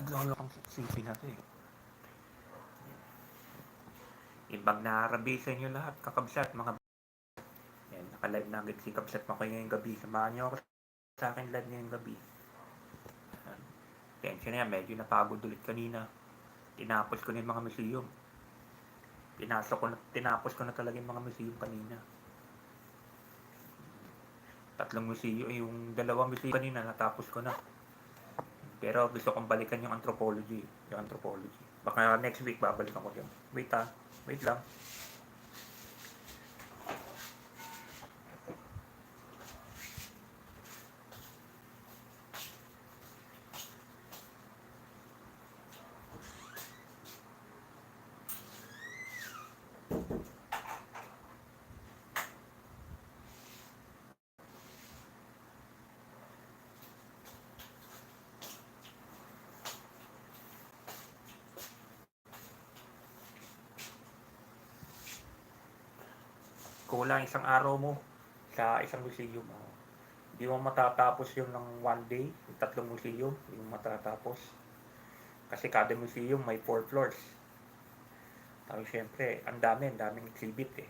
Naglolo kang sipi na to eh. Ibang na-arabi sa inyo lahat, kakabsat, mga yan, naka-live na agad si Kabsat mo kayo ngayong gabi. Samahan niyo ako sa akin live ngayong gabi. Tensya na yan, medyo napagod ulit kanina. Tinapos ko na yung mga museum. Tinapos ko na talaga yung mga museum kanina. 3 museum, yung 2 museum kanina natapos ko na. Pero gusto kong balikan yung anthropology. Baka next week babalikan ko yun. Wait lang. Kulang isang araw mo sa isang museum. Hindi mo matatapos yun ng one day, yung 3 museum, hindi mo matatapos. Kasi kada museum may 4 floors. Tapos syempre, ang daming exhibit eh.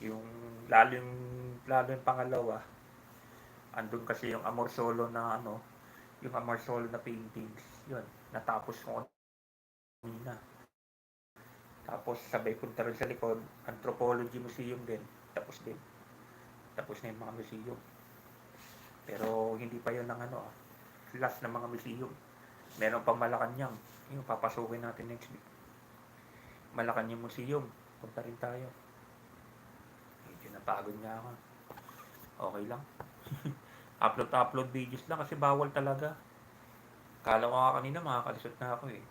Yung lalo yung pangalawa, andun kasi yung Amor Solo na yung Amor Solo na paintings. Yun, natapos ko kanina. Tapos sabay punta rin sa likod, Anthropology Museum din. Tapos na yung mga museum. Pero hindi pa yun ng last ng mga museum. Meron pang Malacanang. Yung papasukin natin next week. Malacanang Museum. Punta rin tayo. Medyo napagod nga ako. Okay lang. upload videos lang kasi bawal talaga. Kala ko nga kanina makakalisot na ako eh.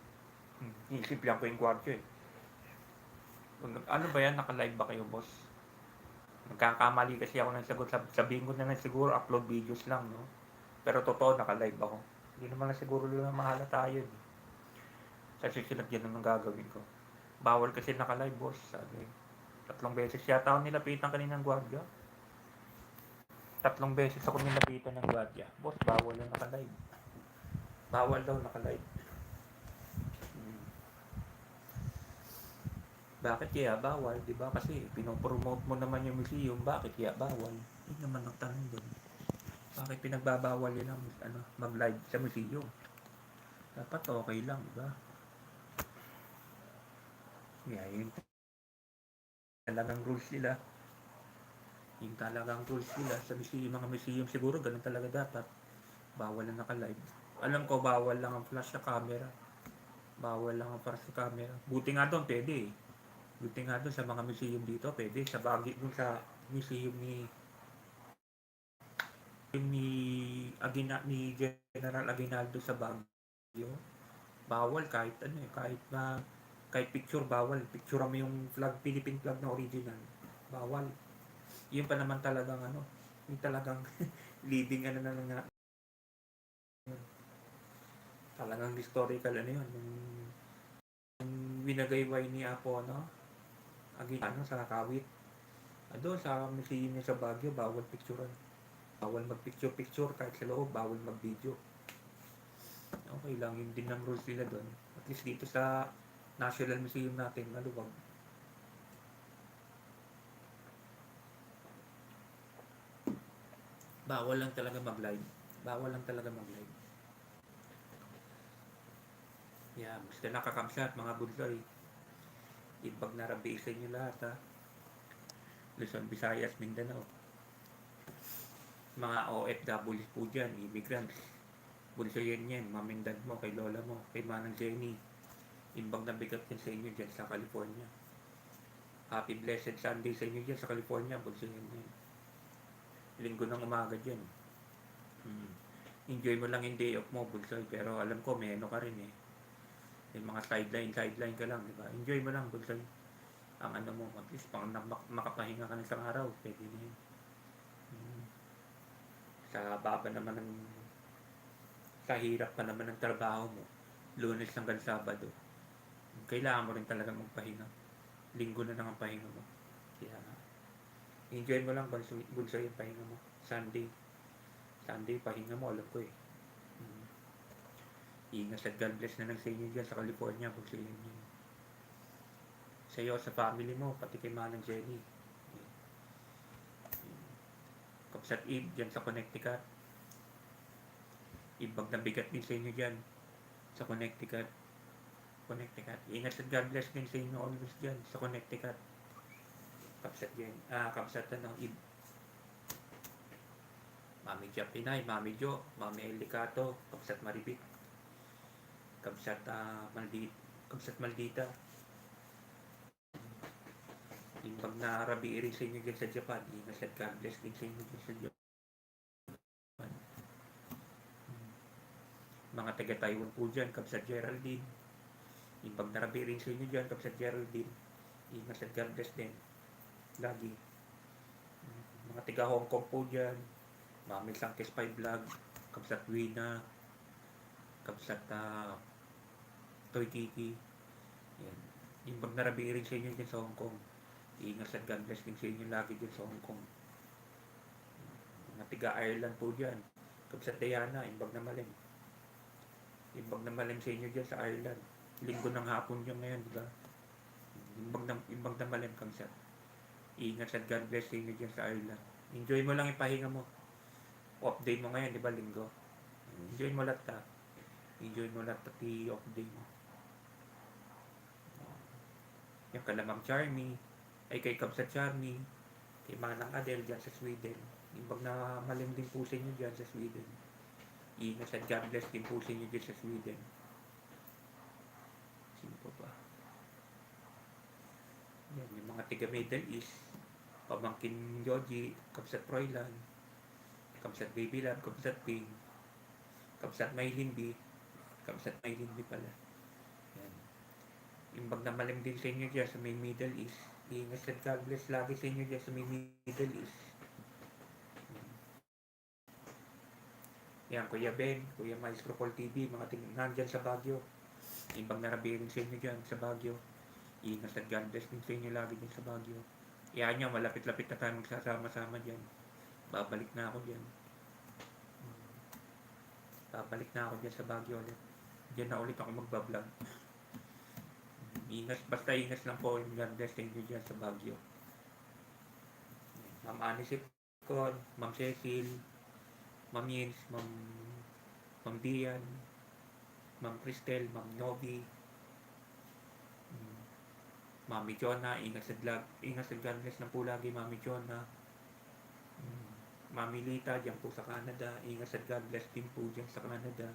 Isip lang ko yung kwarto eh. Ano ba yan? Naka-live ba kayo, boss? Nagkakamali kasi ako ng sagot. Sabihin ko na lang siguro upload videos lang, no? Pero totoo, naka-live ako. Hindi naman na siguro lang mahalata yun. Sa susunod yan naman gagawin ko. Bawal kasi naka-live, boss. Sabi. 3 beses yata ako nilapitan kaninang gwardiya. 3 beses ako nilapitan ng gwardiya. Boss, bawal lang naka-live. Bawal daw naka-live. Bakit kaya bawal? Diba kasi pinopromote mo naman yung museum, bakit kaya bawal? Yun naman ang tanong doon. Bakit pinagbabawal yun ang mag-live sa museum? Dapat okay lang, diba? Yeah, yun talagang rules nila. Yung talagang rules nila sa museum, mga museum siguro ganun talaga dapat. Bawal na naka-live. Alam ko bawal lang ang flash sa camera. Bawal lang ang flash sa camera. Buti nga doon pwede eh. Buti nga doon sa mga museum dito, pwede. Sa Baguio, doon sa museum ni General Aguinaldo sa Baguio, bawal kahit kahit picture bawal. Picture mo yung flag, Philippine flag na original. Bawal. Yun pa naman talagang yung talagang living na nga. Talagang historical yun. Yung winagayway ni Apo, Aguinaldo sa Kawit. Doon sa museum niya sa Baguio, bawal picturean. Bawal mag-picture kahit sa loob, bawal mag-video. Okay lang, yun din ang rules nila doon. At least dito sa National Museum natin, maluwag. Bawal lang talaga mag-live. Yeah, basta nakakamsat mga budloy. Ibag narabi sa inyo lahat ha. Luzon, Visayas, Mindanao. Mga OFWs po dyan, immigrants. Bunsoyin yan, mamindad mo, kay lola mo, kay Manang Jenny. Imbag na bigat yan sa inyo dyan sa California. Happy Blessed Sunday sa inyo dyan sa California, bunsoyin yan. Linggo ng umaga dyan. Enjoy mo lang yung day off mo, bunsoy. Pero alam ko, may ka rin eh. Yung mga sideline ka lang, di ba? Enjoy mo lang, bunsoy. Ang mo, at least pang makapahinga ka ng isang araw, pwede na yun. Sa baba naman sa hirap pa naman ng trabaho mo, Lunes hanggang Sabado, kailangan mo rin talaga magpahinga. Linggo na lang ang pahinga mo. Kaya enjoy mo lang, bunso yung pahinga mo. Sunday pahinga mo, alam ko eh. Ingat at God bless na lang sa inyo dyan sa California kung sila inyo. Sa iyo, sa family mo, pati kay Manang Jenny. Kapsat Eve dyan sa Connecticut. Ibag na bigat din sa inyo dyan sa Connecticut. Ingat at God bless din sa inyo always dyan sa Connecticut. Kapsat Jenny. Kapsat Eve. Mami Jo Pinay, Mami Jo, Mami Elicato, Kapsat Maribik. Kapsat Maldita. Imbag na Rabi rin sa inyo dyan sa Japan. Ingat at God bless din sa inyo dyan sa Japan. Mga taga Taiwan po dyan, Kapsat Geraldine. Imbag na Rabi rin sa inyo dyan, Kapsat Geraldine. Ingat at God bless din. Lagi. Mga taga Hong Kong po dyan. Mami Sangkes Pai Vlog. Kapsat Wina. Kapsat Toy Kiki. Yan. Imbag na Rabi rin sa inyo dyan sa Hong Kong. Ingat at God bless din sa inyo lagi dyan sa Hong Kong. Mga tiga Ireland po dyan. Kapsat Diana, imbag na malim. Imbag na malim sa inyo dyan sa Ireland. Linggo ng hapon dyan ngayon, diba? Imbag na malim kamsat. Ingat at God bless sa inyo dyan sa Ireland. Enjoy mo lang ipahinga mo. Off day mo ngayon, diba, linggo? Enjoy mo lahat ta. Enjoy mo lahat pati off day mo. Yung kalamang Charmy, ay kay Kamsat Charmy, kay Manang Adele dyan sa Sweden. Imbag na malim din po sa inyo dyan sa Sweden. Ingat at God bless din po sa inyo dyan sa Sweden. Sino po ba? Yan, yung mga tiga Middle East. Pamangkin Yoji, Kamsat Froilan, Kamsat Baby Love, Kamsat Ping, Kamsat Maylin B, Kamsat Maylin B pala. Yan. Imbag na malim din sa inyo dyan sa may Middle East. Ingat at God bless lagi sa inyo dyan sa may Middle East. Yan, Kuya Ben, Kuya Maestro Paul TV, mga nandyan sa Baguio. Imbang narabirin sa inyo dyan sa Baguio. Ingat at God bless din sa inyo lagi dyan sa Baguio. Yan nyo, malapit-lapit na tayo magsasama-sama dyan. Babalik na ako dyan. Babalik na ako dyan sa Baguio ulit. Dyan na ulit ako magbablog. Ingat, basta ingat lang po yung God bless sa inyo dyan sa Baguio. Ma'am Anisip Con, Ma'am Cecil, Ma'am Yins, Ma'am Dian, Ma'am Cristel, Ma'am Novi, Mami Jonah, ingat sa God bless na po lagi, Mami Jonah. Mami Lita, dyan po sa Canada, ingat sa God bless din po dyan sa Canada.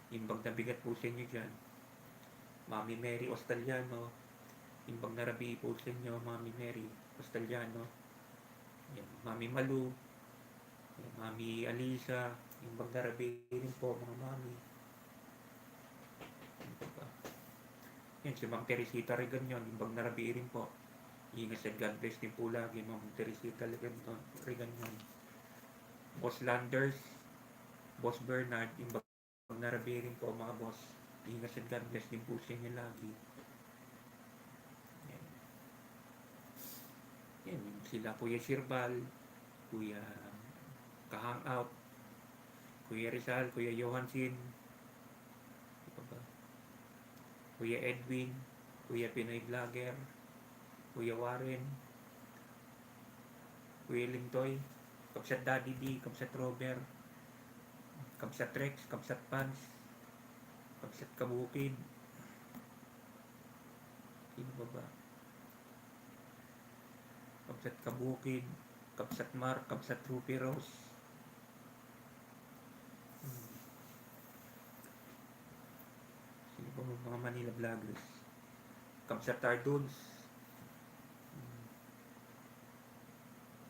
Imbag na bigat po sa inyo dyan. Mami Mary Ostaliano, imbag na rabi po sa inyo, Mami Mary Ostaliano. Yan, Mami Malu, yan, Mami Alisa, imbag na rabi rin po mga mami. Yan, si Ma'am Teresita Reganyon, imbag na rabi rin po. Ingat sa God bless din po lagi, Ma'am Teresita Reganyon. Boss Landers, Boss Bernard, imbag na rabi rin po mga boss. Ingat sa God bless din po sa inyo lagi. Yan. Yan, sila Kuya Sirbal, Kuya Kahangout, Kuya Rizal, Kuya Johansin, Kuya Edwin, Kuya Pinoy Vlogger, Kuya Warren, Kuya Lintoy, Kapsat Daddy D, Kapsat Robert, Kapsat Rex, Kapsat Pans, Kapsat Kabukid. Sino ba? Kapsat Kabukid, Kapsat Mark, Kapsat Rupi Rose. Sino ba mga Manila Vloggers? Kapsat Tarduns.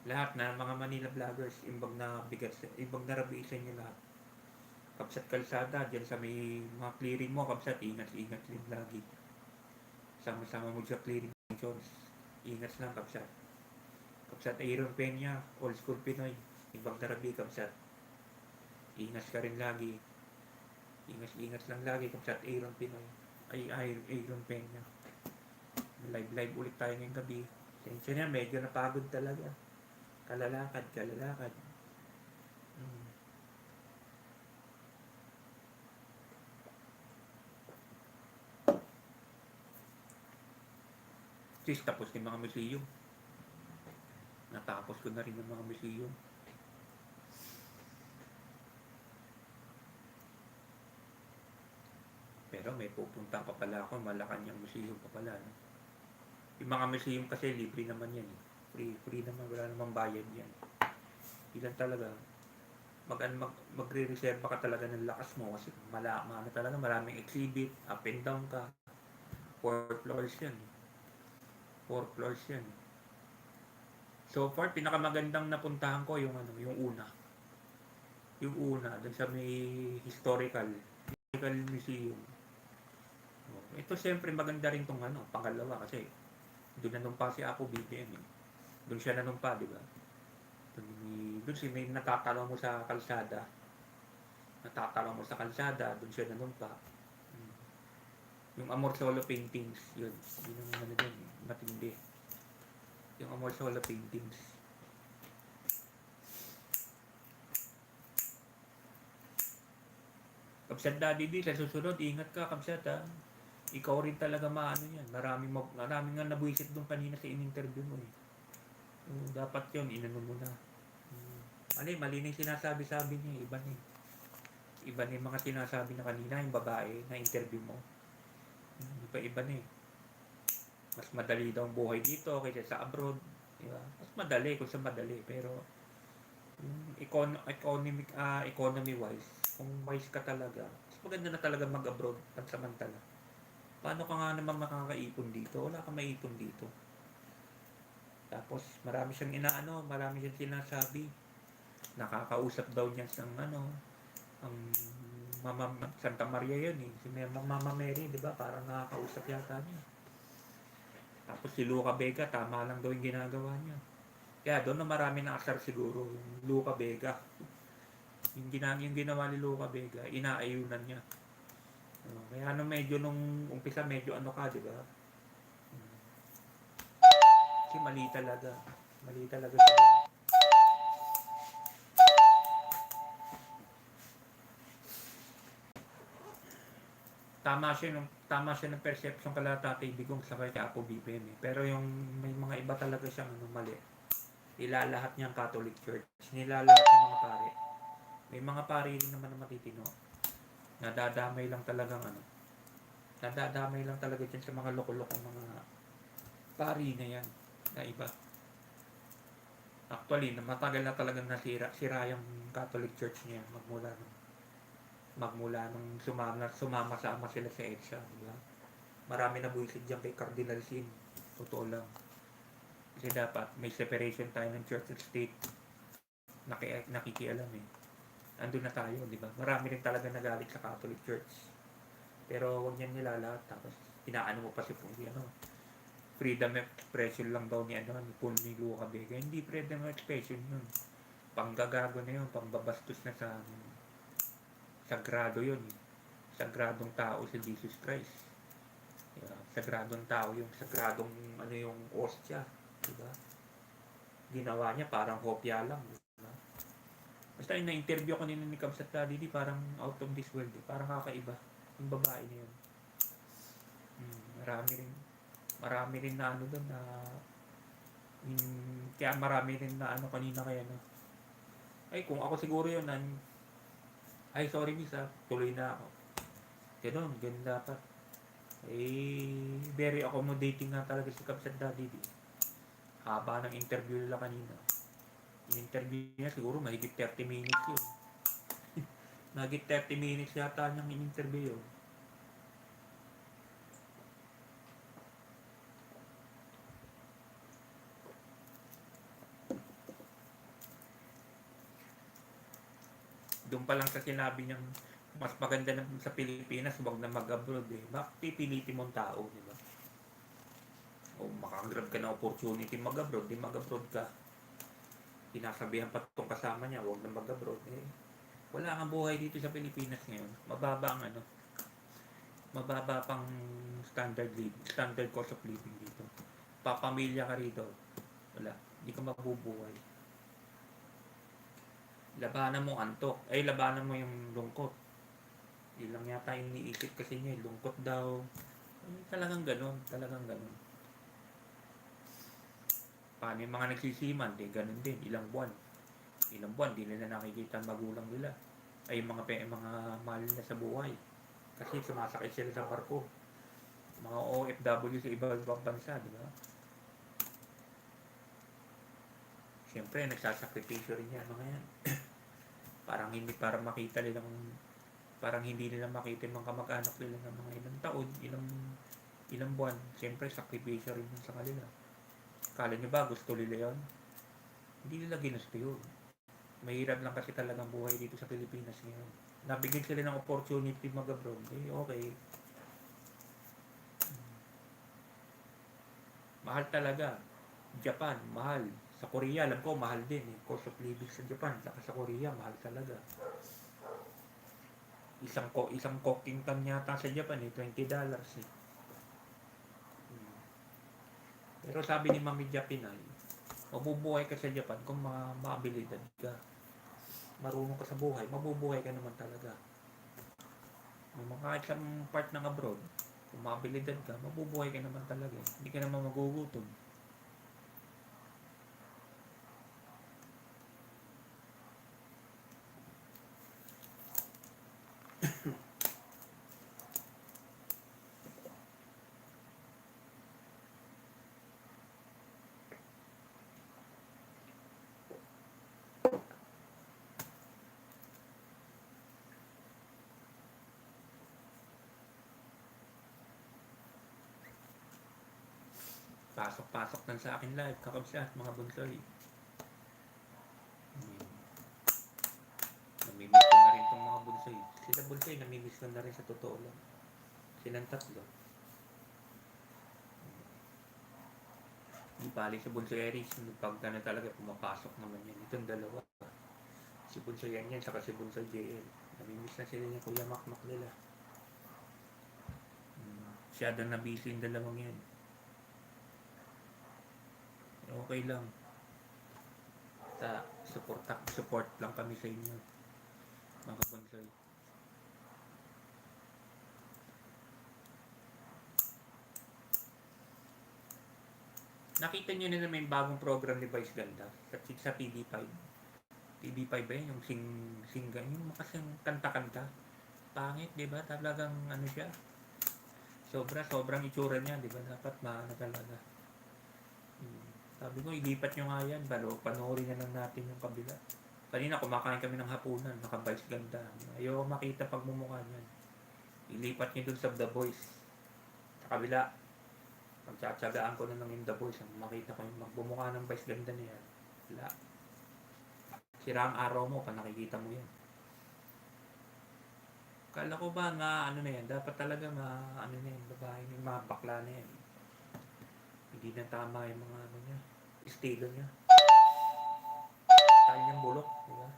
Lahat na mga Manila Vloggers, imbag na bigat, imbag na rabi sa inyo lahat. Kapsat Kalsada, dyan sa may mga clearing mo, Kapsat, ingat din lagi. Sama-sama mo sa clearing Jones. Ingat lang, Kapsat. Kapsat Aaron Peña, Old School Pinoy, imbag na rabi, Kapsat. Ingat ka rin lagi. Ingat lang lagi, Kapsat Aaron Pinoy. Aaron Peña. Live ulit tayo ngayong gabi. Sensya niya, medyo napagod talaga. Kalalakad. Sis, tapos yung mga museum. Natapos ko na rin yung mga museum. Pero may pupunta pa pala ako, Malacanang Museum pa pala. No? Yung mga museum kasi libre naman yan. Free naman, wala namang bayad yan. Ilan talaga, magre-reserve ka talaga ng lakas mo kasi talaga, maraming exhibit, up and down ka. 4 floors yan. 4 floors yan. So far, pinakamagandang napuntahan ko yung yung una. Yung una, dun sa may historical museum. Ito siyempre maganda rin tong pangalawa kasi doon nanumpa si Apo BBM eh. Doon siya nanumpa, di ba? Doon si may natatalaw mo sa kalsada. Doon siya nanumpa. Yung Amor Solo paintings, yun. Yun ang din, matindi. Yung Amor Solo paintings. Kapsat Daddy D, sa susunod, ingat ka, Kapsat ha. Ikaw rin talaga maano yan. Maraming nga nabuisit doon kanina sa in-interview mo eh. Dapat yun, inano mo na. Mali na yung sinasabi-sabi niya. Iba na yung mga sinasabi na kanina, yung babae na interview mo. Iba na eh. Mas madali daw ang buhay dito kaysa sa abroad. Diba? Mas madali kung sa madali. Pero, economy wise, kung wise ka talaga, mas maganda na talaga mag-abroad pansamantala. Paano ka nga naman makakaipon dito? Wala kang maipon dito. Tapos marami siyang sinasabi. Nakakausap daw niya ang Mama Santa Maria yun eh. Si Mama Mary, di ba? Parang nakakausap yata niya. Tapos si Luca Vega, tama lang daw yung ginagawa niya. Kaya doon na marami na asar siguro. Yung Luca Vega. Yung ginawa ni Luca Vega, inaayunan niya. Kaya medyo nung umpisa medyo di ba? Kasi mali talaga siya. Tama siya ng perception kala Tatay Digong sa kay Apo BBM eh. Pero yung may mga iba talaga siyang mali. Ilalahat niyang Catholic Church. Nilalahat ng mga pare. May mga pare rin naman na matitino. Nadadamay lang talaga dyan sa mga loko-lokong mga pari na yan na iba. Actually, matagal na talagang sira yung Catholic Church niya magmula nung sumama-sama sila sa EDSA, diba? Marami na buwisit dyan kay Cardinal Sin. Totoo lang. Kasi dapat may separation tayo ng church and state. Nakikialam eh. Andun na tayo, di ba? Marami rin talaga nagalit sa Catholic Church. Pero huwag niyan nilalahat. Tapos, inaano mo pa si freedom of expression lang daw ni ni Luca Vega. Hindi freedom of expression yun. Panggagago na yun. Pambabastos na sa sagrado yun. Sagradong tao si Jesus Christ. Diba? Sagradong tao yung sagradong yung ostya. Diba? Ginawa niya parang kopya lang. Diba? Basta yung na-interview ko nila ni Kamsat Daddy, parang out of this world. Parang kakaiba. Yung babae na yun. Marami rin na doon na kaya marami rin na kanina kaya ay kung ako siguro yun ay sorry miss tuloy na ako. Ganun dapat. Very accommodating nga talaga si Kamsat Daddy. Haba ng interview nila kanina. Yung interview niya siguro mahigit 30 minutes yun. Mahigit 30 minutes yata niyang in-interview yun. Doon pa lang sa sinabi niyang mas maganda na sa Pilipinas, huwag na mag-abroad eh. Pipilitin mong tao, di ba? O makagrab ka na opportunity mag-abroad, di mag-abroad ka. Sinasabihan pa itong kasama niya, huwag na mag-abroad eh. Wala kang buhay dito sa Pilipinas ngayon. Mababa pang standard cost of living dito. Papamilya ka rito. Wala, hindi ka mabubuhay. Labanan mo antok. Labanan mo yung lungkot. Ilang yata yung iniisip kasi niya. Lungkot daw. Talagang ganun. Paano yung mga nagsisiman? Di ganun din, ilang buwan. Ilang buwan, di nila nakikita ang magulang nila. Ay mga mahal na sa buhay. Kasi sumasakay sila sa barko. Mga OFW sa ibang bansa, di ba? Siyempre, nagsasakripisyo rin yan mga yan. Parang hindi nila makita yung mga kamag-anak nila ng mga ilang taon, ilang buwan. Siyempre, sakripisyo rin yun sa kanila. Kala nyo ba gusto nila yun? Hindi nila ginusto yun. Mahirap lang kasi talagang buhay dito sa Pilipinas ngayon. Nabigyan sila ng opportunity mag-abroad. Okay. Mahal talaga. Japan, mahal. Sa Korea, alam ko, mahal din. Cost of living sa Japan, saka sa Korea, mahal talaga. Isang cooking pan yata sa Japan, $20 eh. Pero sabi ni Mami Japinay, mabubuhay ka sa Japan kung maabilidad ka. Marunong ka sa buhay, mabubuhay ka naman talaga. Kahit sa part ng abroad, kung maabilidad ka, mabubuhay ka naman talaga. Hindi ka naman magugutom. Pasok lang sa akin live, kakabsat, mga bunsoy. Namimiss ko na rin tong mga bunsoy. Sila bunsoy, namimiss ko na rin sa totoo lang. Silang tatlo. Di bali si Bunsoy Eris, pag na talaga pumapasok naman yan. Itong dalawa. Si Bunsoy yan saka si Bunsoy JL. Namimiss na sila yung Kuya Makmak nila. Masyadong nabisi yung dalawang yan. Okay lang. Support lang kami sa inyo. Mga Bunsoy. Nakita nyo na may bagong program ni Vice Ganda sa TV5. TV5 ba yun? Yung yung makasing kanta-kanta. Pangit, di ba? Talagang ano siya. Sobrang itsura niya, di ba? Dapat maano talaga. Sabi ko, ilipat nyo nga yan. Panoorin na lang natin yung kabila. Kanina, kumakain kami ng hapunan. Naka-Vice Ganda. Ayaw makita pagmumukha niyan. Ilipat nyo dun sa The Voice. Sa kabila. Pagtsatsagaan ko na lang yung The Voice. Makita ko yung magbumukha ng Vice Ganda niya. Wala. Sira ang araw mo pa nakikita mo yan. Kala ko ba na ano na yan, dapat talaga ano na yan, babae yung mga bakla na yan. Hindi na tama yung mga ano niya, estilo niya. Style niyang bulok, di ba?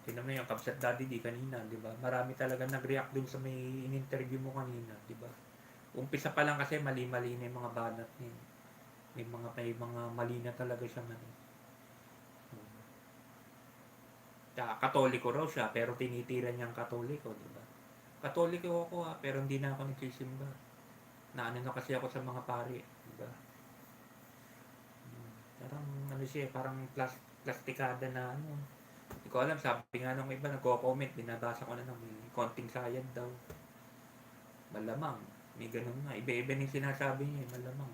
Tingnan mo yung Kabsat Daddy di kanina, di ba? Marami talaga nag-react dun sa may in-interview mo kanina, di ba? Umpisa pa lang kasi mali-mali na yung mga banat niya. May mga mali na talaga siya ano. Katoliko raw siya, pero tinitira niyang katoliko, di ba? Katoliko ako pero hindi na ako nagsisimba. Naano na kasi ako sa mga pari, di ba? Parang ano siya, parang plastikada na ano. Hindi ko alam, sabi nga nung iba, nagko-comment, binabasa ko na nang may konting sayad daw. Malamang, may ganun nga. Iba-iba yung sinasabi niya, malamang.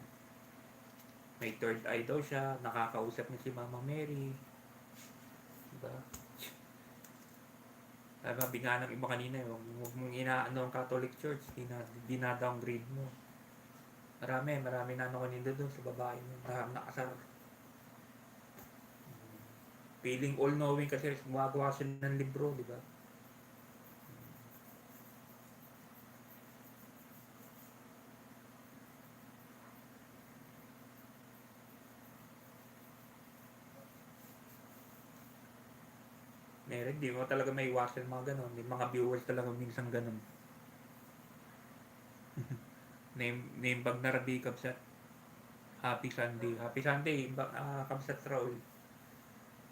May third eye daw siya, nakakausap niya si Mama Mary. Diba? Sabi nga ng iba kanina, huwag mong inaano ang Catholic Church, dina-downgrade mo. Marami na ano kanina doon sa babae niya. Marami nakasar. Feeling all-knowing kasi gumagawa siya ng libro, di ba? Meron, di mo talaga may iwasan mga ganon. May mga viewers talaga minsan ganon. name bag na Rabi Kabsat. Happy Sunday. Happy Sunday, Kabsat Raul.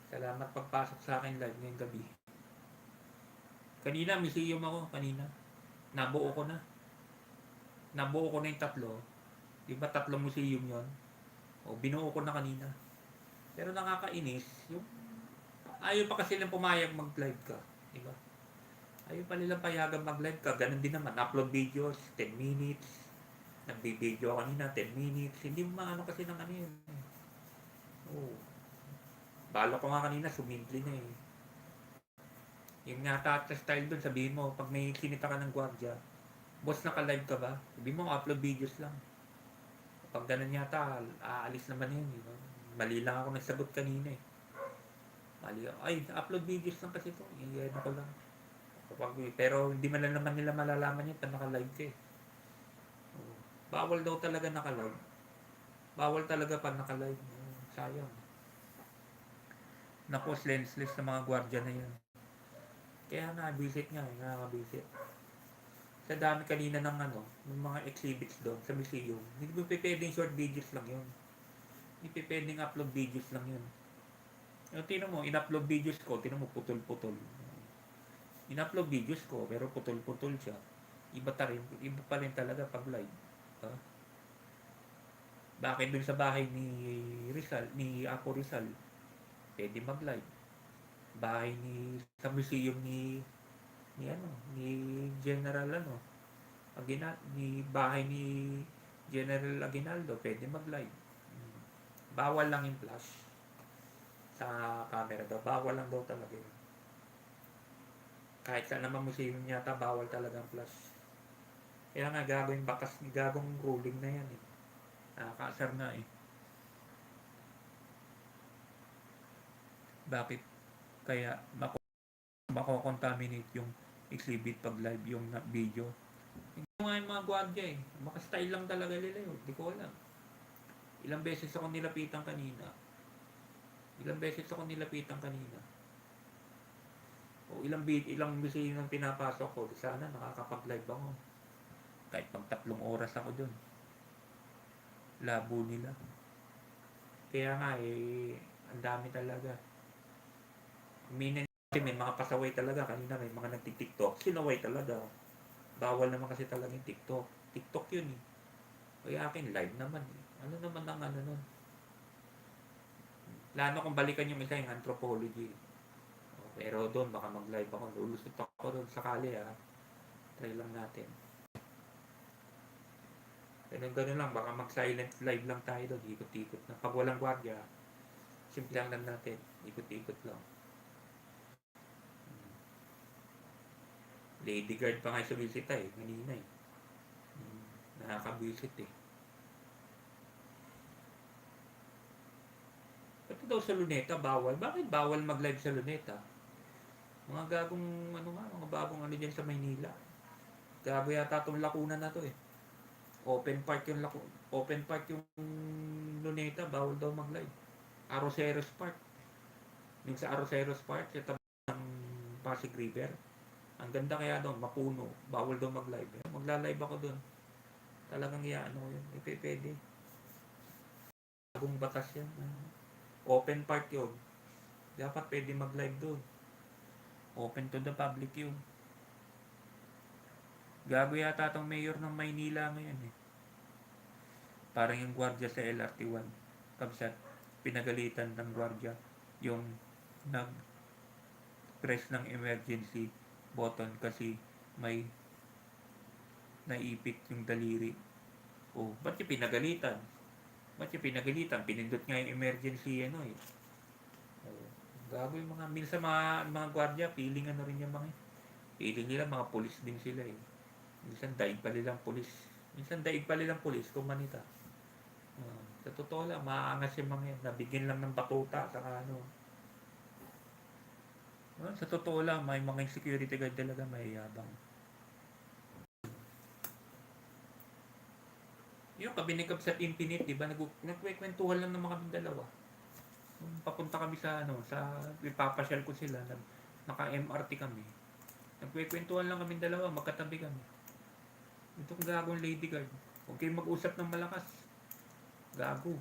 Salamat pagpasok sa akin live ngayong gabi. Kanina, museum ako. Kanina. Nabuo ko na. Nabuo ko na yung tatlo. Di ba tatlong museum yon? O, binuo ko na kanina. Pero nakakainis, yung ayaw pa kasi nilang pumayag mag-live ka. Di ba? Ayaw pa nilang payagan mag-live ka. Ganun din naman. Upload videos, 10 minutes. Nagbi-video kanina, 10 minutes. Hindi mo maano kasi ng ano yun. Oo. Bala ko nga kanina, sumimple na eh. Yung nga tata style dun, sabihin mo, pag may sinita ka ng gwardiya, boss, naka-live ka ba? Sabihin mo, upload videos lang. Pag ganun yata, aalis naman yun. Diba? Mali lang ako nagsagot kanina eh. Mali ako. Ay, upload videos lang kasi ito. Iyan ako lang. Pero hindi man lang naman nila malalaman yun pag naka-live ka eh. Bawal daw talaga naka-live. Bawal talaga pag naka-live. Sayang. Naku, senseless na mga gwardiya na yan. Kaya na-visit nga, nakaka-visit. Sa dami kanina ng ano, ng mga exhibits doon sa museum. Hindi mo pwedeng short videos lang yun. Hindi pwedeng upload videos lang yun. Yung tinan mo, in-upload videos ko, tinan mo putol-putol. In-upload videos ko, pero putol-putol siya. Iba pa rin talaga pag live. Bakit dun sa bahay ni Rizal, ni Apo Rizal, pwede mag-live. Bahay sa museum ni General bahay ni General Aguinaldo, pwede mag-live. Bawal lang yung flash sa camera daw. Bawal lang daw talaga yun. Kahit saan naman museum yata, bawal talaga ang flash. Kaya nga gagong ruling na yan eh. Nakakaasar na eh. Bakit kaya mako-contaminate yung exhibit pag live yung video? Hindi nga yung mga gwardiya eh. Maka-style lang talaga nila yun. Hindi ko alam. Ilang beses ako nilapitan kanina. O ilang museum ang pinapasok ko. Sana nakakapag-live ako. Kahit pag 3 oras ako dun. Labo nila. Kaya nga eh, ang dami talaga. May mga pasaway talaga. Kanina may mga nagtitiktok. Sinaway talaga. Bawal naman kasi talaga yung TikTok. TikTok yun eh. Kaya akin live naman eh. Ano naman ang ano nun? Lalo kung balikan yung isa yung anthropology. Pero doon baka mag-live ako. Lulusot ako doon sakali ah. Try lang natin. Ganun lang. Baka mag-silent live lang tayo doon. Ikot-ikot na. Pag walang gwardiya, simple lang natin. Ikot-ikot lang. Lady guard pa nga sumisita eh. Kanina eh. Nakaka-visit eh. Pati daw sa Luneta, bawal. Bakit bawal mag-live sa Luneta? Mga gagong, mga bagong dyan sa Maynila. Gago yata itong Lacuna na to eh. Open park yung Luneta, bawal daw mag-live. Arroceros Park. Yung sa Arroceros Park, sa tabi ng Pasig River. Ang ganda kaya doon, mapuno. Bawal daw mag-live. Magla-live ako doon. Talagang yun. Pwede. Bagong batas yan. Open park yun. Dapat pwede mag-live doon. Open to the public yun. Gago yata itong mayor ng Maynila ngayon eh. Parang yung gwardiya sa LRT1. Kapsat, pinagalitan ng gwardiya yung nag-press ng emergency button kasi may naipit yung daliri. Ba't yung pinagalitan? Pinindot nga yung emergency eh. Gago yung minsan mga gwardiya, feeling rin yung mga feeling nila mga pulis din sila eh. Minsan daig pa nilang pulis kung manita. Sa totoo lang, maaangas yung mga yan. Nabigyan lang ng batuta saka sa totoo lang, may mga security guard talaga mayayabang. Yung kabinikab sa Infinite, di ba? Nagkwekwentuhan lang ng mga dalawa. Papunta kami sa ipapasyal ko sila, naka-MRT kami. Nagkwekwentuhan lang kami dalawa, magkatabi kami. Itong gagong lady guard. Huwag kayong mag-usap ng malakas. Gago.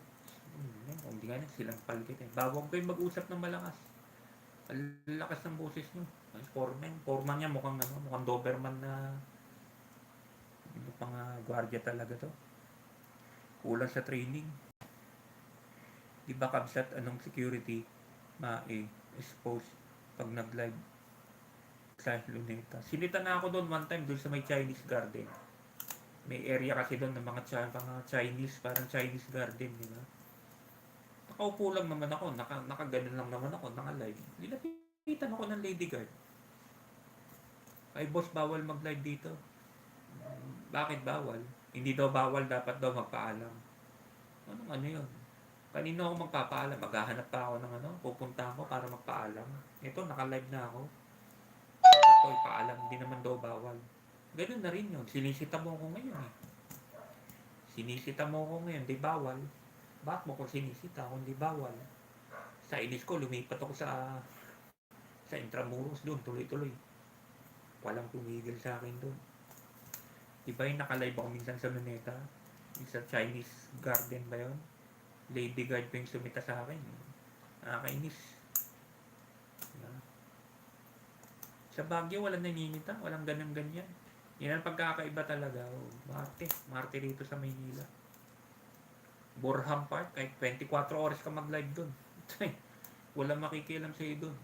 Hindi nga silang palgit eh. Huwag kayong mag-usap ng malakas. Ang lakas ng boses niyo. Ay, Foreman niya mukhang mukhang Doberman na ano pang gwardiya talaga to. Kulang sa training. Di ba kabsat anong security ma-expose pag nag-live sa Luneta. Sinita na ako doon one time doon sa may Chinese garden. May area kasi doon ng mga Chinese, parang Chinese garden, di ba? Nakaupo lang naman ako, nakaganon lang naman ako, naka-live. Nilapitan ako ng lady guard. Ay boss, bawal mag-live dito. Bakit bawal? Hindi daw bawal, dapat daw magpaalam. Anong ano yun? Kanino ako magpapaalam? Maghahanap pa ako ng pupunta ako para magpaalam. Ito, naka-live na ako. Dapat to, ipaalam, hindi naman daw bawal. Ganun na rin yun. Sinisita mo ko ngayon eh. Sinisita mo ko ngayon, di bawal. Bakit mo ko sinisita kung di bawal? Sa inis ko, lumipat ako sa Intramuros doon, tuloy-tuloy. Walang tumigil sa akin doon. Diba yung naka-live ako minsan sa Luneta? Sa Chinese garden ba yun? Lady guard pa yung sumita sa akin. Nakakainis. Diba? Sa Baguio, walang naninita. Walang ganyan-ganyan. Yan ang pagkakaiba talaga. Marte rito sa Maynila. Borham Park, kahit 24 oras ka mag-live doon. Walang makikialam sa'yo doon.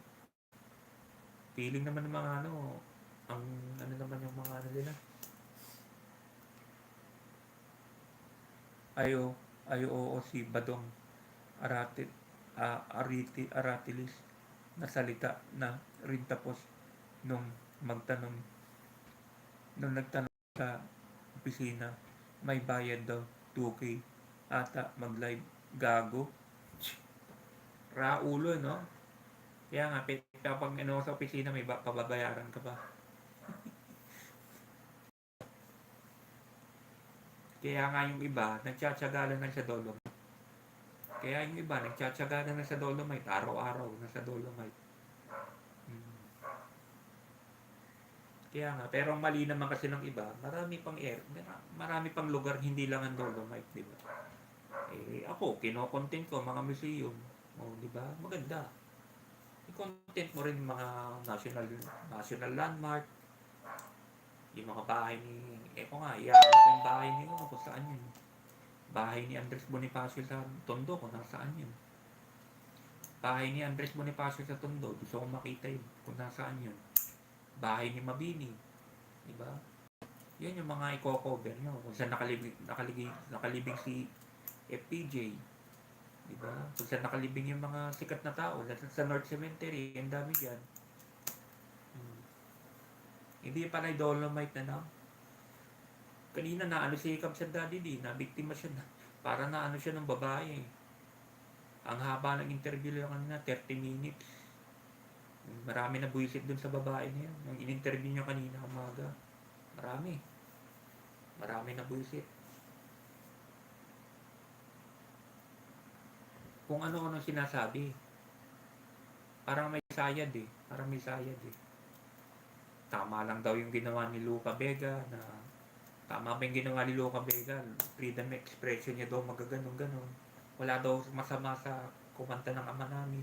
Feeling naman ng mga ang naman yung mga nila. Oo si Badong Aratilis na salita na rin tapos nung nagtanong sa opisina, may bayad daw 2K ata mag-live. Gago. Raulo, no? Kaya nga, kapag sa opisina, may pababayaran ka pa. Kaya nga yung iba, nagtsatsaga lang sa Dolomite. Kaya yung iba, nagtsatsaga lang sa Dolomite. Araw-araw na sa Dolomite. Kaya nga, pero ang mali naman kasi ng iba, marami pang lugar, hindi lang ang Dolomite, di ba? Ako, kino-content ko, mga museum. Di ba? Maganda. I-content mo rin mga national landmark, yung mga bahay ni, ko nga, iyakan ko yung bahay ni, kung saan yun. Bahay ni Andres Bonifacio sa Tondo, kung nasaan yun. Bahay ni Andres Bonifacio sa Tondo, gusto kong makita yun, kung nasaan yun. Bahay ni Mabini, di ba? Yun yung mga i-cover nyo, kung saan nakalibing si FPJ, di ba? Kung saan nakalibing yung mga sikat na tao, sa North Cemetery, ang dami dyan. Hindi pa na Dolomite na. Kanina si Kabsat Daddy D, nabiktima siya na. Para siya ng babae. Ang haba ng interview lang kanina, 30 minutes. Marami na buwisit dun sa babae niya. Yung in-interview niya kanina umaga. Marami na buwisit. Kung ano-ano sinasabi. Parang may sayad eh. Tama lang daw yung ginawa ni Luca Vega na tama ba yung ginawa ni Luca Vega, freedom expression niya daw magaganon-ganon. Wala daw masama sa kumanta ng ama namin.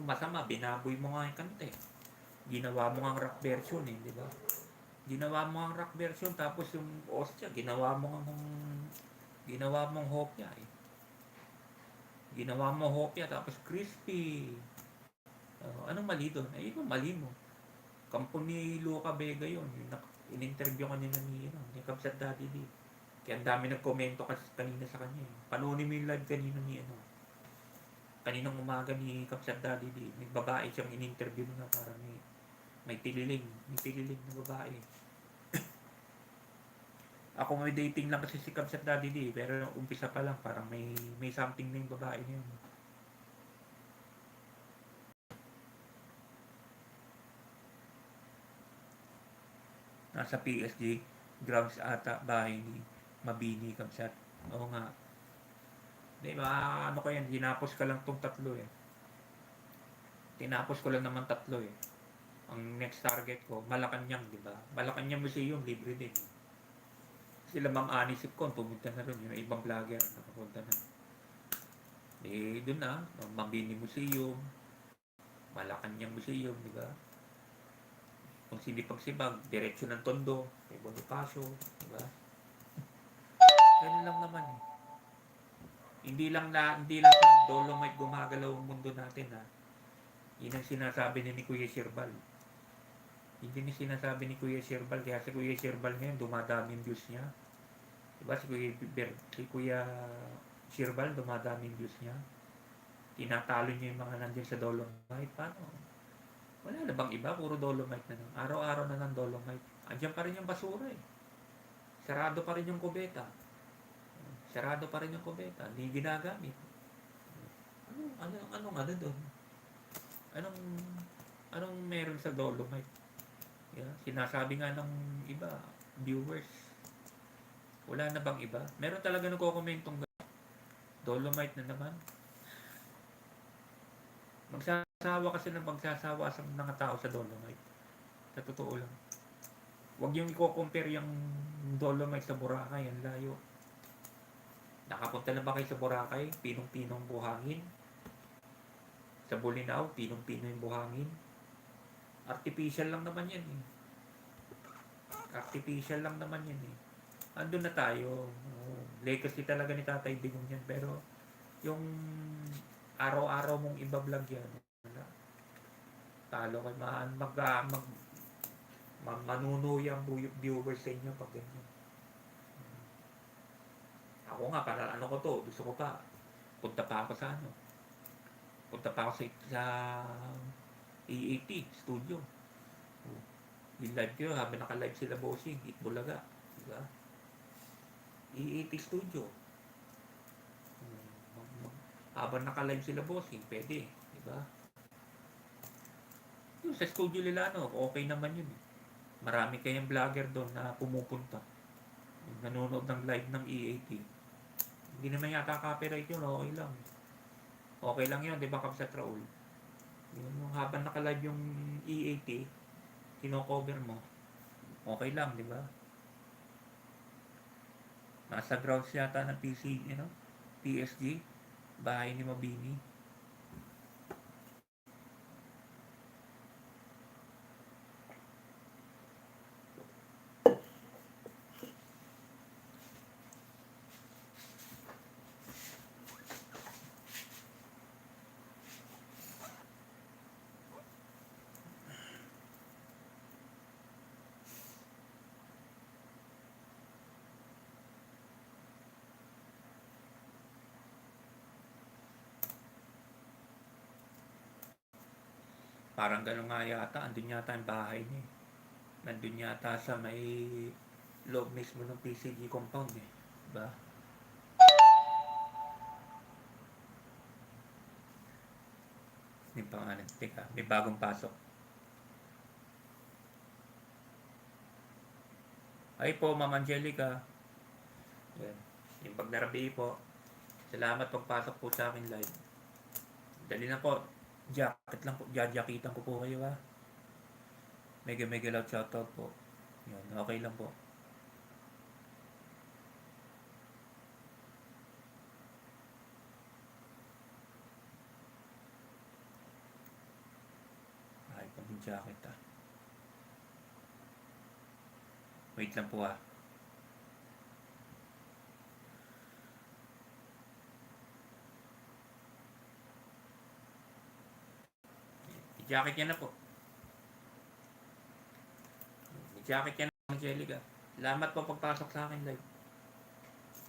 Masama, binaboy mo nga yung kanta eh. Ginawa mo nga rock version eh, di ba? Ginawa mo nga rock version tapos yung Ostia, ginawa mong hopya eh. Ginawa mo hopya tapos crispy. Anong mali doon? Ito mali mo. Kampo ni Luca Vega yun. In-interview kanina ni Kabsat Daddy D. Kaya ang dami nagkomento kasi kanina sa kanya. Panoonin mo yung live kanina ni kaninang umaga ni Kabsat Daddy D. May babae siyang in-interview na parang may tililing na babae. Ako may dating lang kasi si Kabsat Daddy D. Pero umpisa pa lang parang may something na yung babae niya. Nasa PSG grounds ata bahay ni Mabini Kabsat. Oo nga. Di ba, ko yan, hinapos ka lang tong 3 eh. Tinapos ko lang naman 3 eh. Ang next target ko, Malacanang, di ba? Malacanang Museum, libre din. Sila Ma'am Anisip ko, pumunta na rin. Yung ibang vlogger, nakapunta na. Doon na, Mabini Museum. Malacanang Museum, di ba? Kung sinipag-sibag, diretso ng Tondo, may Bonifacio, di ba? Ganun lang naman eh. Hindi lang sa Dolomite gumagalaw ang mundo natin ha. Yun ang sinasabi ni Kuya Sirbal. Hindi ni sinasabi ni Kuya Sirbal, kaya si Kuya Sirbal ngayon dumadami yung views niya. Diba si Kuya Sirbal dumadami yung views niya. Tinatalo niya yung mga nandiyan sa Dolomite. Paano? Wala na bang iba? Puro Dolomite na lang. Araw-araw na lang Dolomite. Andiyan pa rin yung basura eh. Sarado pa rin yung kubeta. Sarado pa rin yung kubeta. Hindi ginagamit. Anong ano doon? Anong anong meron sa Dolomite? Yeah, sinasabi nga ng iba, viewers. Wala na bang iba? Meron talaga nagko-commentong Dolomite na naman. Magsasawa kasi ng magsasawa sa mga tao sa Dolomite. Sa totoo lang. Huwag yung i-compare yung Dolomite sa Boracay. Ang layo. Nakapunta na ba kayo sa Boracay? Pinong-pinong buhangin. Sa Bolinao, pinong-pino yung buhangin. Artificial lang naman yan eh. Artificial lang naman yan eh. Andun na tayo. Legacy talaga ni Tatay Digong yan. Pero yung araw-araw mong iba-vlog yan, wala. Talo kayo. Manunuy ang viewers sa inyo pag ganyan. Ako nga, para ano ko to, gusto ko pa. Punta pa ako sa ano. Punta pa ako sa EAT studio. I-live ko habang naka-live sila bossing, Itbulaga. Diba? EAT studio. Habang naka-live sila bossing, pwede. Diba? Yung sa studio nila, no, okay naman yun. Marami kayang vlogger doon na pumupunta. Nanonood ng live ng EAT. Hindi naman yata copyright yun, okay lang. Okay lang yun, di ba, Kapsat Raul? Yung habang naka-live yung EAT, kino-cover mo, okay lang, di ba? Nasa grounds yata ng PSG, bahay ni Mabini. Parang gano'n nga yata, andun yata yung bahay niya. Nandun yata sa may loob mismo ng PCG compound eh. Diba? Yung pangalan. Teka, may bagong pasok. Ay po, Ma'am Angelica. Yan. Yung pagnarabi po. Salamat pagpasok po sa akin live. Dali na po. Jacket lang po. Jajakitan ko po kayo ha. Mega loud shoutout po. Yan, okay lang po. Ay, pang jacket ha. Wait lang po ha. I-jacket yan na po. I-jacket yan na, Angelica. Salamat po pagpasok sa akin live.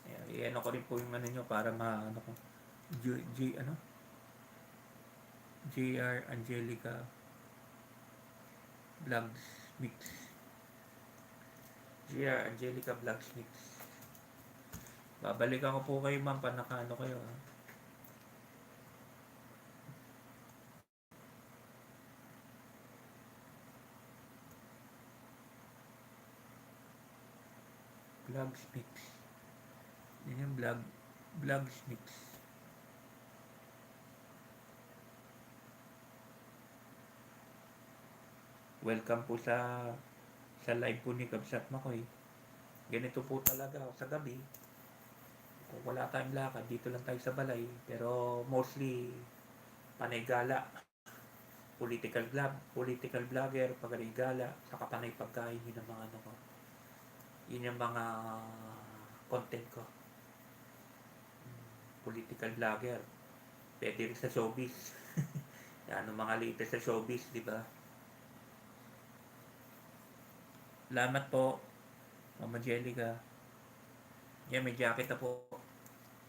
Ayan, i-ano ko rin po yung ano nyo para ano ko. JR Angelica Vlogs Mix. JR Angelica Vlogs Mix. Babalikan ko po kayo ma'am pa nakaano kayo ha. Vlogs Mix. Yan yung Vlogs Mix. Welcome po sa live po ni Kabsat Makoy. Ganito po talaga sa gabi. Kung wala tayong lakad, dito lang tayo sa balay. Pero mostly panay gala. political vlogger, pagarigala, saka panay pagkain, yun ang mga ano ko. Yun yung mga content ko. Political vlogger. Pwede rin sa showbiz. Yan ang mga latest sa showbiz, di ba? Salamat po, Mama Jellica. Yan, may jacket na po.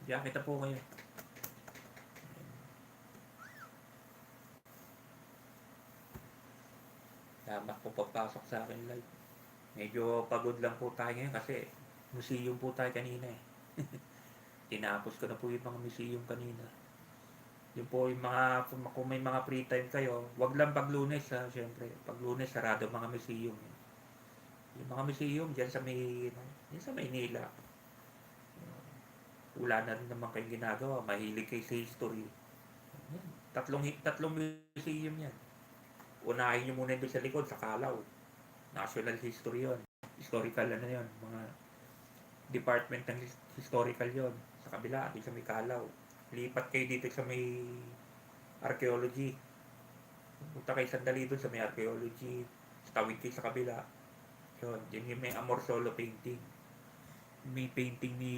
Jacket na po kayo. Salamat po pagpasok sa akin live. Medyo pagod lang po tayo ngayon kasi museum po tayo kanina eh. Tinapos ko na po yung mga museum kanina. Yung po yung mga, kung may mga free time kayo, wag lang pag Lunes ha, syempre. Pag Lunes, sarado mga museum. Yung mga museum dyan sa may, dyan sa Maynila. Wala na rin naman kayong ginagawa, mahilig kayo sa history. Yan. Tatlong museum yan. Unahin nyo muna doon sa likod, sa Kalaw. National history yon. Historical ano yon, mga department ng historical yon. Sa kabila, dito sa may Kalaw. Lipat kayo dito sa may archaeology. Punta kayo sandali doon sa may archaeology. Tawid kayo sa kabila. Yun yung may Amorsolo painting. May painting ni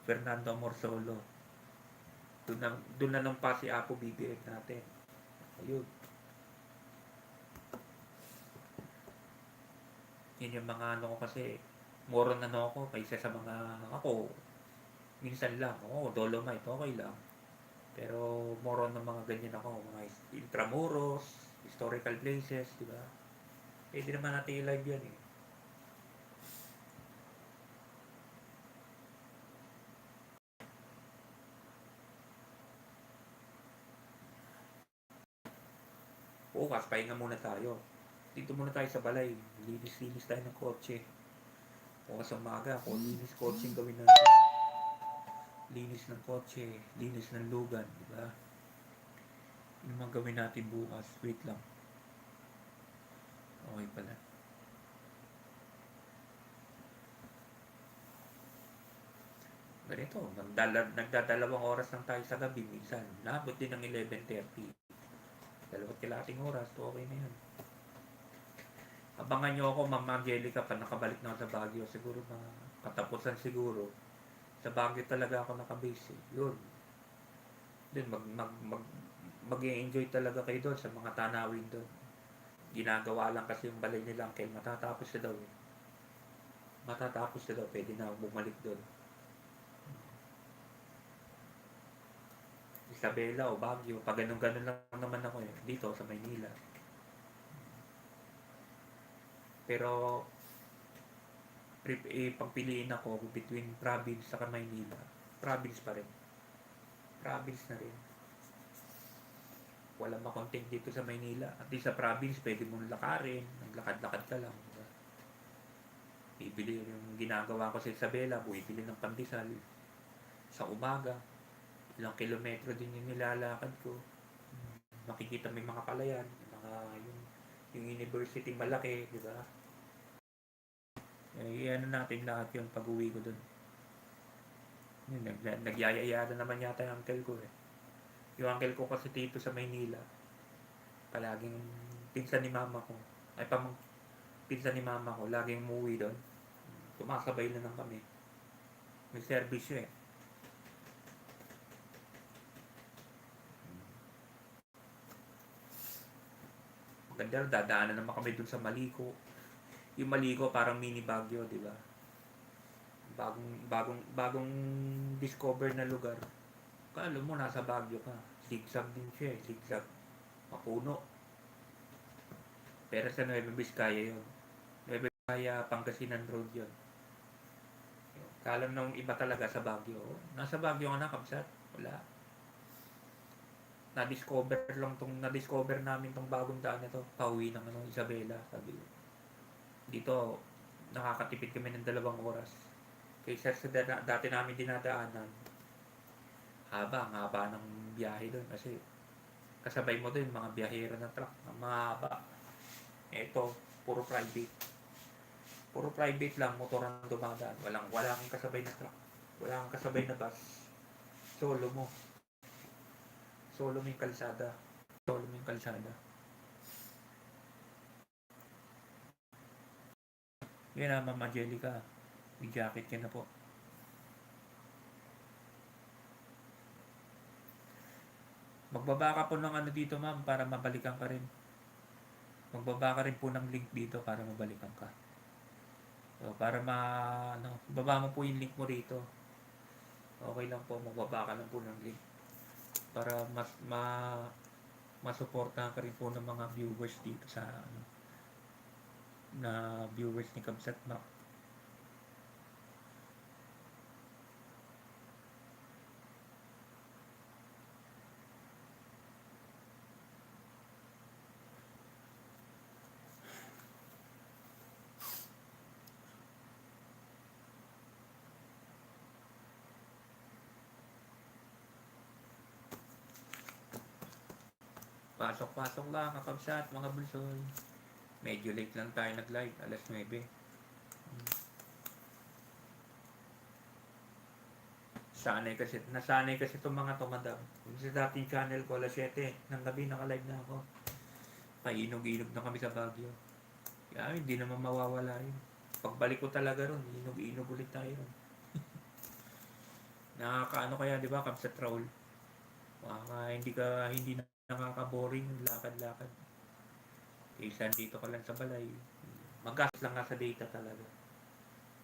Fernando Amorsolo. Doon na nung pa si Apo BBM natin. Ayun. Yun yung mga ano ko kasi moron ano ako kaysa sa mga ako minsan lang Dolomite okay lang, pero moron ng mga ganyan ako, mga intramuros, historical places, di ba? Pwede naman natin i-live yan eh. Bukas pahinga muna tayo, dito muna tayo sa balay, linis tayo ng kotse. Bukas ang maga, kung linis kotse gawin natin. Linis ng kotse, linis ng lugan, di ba? Yung mga gawin natin bukas. Wait lang. Okay pala. Ganito, nagdadalawang oras lang tayo sa gabi minsan. Naabot din ng 11:30. Dalawat kalating oras, okay na yan. Abangan nyo ako, Ma'am Angelica, pa nakabalik na ako sa Baguio. Siguro na katapusan siguro. Sa Baguio talaga ako nakabase. Yun. Doon, mag-enjoy talaga kayo doon sa mga tanawin doon. Ginagawa lang kasi yung balay nila kaya matatapos na daw eh. Matatapos na daw, pwede na bumalik doon. Isabela o Baguio, pag ganun-ganun lang naman ako eh, dito sa Maynila. Pero pagpiliin ako between province sa Maynila, province pa rin. Province na rin. Walang makontent dito sa Maynila. At least sa province, pwede mong lakarin. Naglakad-lakad ka lang. Diba? Bibili yung ginagawa ko sa Isabela, bibili ng pandesal. Sa umaga, ilang kilometro din yung nilalakad ko. Makikita may mga palayan, yung university malaki, di ba? Ano natin lahat yung pag-uwi ko dun. Nagyayayada naman yata yung uncle ko eh. Yung uncle ko kasi dito sa Maynila, palaging pinsan ni mama ko, pinsan ni mama ko, laging umuwi doon. Tumakabay na lang kami. May service eh. Maganda, dadaanan naman kami dun sa Maliko. Yung Maliko parang mini Baguio, di ba? Bagong discover na lugar. Kala mo nasa Baguio ka. Zigzag din siya eh, zigzag. Mapuno. Pero sa Nueva Vizcaya yun. Nueva Vizcaya, Pangasinan Road yun. Kala nung iba talaga sa Baguio. Nasa Baguio ka na, kabsat. Wala. Na-discover namin tong bagong daan na to. Pauwi ng Isabela, sabi ko. Dito, nakakatipid kami ng 2 oras. Kaysa sa dati namin dinadaanan, haba ng biyahe doon kasi kasabay mo doon mga biyahero ng truck, mahaba. Ito, puro private lang, motor ang dumadaan. Wala kang kasabay na truck, wala kang kasabay na bus. Solo mo yung kalsada. solo mo yung kalsada. Yun na, Ma'am Angelica. May jacket ka na po. Magbaba ka po ng ano dito, ma'am, para mabalikan ka rin. Magbaba ka rin po ng link dito para mabalikan ka. So, para baba mo po yung link mo rito. Okay lang po, magbaba ka lang po ng link. Para masuportahan ka rin po ng mga viewers dito sa na viewers ni Kabsat Mac. Pasok-pasok lang, Kabsat, mga bulsoy. Medyo late lang tayo nag-live, alas 9. Nasanay kasi itong mga to, madam. Sa dating channel ko, alas 7 ng gabi naka-live na ako. Painog-inog na kami sa Baguio. Kaya hindi naman mawawala yun. Pagbalik ko talaga ron, inog-inog ulit tayo ron. Nakakaano kaya, di ba, Kabsat Raul? Hindi nakaka-boring yung lakad-lakad. Isa dito ka lang sa balay. Magastos lang nga sa data talaga.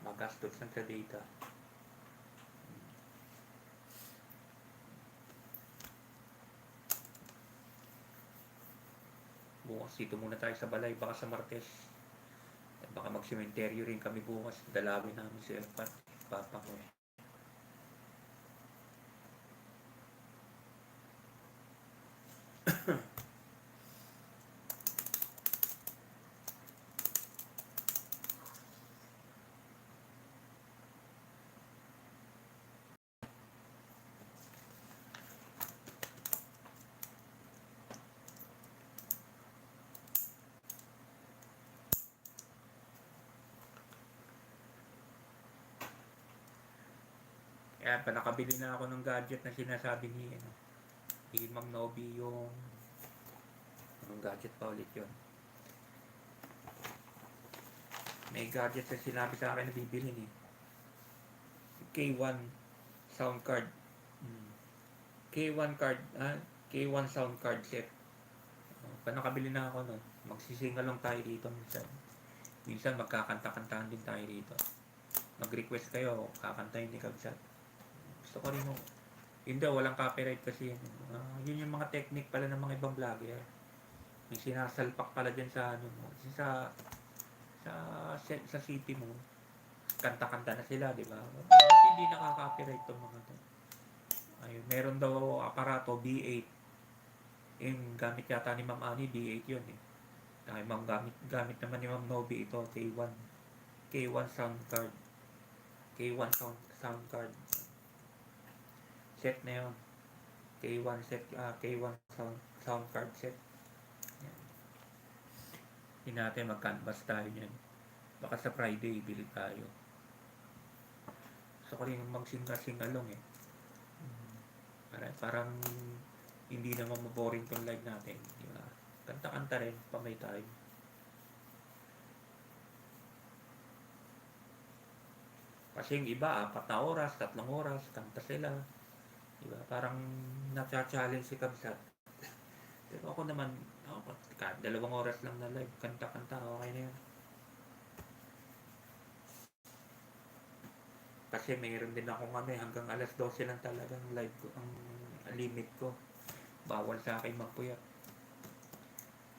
Magastos lang sa data. Bukas dito muna tayo sa balay, baka sa Martes. Baka mag-sementeryo rin kami bukas. Dalawin namin si Erpat. Papa ko eh. Kaya pa nakabili na ako ng gadget na sinasabi ni Ma'am Nobi, yung anong gadget pa ulit yun. May gadget na sinabi sa akin na bibili ni K1 sound card. K1 card, K1 sound card set. Pa nakabili na ako nun. Magsisingalong tayo dito minsan. Minsan magkakanta-kantahan din tayo dito. Mag-request kayo, kakantahin ni Kabsat. Gusto ko rin mo. Yun daw, walang copyright kasi yun. Yun yung mga technique pala ng mga ibang vlogger. May sinasalpak pala dyan sa sa city mo. Kanta-kanta na sila, di ba? Kasi hindi nakaka-copyright itong mga to. Ayun, meron daw aparato, B8. Yung gamit yata ni Ma'am Ani, B8 yun eh. Dahil gamit naman ni Ma'am Nobi ito, K1. K1 sound card. K1 sound card. Set na yun. K1 set, K1 sound card set. Yan. Hindi natin mag-canvas tayo yan. Baka sa Friday, bili tayo. Gusto ko rin mag-singalong eh. Parang hindi naman maboring tong live natin. Diba? Kanta-kanta rin, pamay tayo. Kasi yung iba, 4 na oras, 3 oras, kanta sila. Diba? Parang na-challenge si Kabsat. Pero ako naman, 2 oras lang na live, kanta-kanta, okay na yun. Kasi mayroon din akong hanggang alas 12 lang talagang live ko, ang limit ko. Bawal sa akin magpuyat.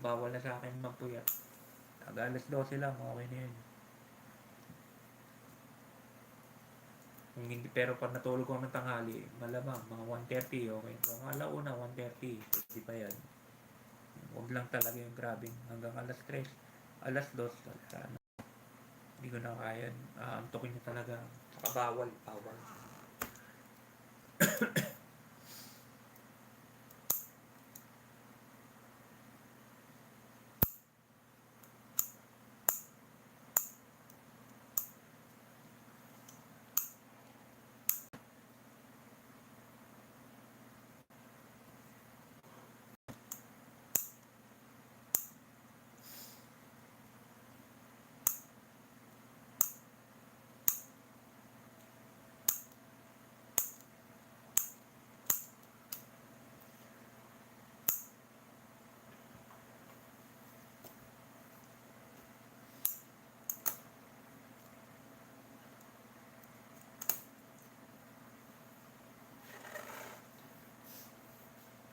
Bawal na sa akin magpuyat. Hanggang alas 12 lang, okay na yun. Hindi, pero pag natulog ko ng tanghali, malamang mga 1:30, okay. Kung alauna, 1:30, hindi pa yan. Huwag lang talaga yung grabing hanggang alas 3, alas 2, ano. Hindi ko na kaya. Antukin na talaga. Saka bawal.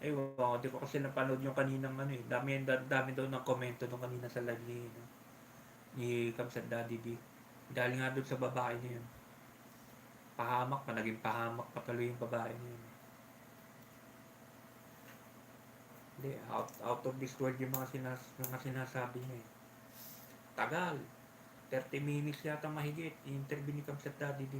Ewan, di ko kasi napanood yung kaninang ano eh. Dami daw ng komento nung kanina sa live ni, no, ni Kamsat Daddy D. Dahil nga doon sa babae na yun. Pahamak pa, naging pahamak pa tuloy yung babae na yun. Hindi, out of this world yung mga sinasabi niya eh. Tagal. 30 minutes yata mahigit. Interview ni Kamsat Daddy D.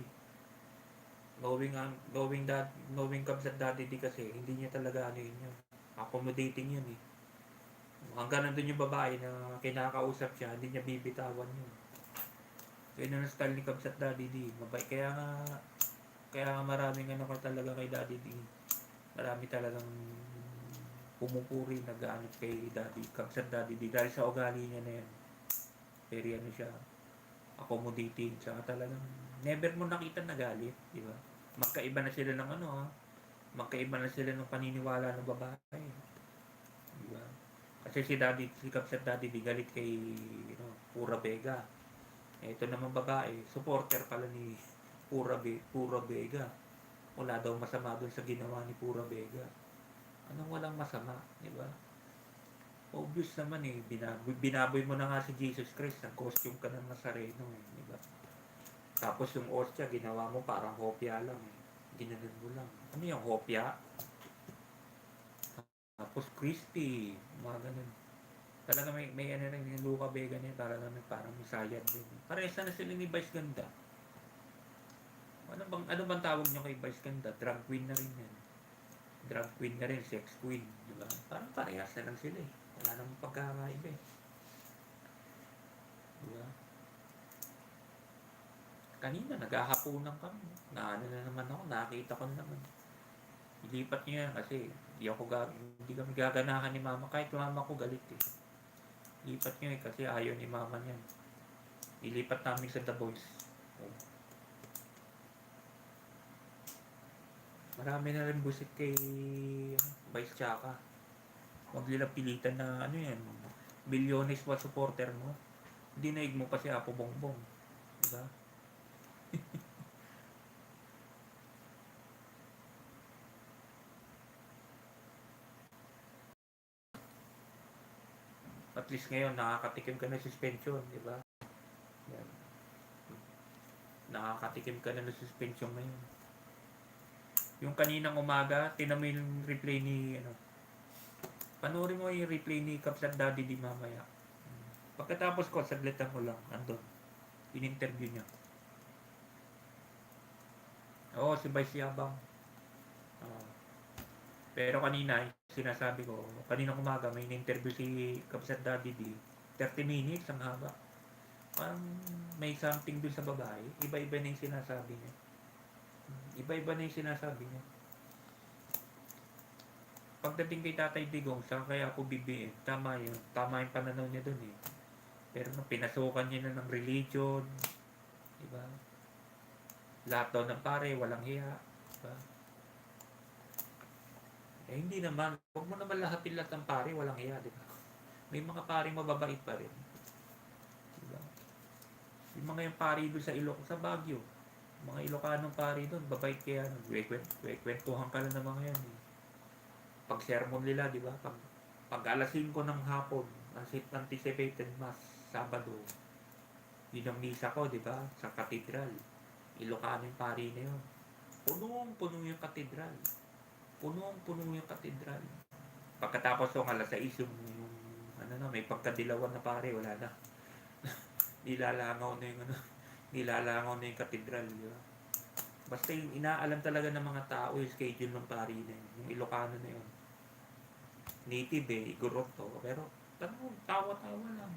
Knowing Kamsat Daddy D kasi, hindi niya talaga ano yun yun. Accommodating yun eh. Hanggang nandun yung babae na kinakausap siya, hindi niya bibitawan yun. Kaya na style ni Kamsat Daddy D. Mabay. Kaya nga maraming ano ka talaga kay Daddy D. Marami talagang pumupuri, nag-aanot kay Daddy, Kamsat Daddy D. Dahil sa ugali niya na yan. Very ano siya, accommodating. Tsaka talagang never mo nakita na galit. Di ba? Magkaiba na sila ng ano ha. Magkaiba na sila ng paniniwala ng babae. Di ba? Kasi si Kamsat Daddy D galit kay Pura Vega. Ito naman babae, supporter pala ni Pura Vega. Wala daw masama doon sa ginawa ni Pura Vega. Anong walang masama, di ba? Obvious naman eh, binaboy mo na nga si Jesus Christ, nag-costume ka ng Nazareno eh, di ba? Tapos yung ostya, ginawa mo parang hopya lang eh. Ginanon mo lang. Ano yung hopya? Tapos crispy, mga ganun. Talaga may ano rin, yung Luca Vega niya, talaga may parang misayad din. Parehas na sila ni Vice Ganda. Ano bang tawag niyo kay Vice Ganda? Drag queen na rin yan. Drag queen na rin, sex queen, di ba? Parang parehas na lang sila eh. Wala namang pagkakaiba eh. Di ba? Kanina, naghahapunan kami. Naano na naman ako, nakita ko na naman. Ilipat niya yan kasi hindi kami gaganahan ni mama. Kahit mama ko galit eh. Ilipat niya eh kasi ayaw ni mama niya. Ilipat namin sa The Boys. Marami na rin busit kay Vice Chaka. Huwag nilang pilitan na ano yan, bilyones pa supporter mo. Dinaig mo pa si Apo Bongbong. Diba? At least ngayon, nakakatikim ka ng suspension, di ba? Yan. Nakakatikim ka na ng suspension ngayon. Yung kaninang umaga, tinamo yung replay ni, panoorin mo yung replay ni Kapsat Daddy di mamaya. Pagkatapos ko, saglitan ko lang, andun. In-interview niya. Oo, si Vice Yabang. Pero kanina, sinasabi ko, kanina umaga may in-interview si Kapsat Daddy D. 30 minutes, ang haba. Parang may something dun sa babae. Iba-iba na yung sinasabi niya. Iba-iba na yung sinasabi niya. Pagdating kay Tatay Digong, saan kaya ako bibiin? Tama yun. Tama yung pananaw niya dun eh. Pero nung pinasukan niya na ng religion, diba? Lahat daw ng pare, walang hiya. Diba? Eh hindi naman. Huwag mo naman lahatin lahat ng pare, walang hiya, diba? May mga pare mababait pa rin. Diba? Yung mga yung pare doon sa sa Baguio, mga Ilocanong pare doon, babait kaya, kwentuhan ka lang ng mga yan eh. Pag sermon nila, di ba? Pag alas 5 ng hapon, anticipated mass, Sabado, yun ang misa ko, di ba? Sa katedral. Ilocano yung pari na yun. Punong-puno yung katedral. Punong-puno yung katedral. Pagkatapos ng alas 6, yung may pagkadilawan na pare, wala na. Nilalangaw na yung nilalangaw na yung katedral, di ba? Basta yung inaalam talaga ng mga tao yung schedule ng pari na yun. Yung Ilocano na yun. Native eh, igorot to. Pero, tawa-tawa lang.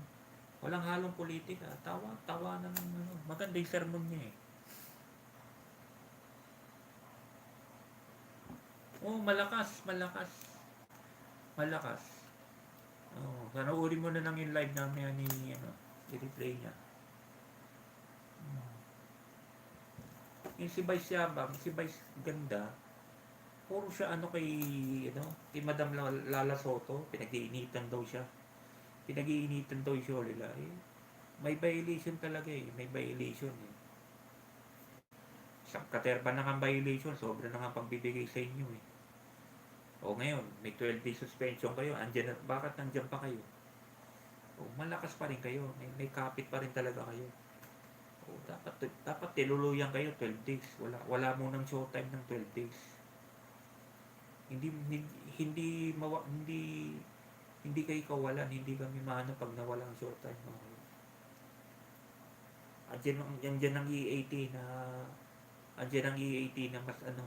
Walang halong politika. Tawa na ng maganda yung sermon niya eh. Oh, malakas. Oh, sanoorin mo na lang yung live namin ni, i-replay niya. Yung si Vice Yabang, si Vice Ganda, puro siya kay Madam Lala Soto, pinag-iinitan daw siya. Pinag-iinitan daw siya nila. Eh, may violation talaga eh. May violation eh. Isang katerba na nga violation, sobra na nga pagbibigay sa inyo eh. O ngayon, may 12 days suspension kayo. Andyan na, bakit nandyan pa kayo? O malakas pa rin kayo. May kapit pa rin talaga kayo. O dapat tiluluyan kayo 12 days. Wala munang showtime ng 12 days. Hindi hindi hindi hindi kayo kawalan, hindi kami maano pag nawala ang showtime. Okay. Andyan ang E18 na andyan ang E18 na mas ano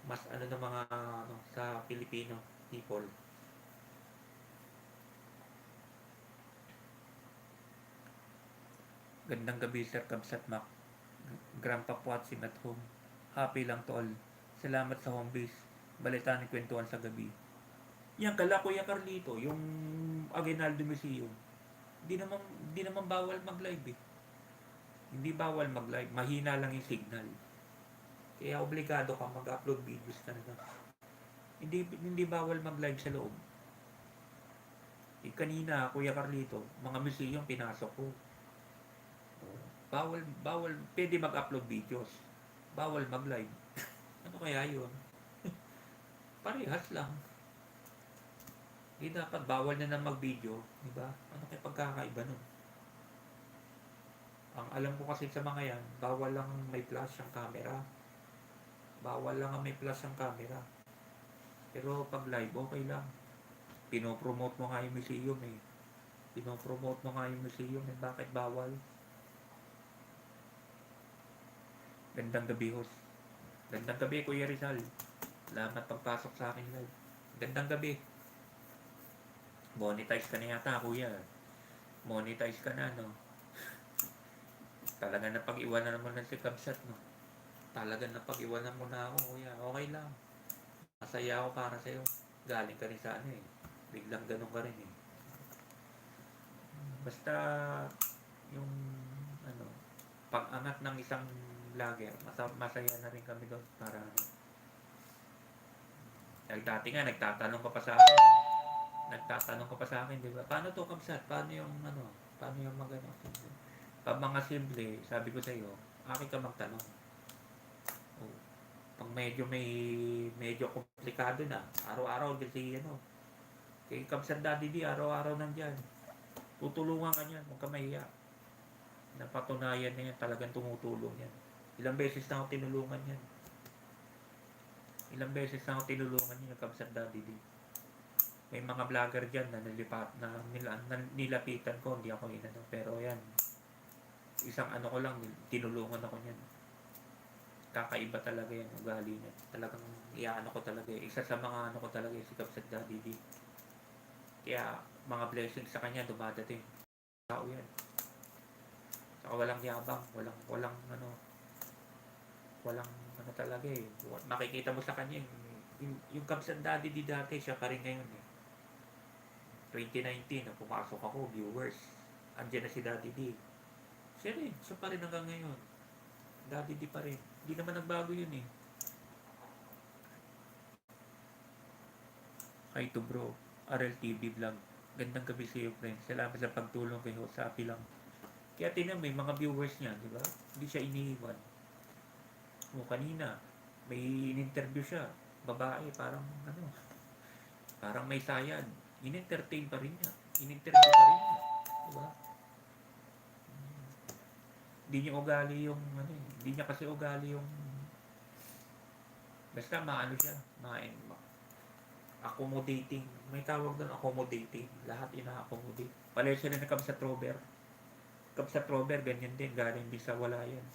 mas ano ng mga ano, sa Filipino people. Gandang gabi, Sir Kamsat Mac. Grandpa watching at home. Happy lang to all. Salamat sa home base. Balitaan ni kwentuhan sa gabi. Yan kala Kuya Carlito, yung Aguinaldo Museum. Hindi naman bawal mag-live eh. Hindi bawal mag-live. Mahina lang yung signal. Kaya obligado ka mag-upload videos talaga. Hindi bawal mag-live sa loob. Kanina, Kuya Carlito, mga museum pinasok ko. Bawal, pwede mag-upload videos. Bawal mag-live. Ano kaya yun? Parehas lang. Hindi dapat bawal na mag-video, di ba? Ano kaya pagkakaiba nun? Ang alam ko kasi sa mga yan, bawal lang may flash ang camera. Bawal lang may flash ang camera. Pero pag live, okay lang. Pinopromote mo nga yung museum eh. Pinopromote mo nga yung museum eh. Bakit bawal? Gandang gabi, host. Gandang gabi, Kuya Rizal. Salamat pagpasok sa akin live. Gandang gabi. Monetize ka na yata, Kuya. Monetize ka na, no? Talaga na pag-iwanan naman ng si Kabsat, no? Talaga na pag-iwanan mo na ako, Kuya. Okay lang. Masaya ako para sa'yo. Galing ka rin sa ano eh. Biglang ganun ka rin eh. Basta yung ano, pag-angat ng isang vlogger, masaya na rin kami doon para ano. Dati nga nagtatanong ka pa sa akin, di ba? Paano to, Kamsat? Paano yung ano? Paano yung magano? Pag mga simple, sabi ko sa iyo, akin ka magtanong. Oh. Pag medyo komplikado na, araw-araw kasi ano. Kay Kamsat Daddy D, araw-araw nandiyan. Tutulungan ka niyan, huwag ka mahiya. Napatunayan na yan, talagang tumutulong yan. Ilang beses na ako tinulungan yan. Kamsat Daddy D. May mga vlogger dyan na nilapitan ko, hindi ako inano. Pero yan, isang ano ko lang, tinulungan ako niyan. Kakaiba talaga yan, ugali niya. Talagang iyaano ko talaga. Isa sa mga ano ko talaga, si Kamsat Daddy D. Kaya, mga blessings sa kanya, dumadating. Tao yan. Saka walang yabang, walang talaga eh. Makikita mo sa kanya, yung Kamsat Daddy D dati, siya pa rin ngayon eh. 2019, na pumasok ako, viewers. Andiyan na si Daddy D. Siya pa rin hanggang ngayon. Daddy D pa rin. Hindi naman nagbago yun eh. Hi to bro, RLTV vlog. Gandang gabi sa iyo, friend. Salamat sa pagtulong kayo sa api lang. Kaya tinan may mga viewers niya, di ba? Hindi siya iniiwan. O kanina, may in-interview siya. Babae, parang may sayad. In-entertain pa rin niya. In-interview pa rin niya. Diba? Hindi niya ugali yung hindi niya kasi ugali yung basta maano siya, accommodating. May tawag doon, accommodating. Lahat ina-accommodate. Pala siya rin na Kamsat Robert. Kamsat Robert, ganyan din. Galing din sa wala yan.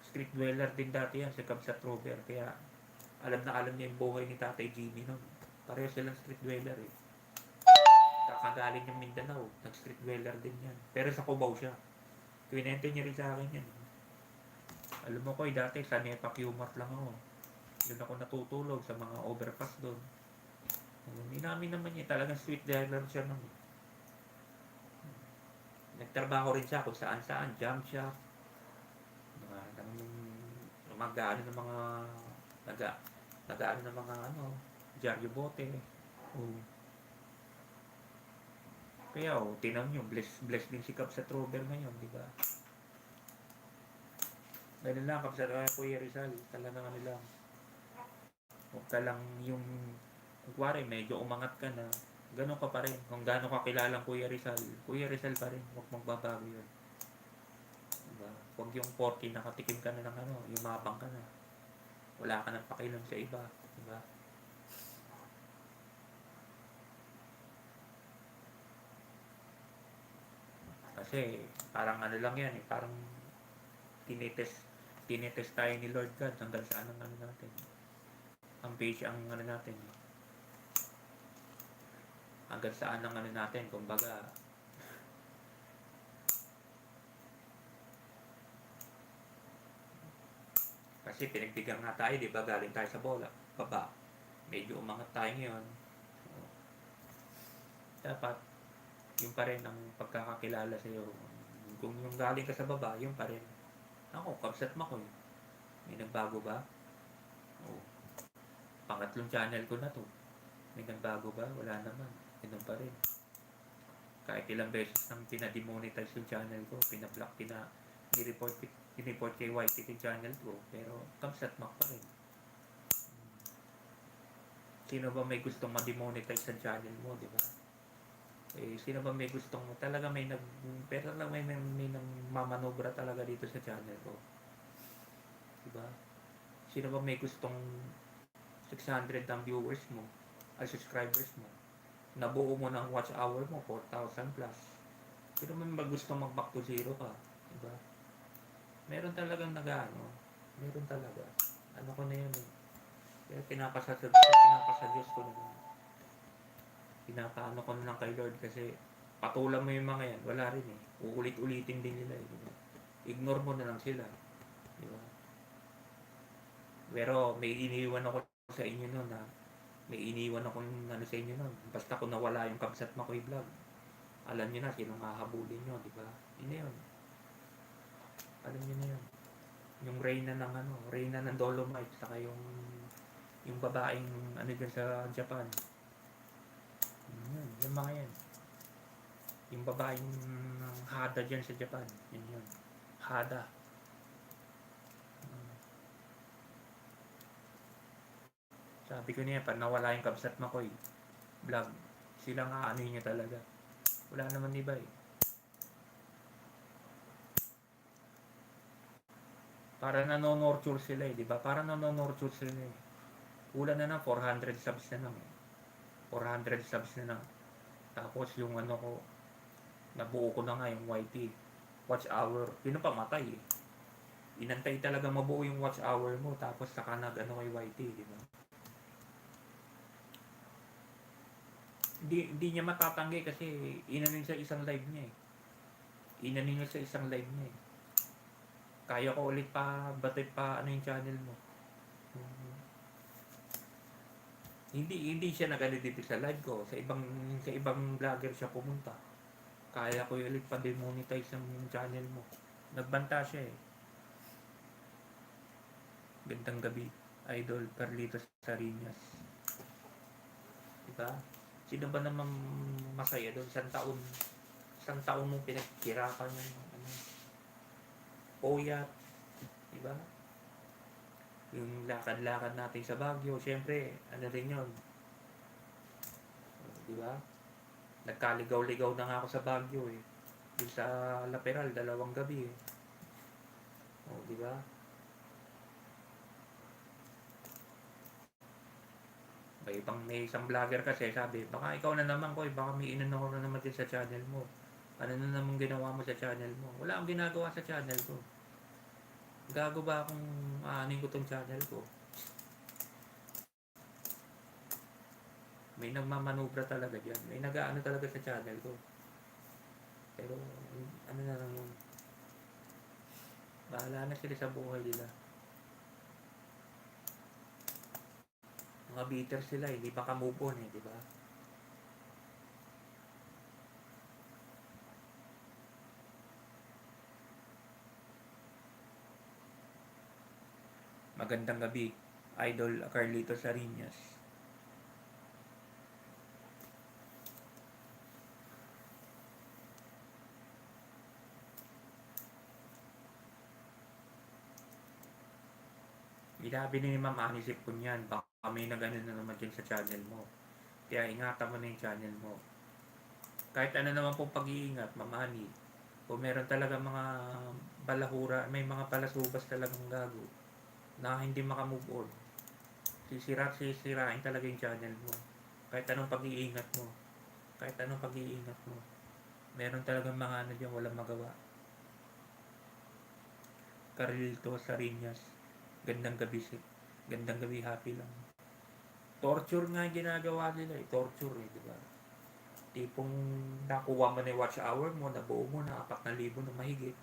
Street dweller din dati yan si Kamsat Robert. Kaya alam niya yung buhay ni Tatay Jimmy nun. Pareho silang street dweller eh. Kakagaling yung Mindanao. Nag-street dweller din yan. Pero sa Cubao siya. Kwinento niya rin sa akin yan. Alam mo ko dati sa Nepa Qmart lang ako. Doon ako natutulog sa mga overpass doon. Inamin naman niya. Talagang street dweller siya nun. Nagtrabaho rin siya kung saan-saan. Jam shop. Mag-aano ng mga nag-aano ng mga Jaryo Bote. Kaya tinan nyo, bless din si Kamsat Robert ngayon, di ba? Ganun lang, Kamsat Kuya Rizal, talagang ano lang. Huwag ka lang yung, kuwari medyo umangat ka na, ganun ka pa rin. Kung gaano ka kilalang Kuya Rizal pa rin. Huwag magbabago yun. Diba? Huwag yung 40 nakatikim ka na ng ano, yumabang ka na. Wala ka nang pakialam sa iba. Diba? Kasi parang ano lang yan eh, parang tinitest tayo ni Lord God hanggang saan ang ano natin. Ang page ang ano natin. Hanggang saan ang ano natin, kumbaga. Kasi pinagbigyan nga tayo, di ba? Galing tayo sa bola. Baba. Medyo umangat tayo ngayon. So, dapat, yung pa rin ang pagkakakilala sa'yo. Kung yung galing ka sa baba, yung pa rin. Ako, Kabsat Makoy. May nagbago ba? Oo. Pangatlong channel ko na to. May nagbago ba? Wala naman. Ganun pa rin. Kahit ilang beses nang pinademonetize yung channel ko, pinablock, ni-report kay YT yung channel ko. Pero, Kabsat Mak pa rin. Sino ba may gustong ma-demonetize sa channel mo, di ba? Eh, sino ba may gustong, talaga pero lang may nang mamanobra talaga dito sa channel ko. Di ba? Sino ba may gustong 600 ang viewers mo, ay subscribers mo? Nabuo mo ng watch hour mo, 4,000 plus. Sino ba may gustong mag-back to zero ka? Di ba? Meron talagang nag-ano. Meron talaga. Ano ko na yun eh. Kaya pinapasa Diyos ko na yun. Pinapaano ko na lang kay Lord kasi patulan mo yung mga yan, wala rin eh. Uulit-ulitin din nila eh. Diba? Ignore mo na lang sila. Diba? Pero may iniwan ako sa inyo nun ha. May iniwan ako ano sa inyo nun. Basta kung nawala yung Kabsat Makoy vlog, alam nyo na sinong hahabulin nyo, diba? Yun na yun. Alam nyo na yun. Yung Reyna ng Dolomite, saka yung babaeng ano dyan sa Japan. Yun, yung mga yan. Yung babaeng Hada dyan sa Japan. Yun. Hada. Sabi ko niya, pag nawala yung Kabsat Makoy vlog, silang aanin niya talaga. Wala naman iba eh. Para nanonorture sila eh, di ba? Para nanonorture sila eh. Kulang na ng 400 subs na lang eh. 400 subs na lang. Tapos yung ano ko, nabuo ko na nga yung YT. Watch hour. Yun ang pamatay eh. Inantay talaga mabuo yung watch hour mo, tapos saka nag-ano kay YT, di ba? Hindi niya matatanggi kasi inanin sa isang live niya eh. Inanin niya sa isang live niya eh. Kaya ko ulit pa, batid pa ano yung channel mo. Hindi siya nag-ano dito sa live ko. Sa ibang vlogger siya pumunta. Kaya ko ulit pa demonetize yung channel mo. Nagbanta siya eh. Gandang gabi, Idol Carlitos Sarinas. Diba? Sino ba namang masaya doon? Isang taon mong pinagkirapan yung ano, Oyat, diba? Yung lakad-lakad natin sa Baguio, syempre, ano rin yun, diba? Nagkaligaw-ligaw na nga ako sa Baguio eh. Yung sa Laperal, 2 gabi eh. O, diba? May isang vlogger kasi sabi, baka ikaw na naman ko, baka may inano ko na naman din sa channel mo. Ano na naman ginawa mo sa channel mo? Wala akong ginagawa sa channel ko. Gago ba akong aanin ko tong channel ko? May nagmamanubra talaga dyan. May nag-aano talaga sa channel ko. Pero, ano na lang yun. Bahala na sila sa buhay nila. Mga bitter sila eh. Hindi pa ka-move on eh, di ba? Magandang gabi, Idol Carlito Sarinas. Ilabi ni Ma'am Anisip ko niyan. may nag-ano na naman dyan sa channel mo. Kaya ingatan mo na yung channel mo. Kahit ano naman pong pag-iingat, mamani. Kung meron talaga mga balahura, may mga palasubas talagang gago na hindi makamove on. Sisirain talaga yung channel mo. Kahit anong pag-iingat mo. Kahit anong pag-iingat mo. Meron talagang mga ano dyan, walang magawa. Carilto, Sariñas. Gandang gabi Gandang gabi, happy lang. Torture nga yung ginagawa nila eh. Torture eh, di ba? Tipong nakuha mo na yung watch hour mo, nabuo mo na 4,000 na mahigit.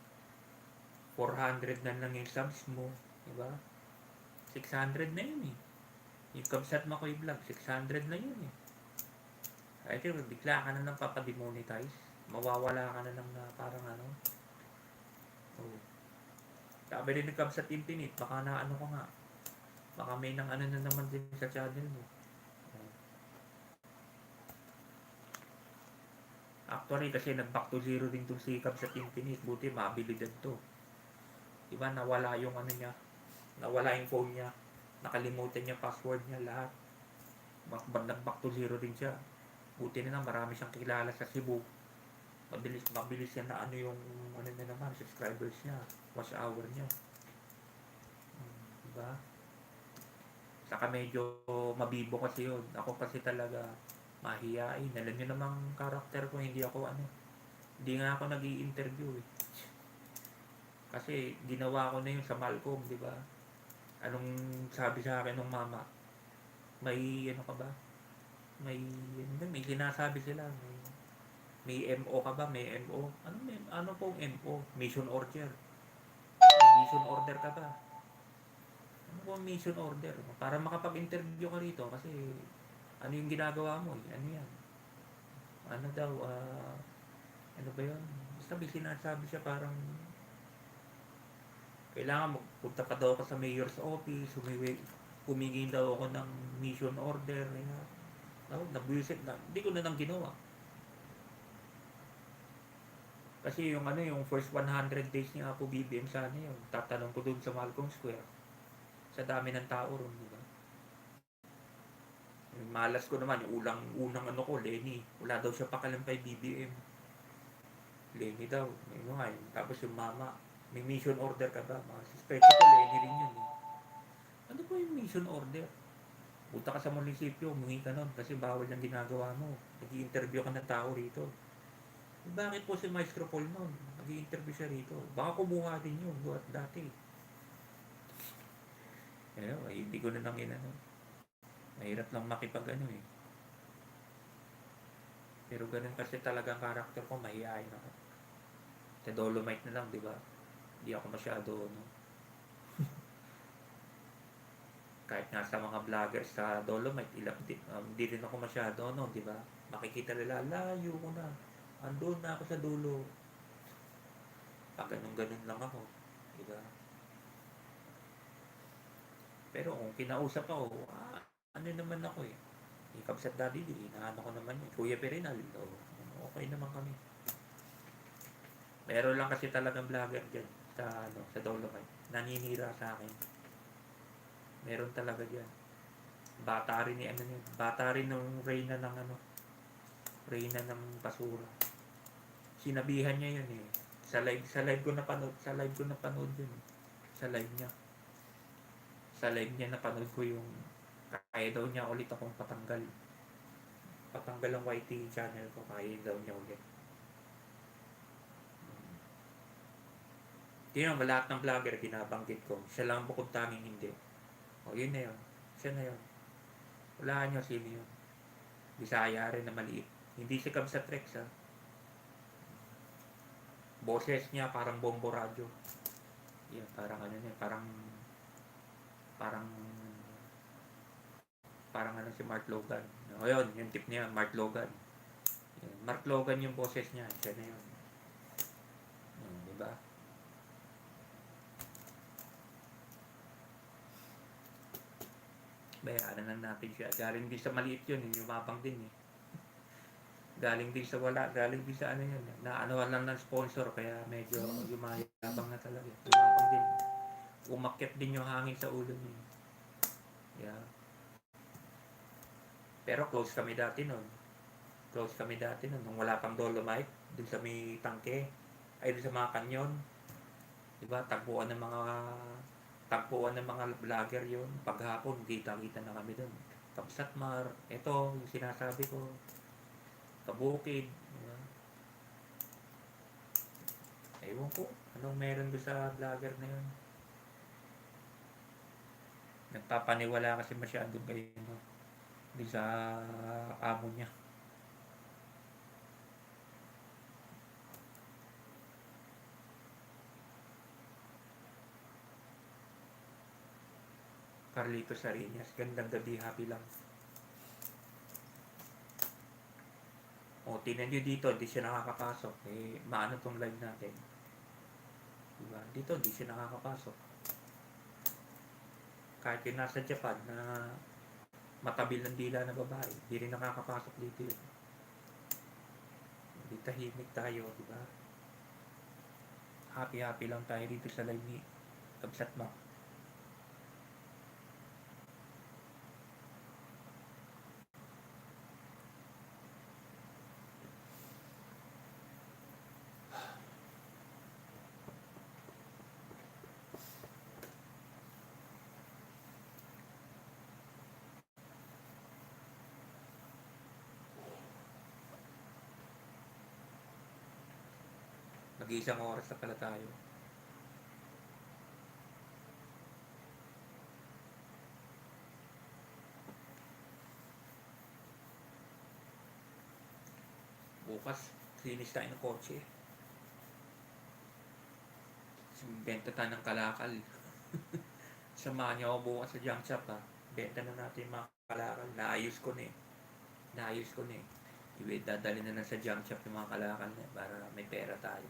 400 na lang yung subs mo, di ba? 600 na yun eh. Yung Kabsat Makoy Vlog, 600 na yun eh. Ay, bigla ka na nang papademonetize. Mawawala ka na ng parang ano. Oh. Sabi rin ni Kabsat Infinite, baka na ano ko nga. Baka may nang ano na naman din sa channel mo. Actually, kasi nag-back to zero din itong si Kabsat Infinite. Buti, mabilidad to. Diba, nawala yung ano niya. Nawala yung phone niya. Nakalimutan niya password niya lahat. Nag-back to zero din siya. Buti na lang, marami siyang kilala sa Cebu. Mabilis yan na ano yung ano na naman, subscribers niya. Watch hour niya. Diba? Saka medyo mabibo kasi yun. Ako kasi talaga mahihain. Alam nyo namang karakter ko, hindi ako ano. Hindi nga ako nag-i-interview eh. Kasi ginawa ko na yun sa Malcolm, di ba? Anong sabi sa akin ng mama? May ano ka ba? May sinasabi sila. May MO ka ba? May MO? Ano pong MO? Mission order. May mission order ka ba? Ano pong mission order? Para makapag-interview ka rito kasi ano yung ginagawa mo? Ano yan? Ano daw? Ano ba yun? Basta may sinasabi siya parang kailangan magpunta pa daw ako sa mayor's office, humingi daw ako ng mission order. Nabuisit na. Hindi ko na nang ginawa. Kasi yung ano, yung first 100 days niya ako BBM sana yun. Tatanong ko doon sa Malcolm Square. Sa dami ng tao ron, di ba? Yung malas ko naman, yung unang ano ko, Lenny. Wala daw siya pakalang kay BBM. Lenny daw. Yung nga yun. Tapos yung mama, may mission order ka ba? Mga suspecha ko, Lenny rin yun eh. Ano po yung mission order? Punta ka sa munisipyo, humingi ka nun kasi bawal yung ginagawa mo. Nag-i-interview ka ng tao rito. Bakit po si Maestro Paul nun? Nag-i-interview siya rito. Baka kumuha din yun dati. Hindi ko na nang inano. Mahirap lang makipag ano eh. Pero ganun kasi talagang karakter ko, mahihayin ako. Sa Dolomite na lang, di ba? Hindi ako masyado, no? Kahit nga sa mga vloggers sa Dolomite, hindi rin ako masyado, no? Di ba? Makikita nila, layo ko na. Andun na ako sa dulo. Pag ganun lang ako. Di ba? Pero kung kinausap ako, ano naman ako eh. Kabsat Daddy D, inaano ko naman yun. Kuya Perinal, okay naman kami. Meron lang kasi talagang vlogger dyan sa Dolomite. Naninira sa akin. Meron talaga dyan. Bata rin ni ano yun. Bata rin ng Reyna ng ano. Reyna ng Basura. Sinabihan niya yun eh. Sa live ko napanood yun. Sa live niya. Sa live niya napanood ko yung kaya daw niya ulit akong patanggal ang YT channel ko, kaya daw niya ulit. Tingnan mo, lahat ng vlogger binabanggit ko, siya lang bukod tanging hindi. Yun na yun, siya na yun. Wala niyo sino yun. Bisaya rin na maliit, hindi si Kabsat Rex ha. Boses niya parang bombo radyo. Yan, parang ano niya, parang ano si Mark Logan. Yun, yung tip niya, Mark Logan. Yan, Mark Logan yung boses niya, siya na yun. Diba? Bayaran lang natin siya. Galing din sa maliit yun, yumabang din eh. Galing din sa wala, galing din sa ano yun. Naanohan lang ng sponsor, kaya medyo yumayabang na talaga. Yumabang din. Umakyat din yung hangin sa ulo niya. Yeah. Pero close kami dati nun. Close kami dati nun. Nung wala pang Dolomite, dun sa may tangke. Ay, dun sa mga kanyon. Diba? Tagpuan ng mga vlogger yun. Paghapon, kita-kita na kami dun. Kapsatmar. Ito, yung sinasabi ko. Kabukid. Diba? Ewan ko. Anong meron doon sa vlogger na yun? Nagpapaniwala kasi masyado kayo, no? Doon sa amo niya. Carlito Sarinas. Gandang gabi, happy lang. O, tingnan nyo dito, di siya nakakapasok. Eh, maano tong live natin. Diba? Dito, di siya nakakapasok. Kahit yung nasa Japan na matabil ng dila na babae, di rin nakakapasok dito yun. Di tahimik tayo, diba? Happy lang tayo dito sa live ni Kabsatma. Mag-iisang oras na pala tayo. Bukas, finish tayo ng kotse. Benta tayo ng kalakal. Samahan niyo ako bukas sa junk shop, ha. Benta na natin yung mga kalakal. Naayos ko na eh. Dadali na lang sa junk shop yung mga kalakal na para may pera tayo.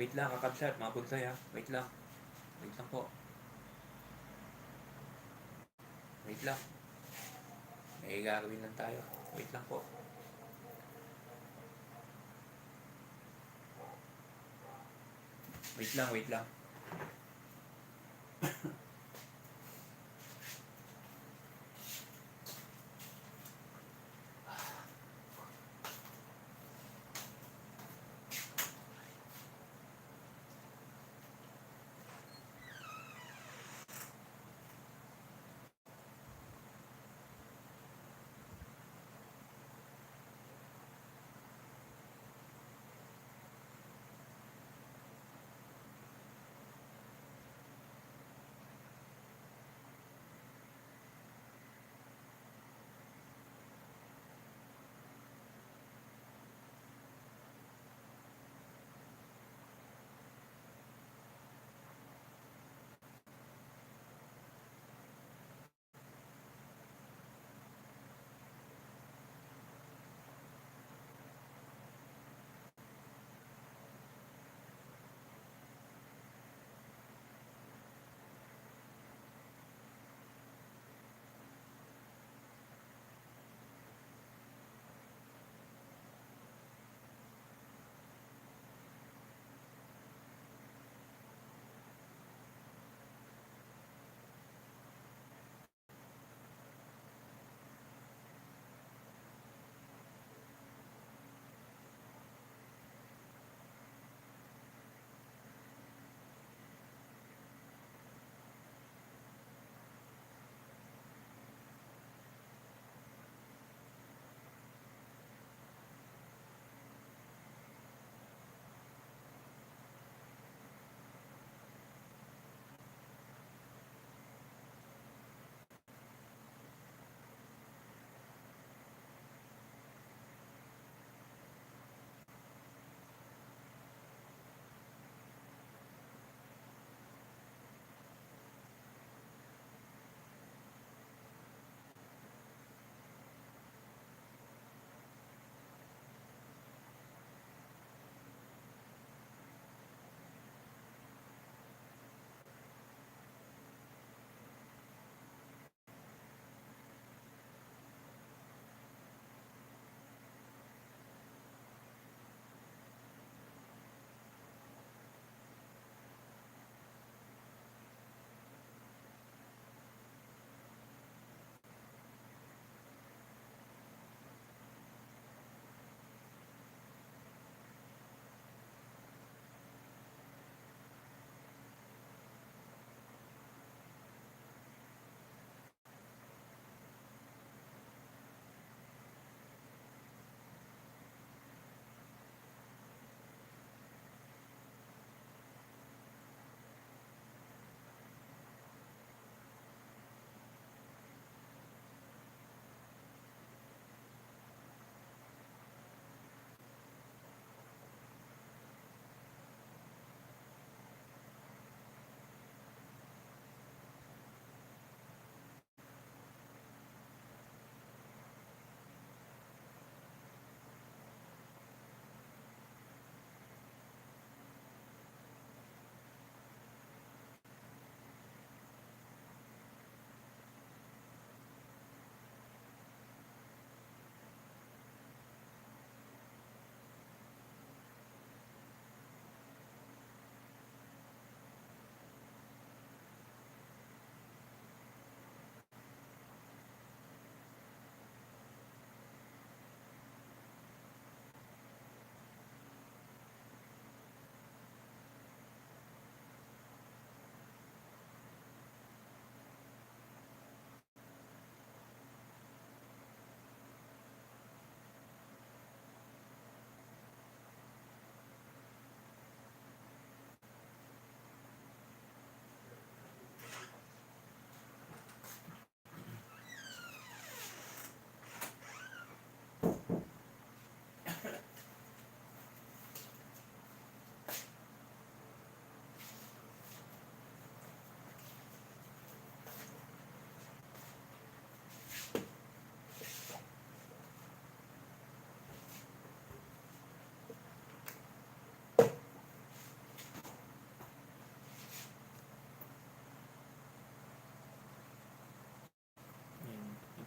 Wait lang, kakabsat, mga bunsay, ha. Wait lang po. Wait lang. May gagawin lang tayo. Wait lang po. Wait lang.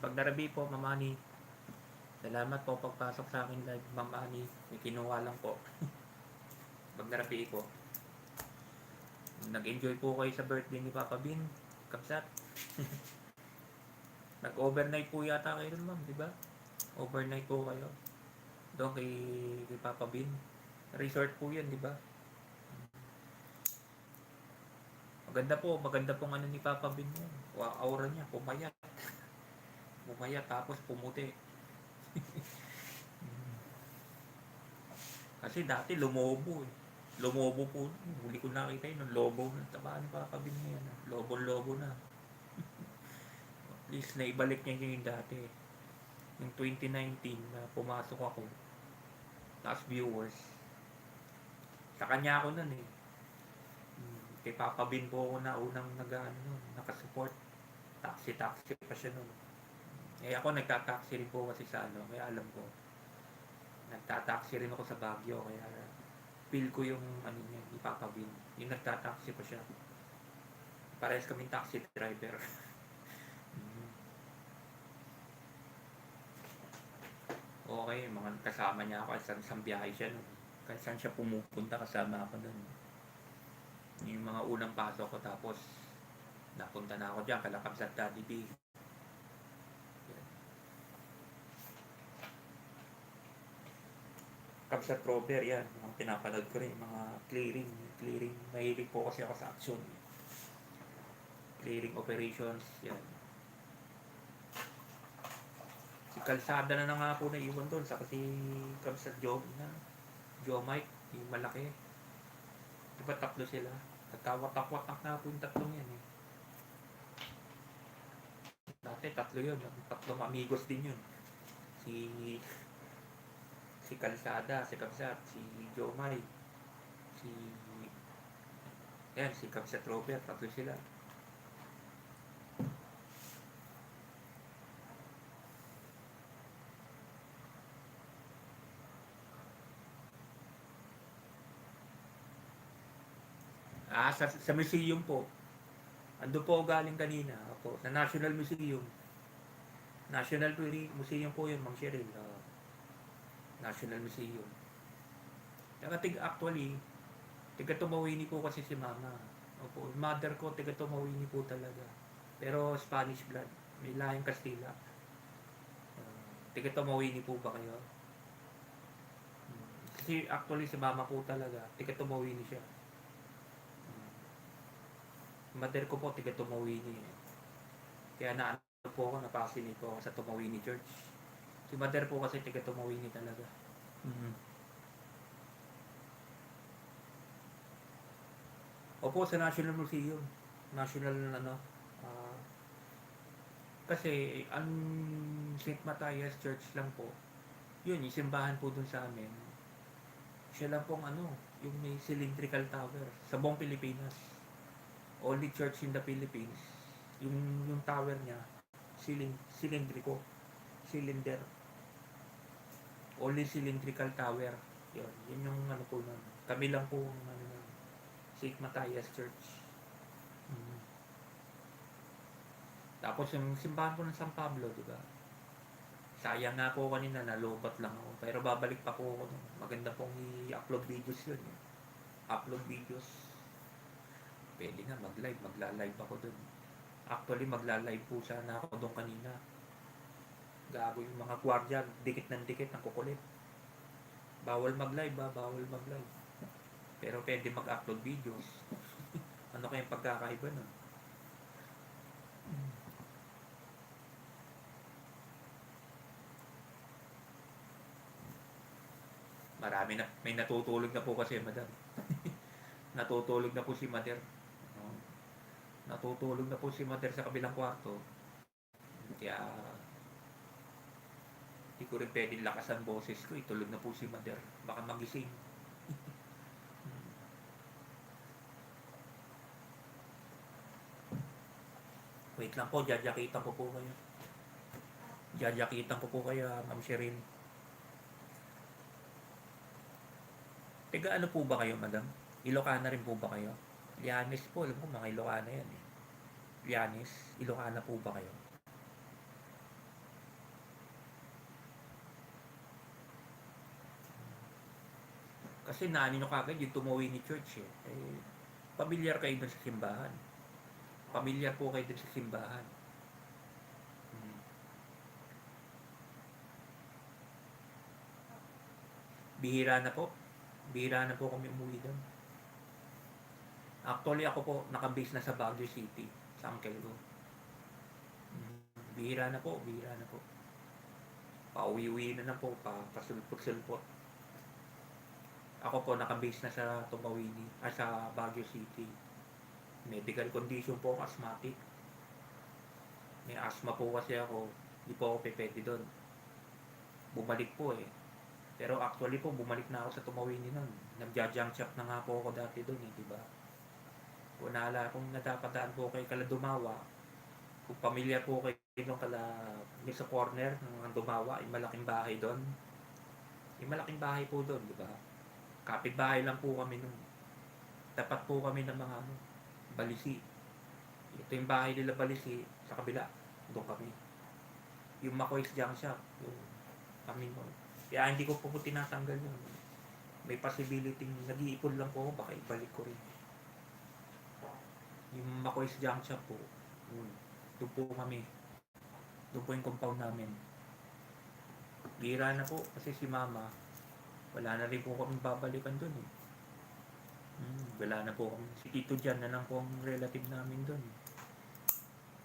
Pag narabi po, Mamani. Salamat po pagpasok sa akin live, Mamani. May kinuha lang po. Pag narabi ko. Nag-enjoy po kayo sa birthday ni Papa Bin. Kapsat. Nag-overnight po yata kayo ma'am, di ba? Overnight po kayo. Doon kay Papa Bin. Resort po yan, di ba? Maganda pong ano ni Papa Bin yan. Aura niya, pumayat. Pumayat tapos pumuti. Kasi dati lumobo eh. Lumobo po. Huli ko nakita yun. Lobo. Taba ni Papa Bin niya yan. Lobo na. At least naibalik niya yung dati. Yung 2019 na pumasok ako. Tapos viewers. Sa kanya ako nun eh. Kay Papa Bin po ako na unang nakasupport. Taxi pa siya nun. Eh ako nagtataxi rin po kasi sa ano. Kaya alam ko. Nagtataxi rin ako sa Baguio. Kaya feel ko yung ano niya, ni Papa Bin. Yung nagtataxi pa siya. Parehas kaming taxi driver. Okay, mga kasama niya ako. Isang biyahe siya nun. Kahit saan siya pumupunta, kasama ako nun. Yung mga unang pasok ko, tapos napunta na ako dyan, kalakab sa Daddy B. Kabsat Rover, yan. Mga pinapanood ko rin, mga clearing. Mahilig po kasi ako sa action. Clearing operations, yan. Si Kalsada na nga po naiwan doon, sa kasi Kabsat Joe Mike, yung malaki. Diba tatlo sila? Nagkawatak-watak na po yung tatlong yan eh. Dati tatlo yun, tatlong amigos din yun. Si Kalsada, si Kabsat, si Jomay, si Kabsat Robert, tatlo sila. Sa museum po. Ando po galing kanina ako sa National Museum. National Museum po yun, Mang Cheryl. National Museum. Actually, tiga Tumawini po kasi si Mama. Opo, mother ko tiga Tumawini po talaga. Pero Spanish blood. May lahing Kastila. Tiga Tumawini po ba kayo? Kasi actually si Mama po talaga, tiga Tumawini siya. Mother ko po tiga Tumawini. Kaya naano po ako, napasinate po ako sa Tumawini Church. Si Mother po kasi tiga Tumawini talaga. Opo, sa National Museum. Kasi ang St. Matthias Church lang po. Yun, yung simbahan po dun sa amin. Siya lang pong yung may cylindrical tower sa buong Pilipinas. Only church in the Philippines. Yung tower niya, cylindrical. Cylinder. Only cylindrical tower. Yun yung po nun. Kami lang po St. Matthias Church. Tapos yung simbahan po ng San Pablo, di ba? Sayang nga po kanina, nalobot lang ako. Pero babalik pa po ako nun. Maganda pong i-upload videos yun. Upload videos. Pwede nga mag-live. Magla-live ako dun. Actually, magla-live po sana ako dun kanina. Gago yung mga gwardiya. Dikit ng kukulit. Bawal mag-live ba? Bawal mag-live. Pero pwede mag-upload videos. Ano kayang pagkakaiba nun? May natutulog na po kasi, madam. Natutulog na po si Mother. Natutulog na po si Mother sa kabilang kwarto. Kaya hindi ko rin pwedeng lakasan boses ko. Itulog na po si Mother. Baka magising. Wait lang po, jajakitan ko po kayo. Jajakitan ko po kayo, Ma'am Sherin. Tiga ano po ba kayo, madam? Ilocana rin po ba kayo? Lianes po, alam ko mga Ilocana yan eh. Lianes, Ilocana po ba kayo? Kasi naano nyo kagad yung Tumawini Church eh. Pamilyar kayo dun sa simbahan. Pamilyar po kayo dun sa simbahan. Bihira na po. Bihira na po kami umuwi doon. Actually, ako po nakabase na sa Baguio City, sa uncle ko. Bihira na po, bihira na po. Pauwi-uwi na po, pasulpot-sulpot. Ako po nakabase na sa Tumawini, sa Baguio City. Medical condition po, asthmatic. May asthma po kasi ako, di po ako pwede doon. Bumalik po eh. Pero actually po, bumalik na ako sa Tumawini nun. Nagja-junk shop na nga po ako dati doon eh, di ba? Kung nadapadaan po kay Kaladumawa, kung pamilyar po kayo nung sa corner ng Dumawa, yung malaking bahay doon. Yung malaking bahay po doon, di ba? Kapitbahay lang po kami nun. Tapat po kami ng mga balisi. Ito yung bahay nila balisi, sa kabila. Doon kami. Yung Makoy's Junk Shop, yung kami mo. Kaya hindi ko po tinatanggal yun. May possibility, nag-iipon lang po ako, baka ibalik ko rin. Yung Makoy's Junk Shop po, doon po kami. Doon po yung compound namin. Bira na po, kasi si mama, wala na rin po kami babalikan doon eh. Wala na po kami. Si Tito Jan na lang po ang relative namin doon.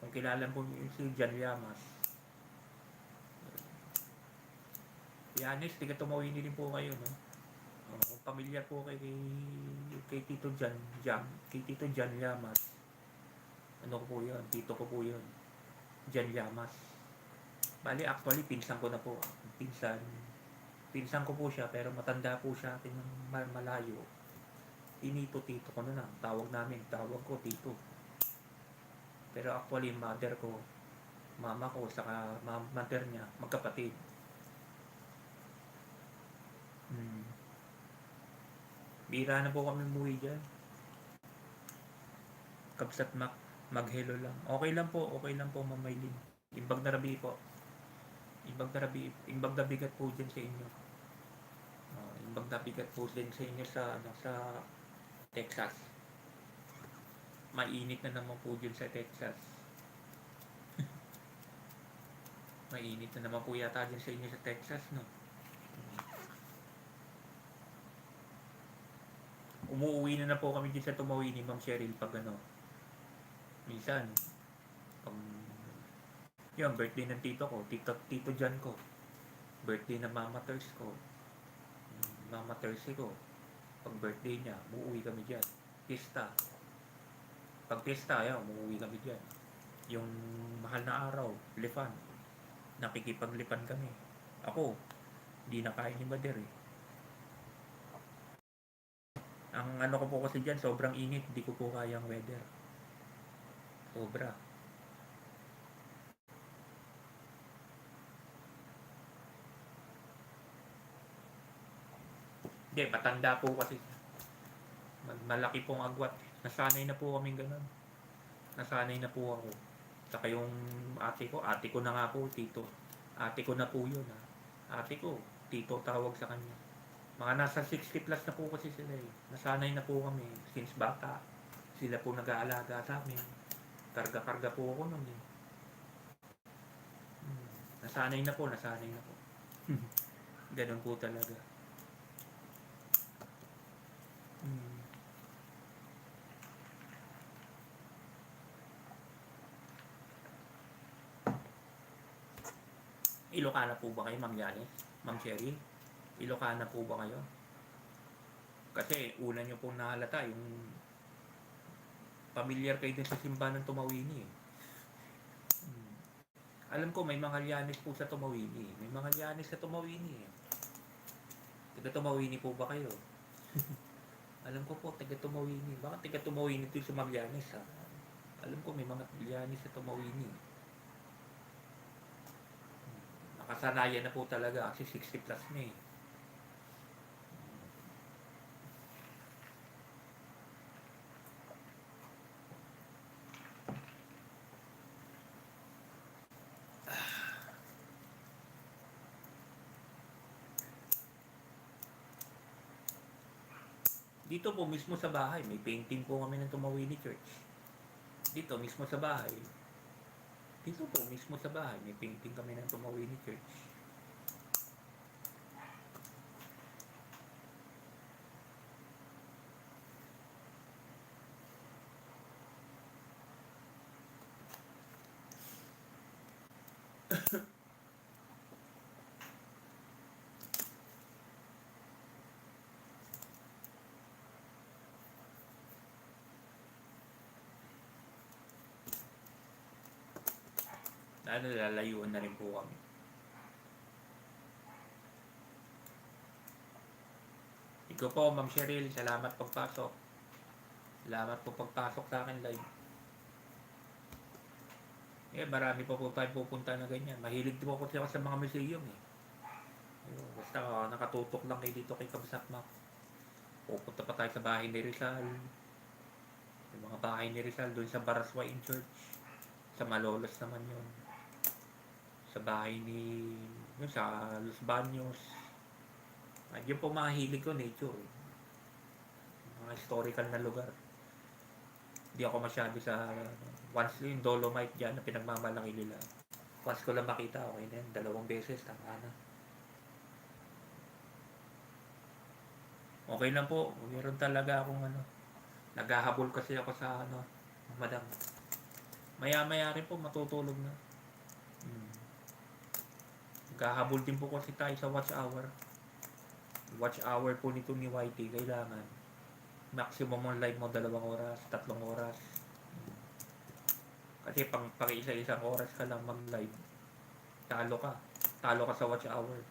Kung kilala po si Jan Llamas. Yanis, tiga Tumawini din po kayo, no? Kung pamilyar po kay Tito Jan, kay Tito Jan Llamas. Ano ko po yun? Tito ko po yun. Jan Llamas. Bali, actually, pinsan ko na po. Pinsan ko po siya, pero matanda po siya atin ng malayo. Tito ko na lang. Tawag ko Tito. Pero actually, mother ko, mama ko, saka mother niya, magkapatid. Bira na po kami umuwi dyan. Kapsat mag-hello lang. Okay lang po, Ma'am Maylin. Imbag na rabi po. Imbag na bigat po dyan sa inyo. Imbag na bigat po dyan sa inyo sa Texas. Mainit na naman po dyan sa Texas. Mainit na naman po yata dyan sa inyo sa Texas, no? Umuwi na po kami dyan sa Tumawini, Ma'am Cheryl, pag minsan, yung birthday ng tito ko, tito Jan ko, birthday ng Mama Terce ko, Mama Terce ko, pag birthday niya, umuwi kami dyan. Pista. Pag pista, umuwi kami dyan. Yung mahal na araw, lipan. Nakikipaglipan kami. Ako, hindi na kaya ni Mader eh. Ang ano ko po kasi dyan, sobrang init. Hindi ko po kayang weather. Sobra. Hindi, matanda po kasi. Malaki pong agwat. Nasanay na po kaming ganun. Nasanay na po ako. Saka yung ate ko na nga po, tito. Ate ko na po yun. Ate ko, tito tawag sa kanya. Mga nasa 60 plus na po kasi sila eh. Nasanay na po kami since bata. Sila po nag-aalaga sa amin. Karga-karga po ako nun eh. Nasanay na po. Ganun po talaga. Ilocana po ba kayo, Ma'am Yanis? Ma'am Sherry? Ilocana po ba kayo? Kasi una nyo pong nahalata yung pamilyar kayo din sa simbahan ng Tumawini eh. Alam ko may mga Yanis po sa Tumawini. May mga Yanis sa Tumawini eh. Taga Tumawini po ba kayo? Alam ko po, taga Tumawini. Baka taga Tumawini ito sa mga Yanis ha. Alam ko may mga Yanis sa Tumawini. Nakasanayan na po talaga kasi 60 plus na eh. Dito po mismo sa bahay, may painting po kami ng Tumawini Church. Dito mismo sa bahay. Dito po mismo sa bahay, may painting kami ng Tumawini Church. Lalayuan na rin po kami. Ikaw po, Ma'am Cheryl, salamat pagpasok. Salamat po pagpasok sa akin live. Marami pa po tayo pupunta na ganyan. Mahilig po ako sa mga museum eh. Basta nakatutok lang kayo dito kay Kabsatmak. Pupunta pa tayo sa bahay ni Rizal. Yung mga bahay ni Rizal doon sa Baraswain Church. Sa Malolos naman yun. Sa bahay ni yun, sa Los Baños. Yun po mga hilig ko, nature. Mga historical na lugar. Hindi ako masyado sa once yung Dolomite dyan na pinagmamalaki nila. Once ko lang makita, okay na yun. 2 beses, tama na. Okay lang po. Meron talaga akong naghahabol kasi ako sa madam. Maya-maya rin po matutulog na. Naghahabol din po kasi tayo sa watch hour. Watch hour po nito ni YT kailangan. Maximum ang live mo 2 oras, 3 oras. Kasi pang isa-isang oras ka lang mag-live. Talo ka sa watch hour.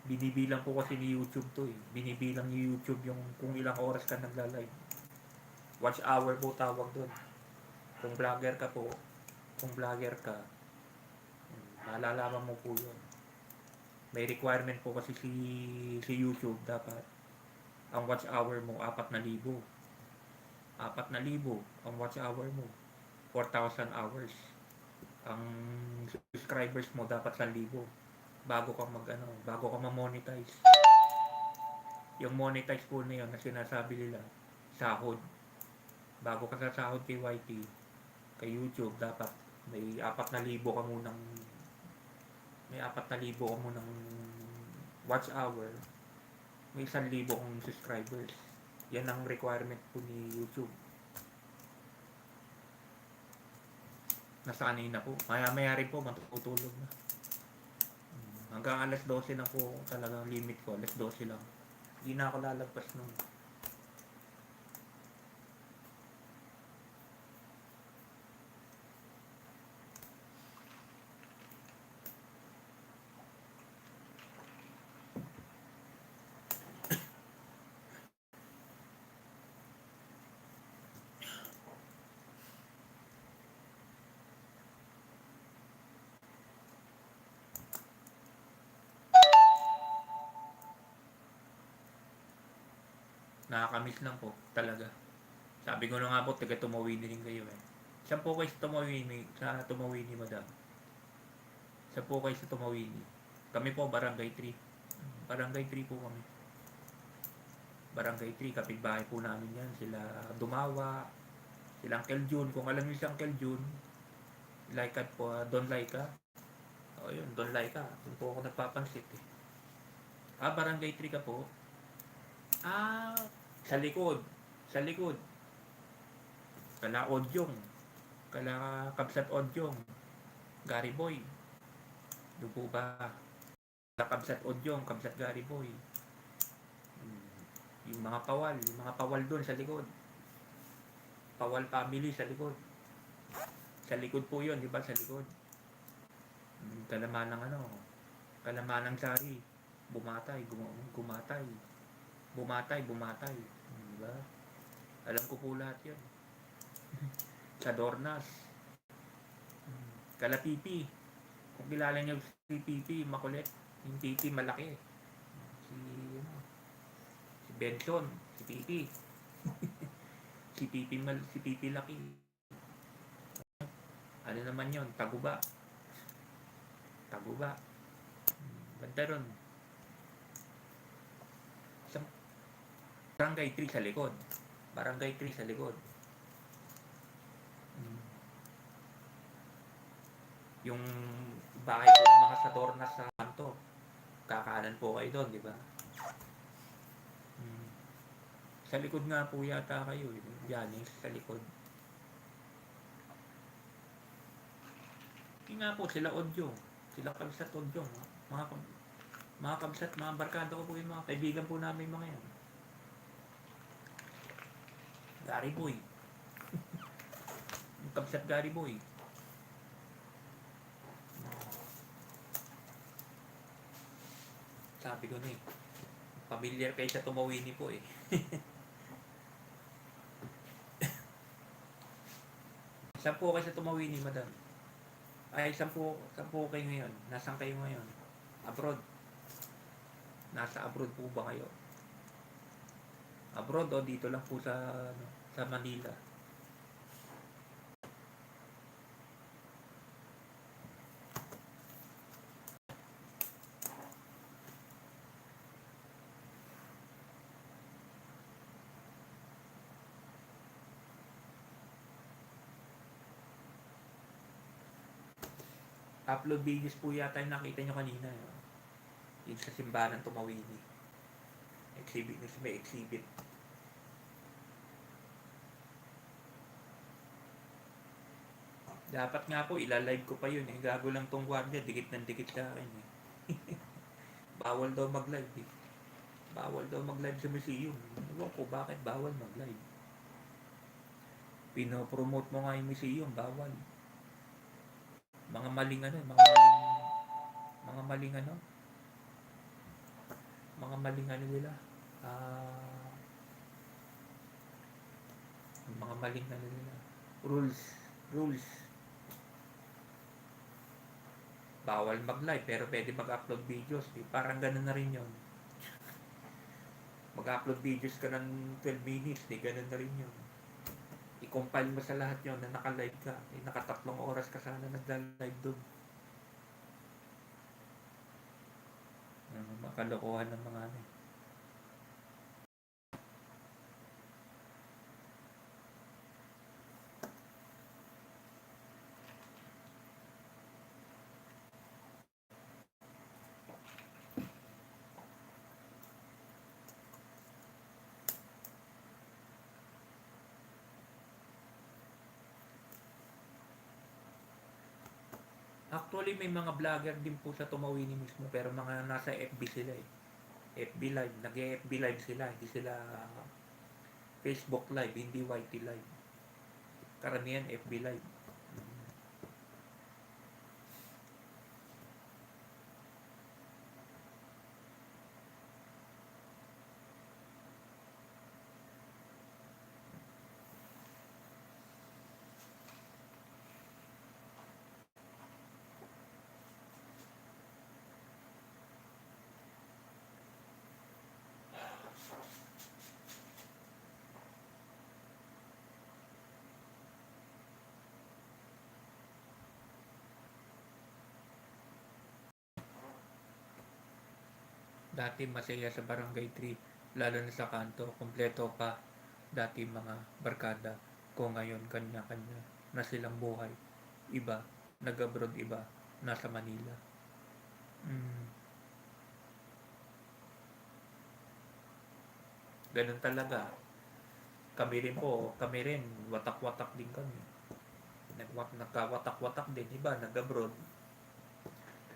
Binibilang po kasi ni YouTube to eh. Binibilang ni YouTube yung kung ilang oras ka nagla-live. Watch hour po tawag doon. Kung vlogger ka, malalaman mo po yun. May requirement po kasi si YouTube dapat. Ang watch hour mo, 4,000. 4,000 ang watch hour mo. 4,000 hours. Ang subscribers mo dapat 1,000 bago ka ma-monetize. Yung monetize po na yun na sinasabi nila, sahod. Bago ka sasahod kay YT, kay YouTube, dapat may 4,000 ka munang watch hour, may 1,000 kang subscribers. Yan ang requirement po ni YouTube. Nasa kanina po. Maya rin po, matutulog na. Hanggang alas 12 na po talagang limit ko. Alas 12 lang. Hindi na ako lalagpas nung nakakamiss lang po talaga. Sabi ko na nga po, taga Tumawini rin kayo eh. Saan po kayo sa Tumawini, madam? Saan po kayo sa Tumawini? Kami po, Barangay 3. Barangay 3 po kami. Barangay 3, kapitbahay po namin yan. Sila Dumawa, sila Uncle Jun. Kung alam niyo si Uncle Jun, Laika po, Don Laika. O yun, Don Laika. Doon po ako nagpapansit eh. Barangay 3 ka po. Sa likod. Kala Odyong. Kala Kabsat Odyong. Gary Boy. Doon po ba? Kala Kabsat Odyong, Kabsat Gary Boy. Yung mga pawal doon sa likod. Pawal family sa likod. Sa likod po yun, di ba? Sa likod. Kalamanang Sari. Bumatay. Diba? Alam ko po lahat yun. Sa Dornas. Kala Pipi. Kung kilala niyo si Pipi, makulit. Yung Pipi malaki. Si Benson. Si Pipi. si Pipi laki. Ano naman yun? Taguba. Banda ron. Barangay 3 sa likod. Barangay 3 sa likod. Yung bahay ko ng mga Sadornas sa kanto. Kakanan po kayo doon, di ba? Sa likod nga po yata kayo. Yan, sa likod. Hindi nga po, sila audio. Sila kabsat audio. Mga kabsat, mga barkada ko po yung mga kaibigan po namin mga yan. Gary Boy. Yung kabsat Gary Boy. Sabi ko na eh. Familiar kayo sa Tumawini po eh. Saan po kayo sa Tumawini, madam? Ay, saan po kayo ngayon? Nasaan kayo ngayon? Abroad? Nasa abroad po ba kayo? Abroad o dito lang po sa Manila? Upload videos po yata yung nakita nyo kanina. Yung sa simbahan ng Tumawini. Exhibit, may exhibit. Dapat nga po, ilalive ko pa yun eh. Gago lang tong guardia, dikit ng dikit sa akin eh. Bawal daw mag-live eh. Bawal daw mag-live sa museum. Ewan ko bakit bawal mag-live. Pinopromote mo nga yung museum, bawal. Mga maling nila. Mga maling nila. Rules. Bawal mag-live pero pwede mag-upload videos. Parang ganun na rin yun. Mag-upload videos ka ng 12 minutes. Ganun na rin yun. I-compile mo sa lahat yun na naka-live ka. Naka-3 oras ka sana nag-live doon. Makalokohan ng mga ano. Actually, may mga vlogger din po sa Tumawini mismo pero mga nasa FB sila eh. FB Live. Nag-FB Live sila. Hindi sila Facebook Live. Hindi YT Live. Karamihan FB Live. Dati masaya sa Barangay 3, lalo na sa kanto, kompleto pa dati mga barkada ko. Ngayon kanya-kanya na silang buhay. Iba, nag-abroad, iba, nasa Manila. Ganun talaga. Kami rin, watak-watak din kami. Nagkawatak-watak din, iba, nag-abroad.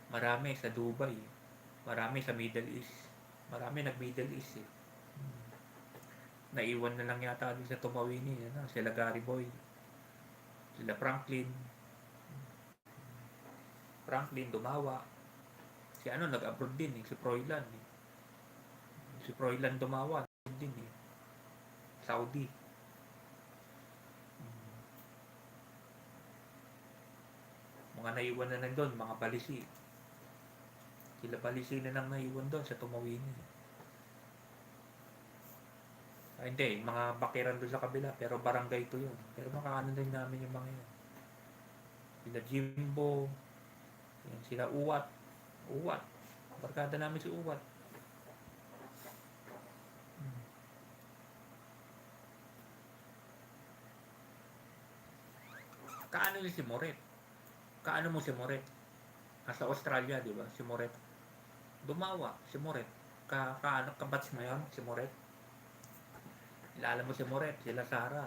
Marami sa Dubai. Marami sa Middle East. Marami nag-Middle East eh. Naiwan na lang yata din sa Tumawini. Sila Gary Boy. Sila Franklin dumawa. Si nag-abroad din eh. Si Froilan dumawa din eh. Saudi. Mga naiwan na lang doon, mga balisi. Sila balisi na lang naiwan doon sa Tumawini. Hindi, mga bakiran doon sa kabila, pero barangay to yun. Pero makaano din namin yung mga yan. Sila Jimbo, sila Uwat. Barkada namin si Uwat. Kaano ni si Moret? Kaano mo si Moret? Nasa Australia, di ba? Si Moret. Dumawa, si Moret. Kaano kabats mo yun, si Moret? Ilala mo si Moret, sila Sara.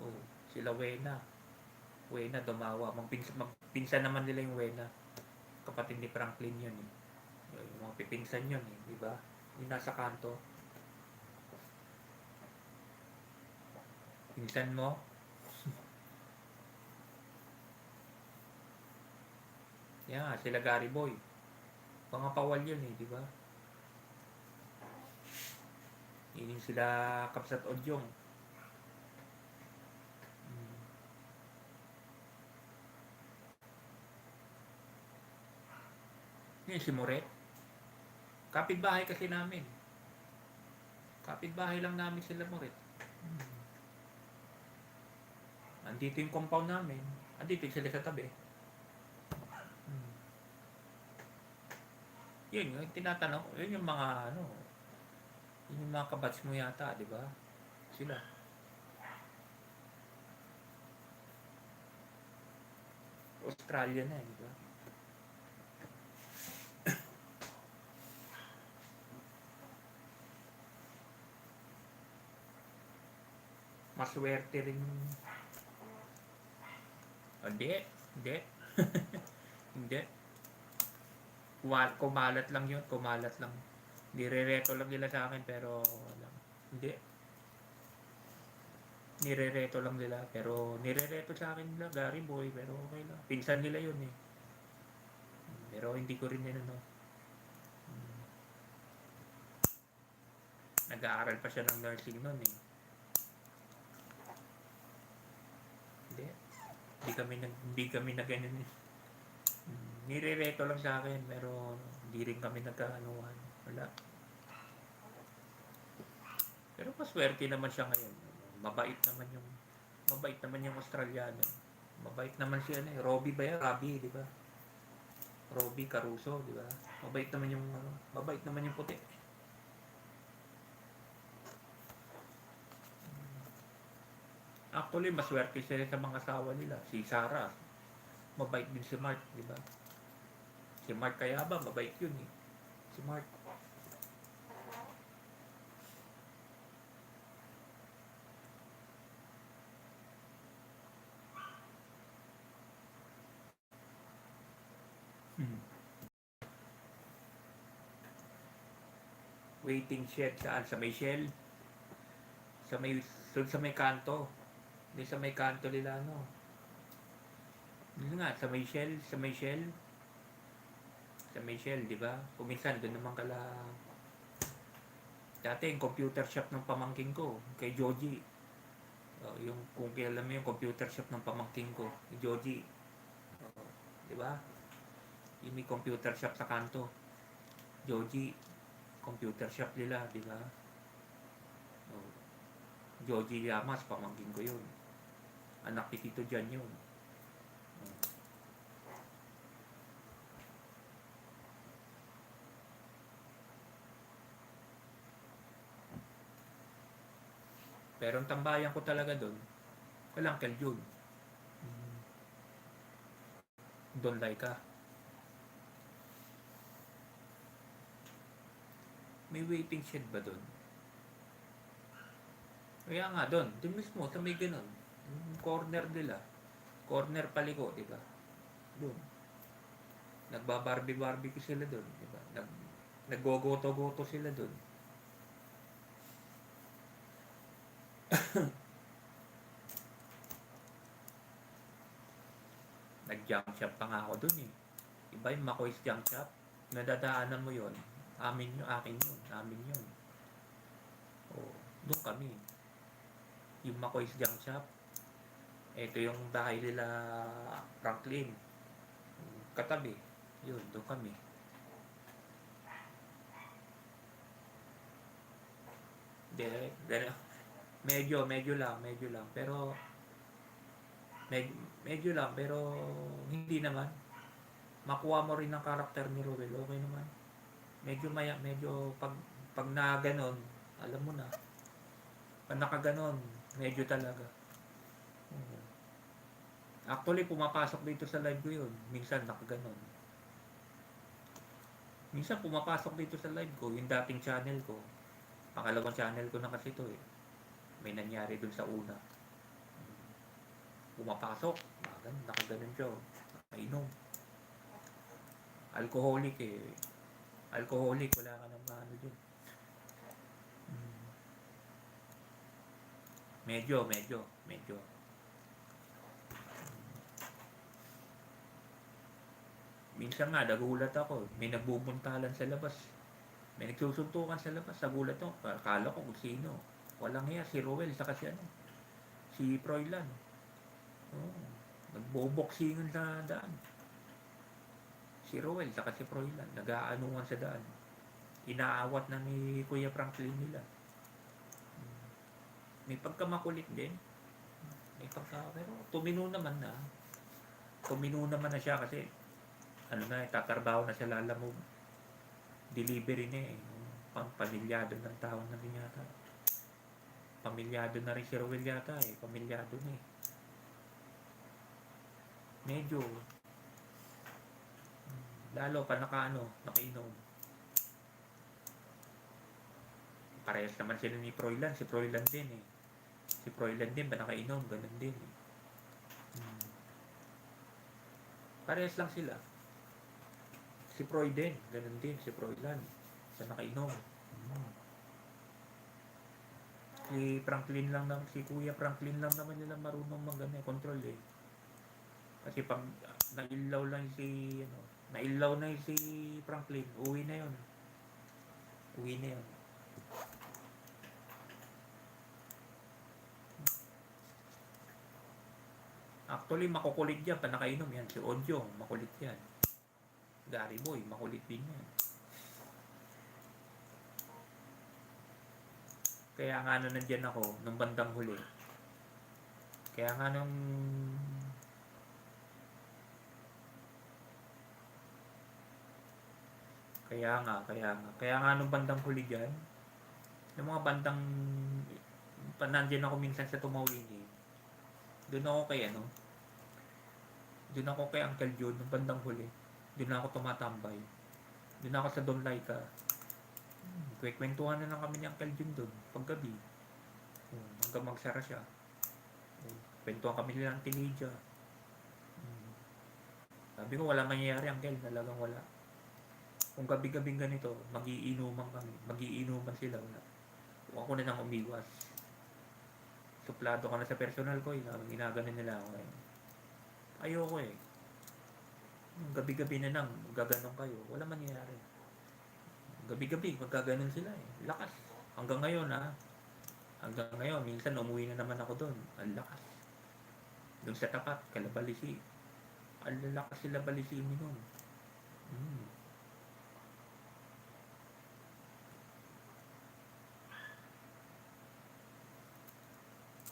Oh, sila Wena. Wena dumawa. Magpinsan naman nila yung Wena. Kapatid ni Franklin yun eh. Yung mga pipinsan yun eh, di ba? Yung nasa kanto. Pinsan mo, yan, sila Gary Boy. Mga pawal yun eh, di ba? Yun sila Kapsat Odyong. Yun si Moret. Kapitbahay kasi namin. Kapitbahay lang namin sila Moret. Andito yung compound namin. Andito sila sa tabi. Yun, yung tinatanong, yun yung mga ano, yun yung mga kabats mo yata, di ba? Sila. Australia na eh, di ba? Maswerte rin. Hindi. Hindi. Hindi. Kumalat lang yun. Kumalat lang. Nire-reto lang nila sa akin pero wala. Hindi. Nire-reto lang nila pero nire-reto sa akin nila Gary Boy pero okay lang. Pinsan nila yun eh. Pero hindi ko rin yun ano. Nag-aaral pa siya ng nursing nun eh. Hindi kami na ganun eh. Nire-reto lang sa akin pero hindi rin kami nagkaanuhan. Wala. Pero paswerte naman siya ngayon. Mabait naman yung Australiano. Mabait naman siya eh. Robbie ba yan? Robbie, di ba? Robbie Caruso, di ba? Mabait naman yung puti. Actually, maswerte sila sa mga asawa nila. Si Sarah, mabait din si Mark, di ba? Si Mark kaya ba? Mabait yun eh. Si Mark. Waiting shed saan? Sa may shell? Sa may kanto. Hindi sa may kanto nila, no? Yun nga, sa may shell. Sa may shell, di ba? Kuminsan, doon naman kala... Dati, yung computer shop ng pamangking ko, kay Joji. Kung alam mo yung computer shop ng pamangking ko, kay Joji. Di ba? Yung may computer shop sa kanto. Joji, computer shop nila, di ba? Joji Llamas, pamangkin ko yun. Anak ni Tito Jan yun. Pero ang tambayan ko talaga doon, walang Uncle Jun. Don Laika. May waiting shed ba doon? Kaya nga doon mismo, sa may ganun. Corner nila. Corner paliko, di ba? Doon. Nagbabarbie-barbecue sila doon, di ba? Naggogoto-goto sila doon. Nag-jump shop pa nga ako doon eh. Iba yung Makoy's jump shop. Nadadaanan mo yon. Amin yun. Doon kami. Yung Makoy's jump shop. Ito yung bahay nila Franklin. Katabi. Yun, doon kami. Medyo lang. Pero medyo lang, pero hindi naman. Makuha mo rin ang karakter ni Ruel, okay naman. Medyo pag na ganon, alam mo na. Pag nakaganon, medyo talaga. Actually, pumapasok dito sa live ko yun. Minsan nakaganon. Minsan pumapasok dito sa live ko, yung dating channel ko. Pangalawang channel ko na kasi ito eh. May nangyari dun sa una. Pumapasok, nakaganon siya. Nakainom. Alcoholic eh. Alcoholic, wala ka nang ano dun. Medyo. Minsan nga, nagulat ako. May nagbubuntalan sa labas. May nagsusuntukan sa labas. Nagulat ako. Akala ko kung sino. Walang hiya. Si Roel. Saka si Froilan. Oh, nagboboxingan sa daan. Si Roel. Saka si Froilan. Nag-aanungan sa daan. Inaawat na ni Kuya Franklin nila. May pagkamakulit din. Pero tumino naman na. Tumino naman na siya kasi tatrabaho na siya Lalamove. Delivery na eh. Pamilyado ng tao na rin yata. Pamilyado na rin si Rowel yata eh. Pamilyado na eh. Medyo. Lalo pa nakainom. Parehas naman sila ni Froilan. Si Froilan din eh. Si Froilan din ba nakainom? Ganun din eh. Parehas lang sila. Si Froy din, ganun din, si Froilan. Sa nakainom. Si Kuya Franklin lang naman nila marunong control eh. Kasi pag nailaw na si Franklin, uwi na yun. Actually, makukulit yan pa nakainom yan. Si Odyong, makulit yan. Gary Boy, makulit din yan. Kaya nga nandiyan ako nung bandang huli. Kaya nga nung bandang huli dyan, yung mga bandang nandiyan ako minsan sa Tumawini. Doon ako kay Uncle John nung bandang huli. Doon ako tumatambay. Doon ako sa Don Laika. Kwekwentuhan na lang kami ni Uncle John doon paggabi. Hanggang magsara siya. Kwentuhan kami nila ng Tinidja. Sabi ko wala mangyayari Uncle, talagang wala. Kung gabi-gabing ganito, magiinuman sila. Wala. Ako na nang umiwas. Suplado ka na sa personal ko, ginaganon nila ako. Ayoko eh. Gabi-gabi na lang, gaganon kayo. Wala mangyayari. Gabi-gabi, magkaganon sila eh. Lakas. Hanggang ngayon, minsan umuwi na naman ako doon. Ang lakas. Doon sa tapat, Kalabalisi. Ang lakas sila Balisini noon.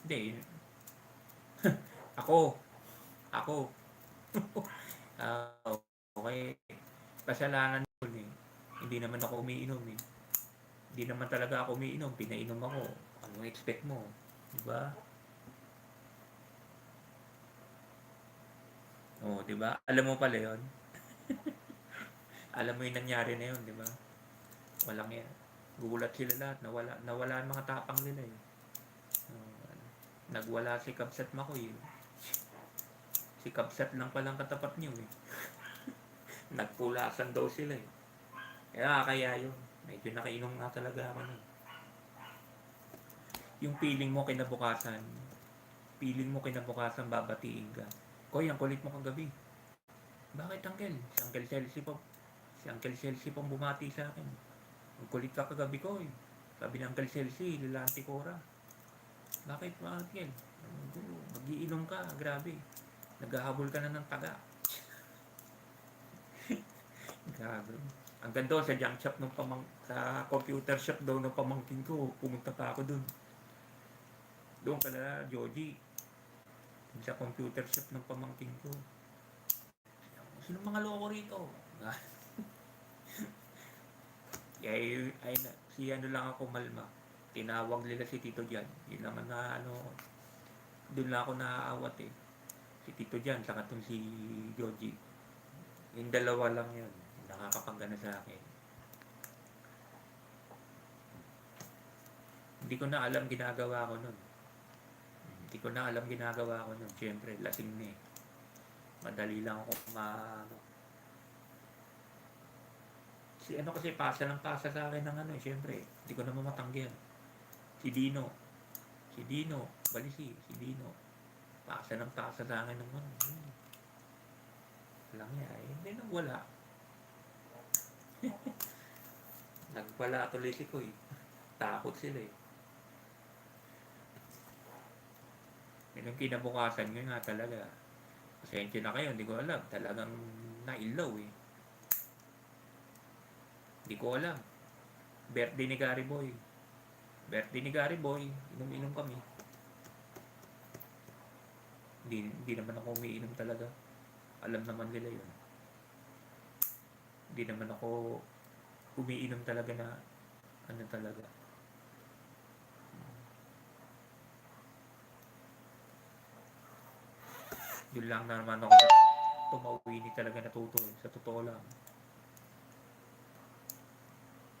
Hindi. Ako. Okay. Kasalanan ko eh. Hindi naman ako umiinom eh. Hindi naman talaga ako umiinom. Pinainom ako. Anong expect mo? Diba? Diba? Alam mo pala yun? Alam mo yung nangyari na yun, diba? Walang yan. Gugulat sila lahat. Nawala ang mga tapang nila eh. Nagwala si Kabsat Makoy. Si Kabsat lang palang katapat niyo eh. Nagpulasan daw sila eh. Kaya yun. Medyo nakainom nga talaga ako nun. Yung feeling mo kinabukasan, babatiin ka. Koy, ang kulit mo kagabi. Bakit Uncle? Si Uncle Chelsea pang bumati sa akin. Ang kulit ka kagabi ko eh. Sabi ng Uncle Chelsea, lilanti Cora. Bakit Uncle? Mag-iinom ka, grabe. Naghahabol ka na ng taga. Grabe. Ang ganda sa junk shop sa computer shop daw ng pamangkin ko. Pumunta pa ako doon. Doon ka na, Joji. Sa computer shop ng pamangkin ko. Sino mga loko rito? Si lang ako Malma. Tinawag nila si Tito Jan. Yun naman na doon lang ako naaawat eh. Si Tito Jan, saka itong si Joji. Yung dalawa lang yun. Nakakapanggana sa akin. Hindi ko na alam ginagawa ko nun. Hindi ko na alam ginagawa ko nun. Siyempre, lasing na eh. Madali lang ako Si ano kasi pasa ng pasa sa akin ng ano eh. Siyempre, hindi ko naman matanggihan. Si Dino. Balisi. Si Dino. Pasa ng pasa sa akin ng ano. Lang niya eh. Hindi nang wala. Nagwala tuloy si Koy. Takot sila eh. Yung kinabukasan ko nga talaga. Pasensya na kayo, hindi ko alam. Talagang nailaw eh. Hindi ko alam. Birthday ni Gary Boy. Inom-inom kami. Hindi naman ako umiinom talaga. Alam naman nila yun. Hindi naman ako umiinom talaga na ano talaga. Yun lang na naman ako tumawini talaga natuto eh. Sa totoo lang.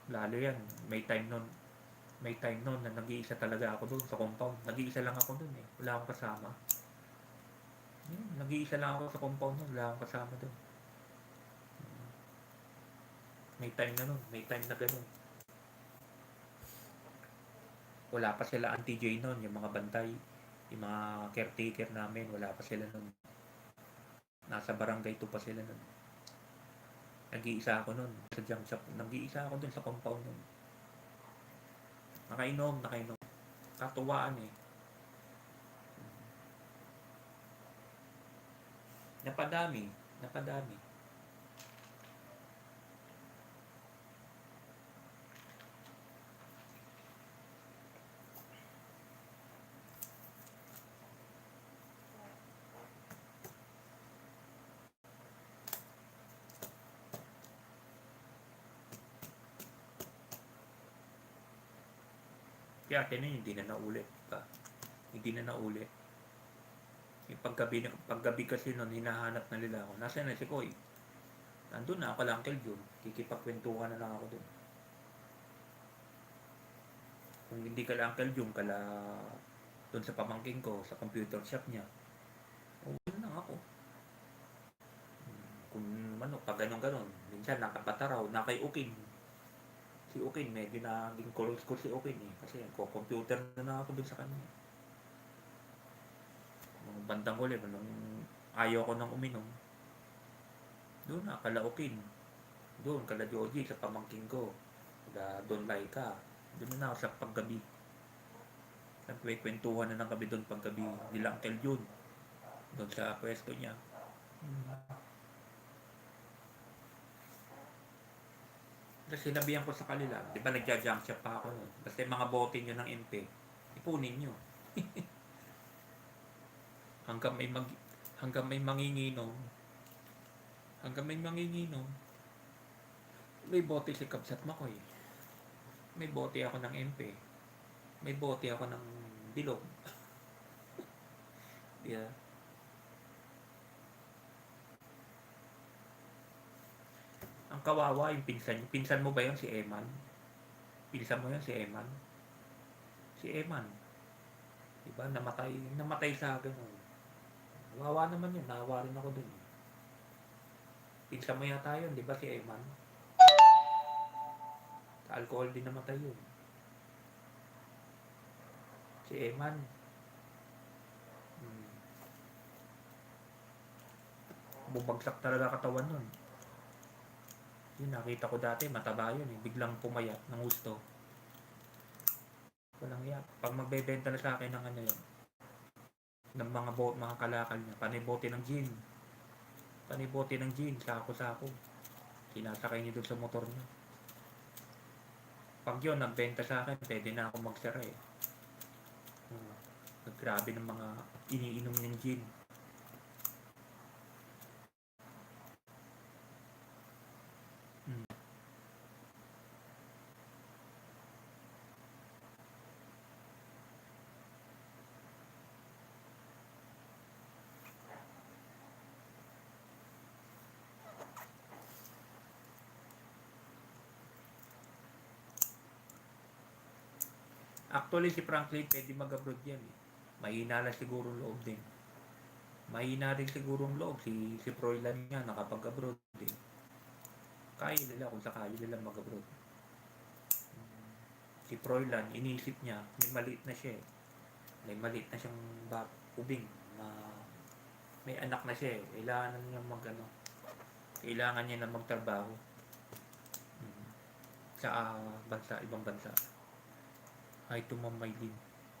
Lalo yan, may time nun na nag-iisa talaga ako doon sa compound. Nag-iisa lang ako doon eh. Wala akong kasama. Nag-iisa lang ako sa compound nun. Wala akong kasama doon. May time na nun. May time na ganun. Wala pa sila Auntie J nun, yung mga bantay. Yung mga caretaker namin, wala pa sila nun. Nasa barangay 2 pa sila nun. Nag-iisa ako nun. Sa jump shop. Nag-iisa ako dun sa compound nun. Nakainom. Katuwaan eh. Napadami. Kaya atin hindi na naulit pa. Hindi na naulit. Yung paggabi kasi nun, hinahanap na nila ako. Nasaan na si Koy? Nandun na ako kala Uncle Jun. Kikipagkwentuhan na lang ako dun. Kung hindi kala Uncle Jun, kala dun sa pamangking ko, sa computer shop niya. Dun lang ako. Kung ano, pag ganon. Minsan nakabata raw, nakay Ukin. Si Ukin, medyo naging close ko si Ukin eh. Kasi computer na ako dun sa kanya. Nung bandang huli, nung ayaw ko nang uminom, doon na, kala Ukin. Doon, kala Joji, sa pamangking ko. Kala Don Laika. Doon na ako sa paggabi. Nagkwekwentuhan na ng kami doon paggabi. Nila Uncle Jun. Doon sa pwesto niya. Kasi sinabihan ko sa kanila, di ba nagja-junk shop pa ako nun? Basta yung mga bote nyo ng MP, ipunin nyo. hanggang may manginginom, may bote si Kabsat Makoy. May bote ako ng MP. May bote ako ng bilog. Yeah. Ang kawawa yung pinsan. Pinsan mo ba yun si Eman? Pinsan mo yun si Eman? Si Eman. Diba? Namatay sa ganun. Wawa naman yun. Nahawa rin ako dun. Pinsan mo yata yun, diba si Eman? Sa alcohol din namatay yun. Si Eman. Bumagsak talaga katawan nun. Yun, nakita ko dati, mataba yun eh. Biglang pumayat ng gusto. Walang yan. Pag magbebenta na sa akin ng ano yun, ng mga kalakal niya, panibote ng gin, sako-sako. Sinasakay niya doon sa motor niya. Pag yun, nagbenta sa akin, pwede na ako magsara eh. Grabe ng mga iniinom ng gin. Actually, si Franklin pwede mag-abroad yan eh. Mahina lang siguro loob din. Mahina rin siguro ang loob. Si Froilan nga nakapag-abroad eh. Kaya nila kung sakali nila mag-abroad. Si Froilan, iniisip niya, may maliit na siya eh. May maliit na siyang ubing na may anak na siya eh. Kailangan niya kailangan niya na magtrabaho sa bansa, ibang bansa. Hi to Ma'am Maylin.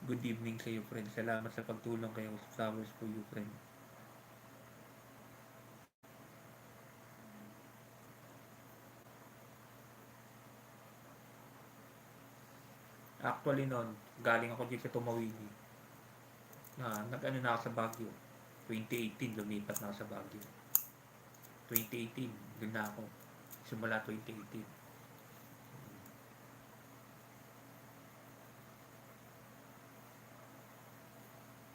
Good evening sa iyo, friend. Salamat sa pagtulong kayo sa Flowers for You, friend. Actually noon, galing ako dito sa Tumawini. Nag-ano na ako sa Baguio. 2018, lumipat na ako sa Baguio. 2018, doon na ako. Simula 2018.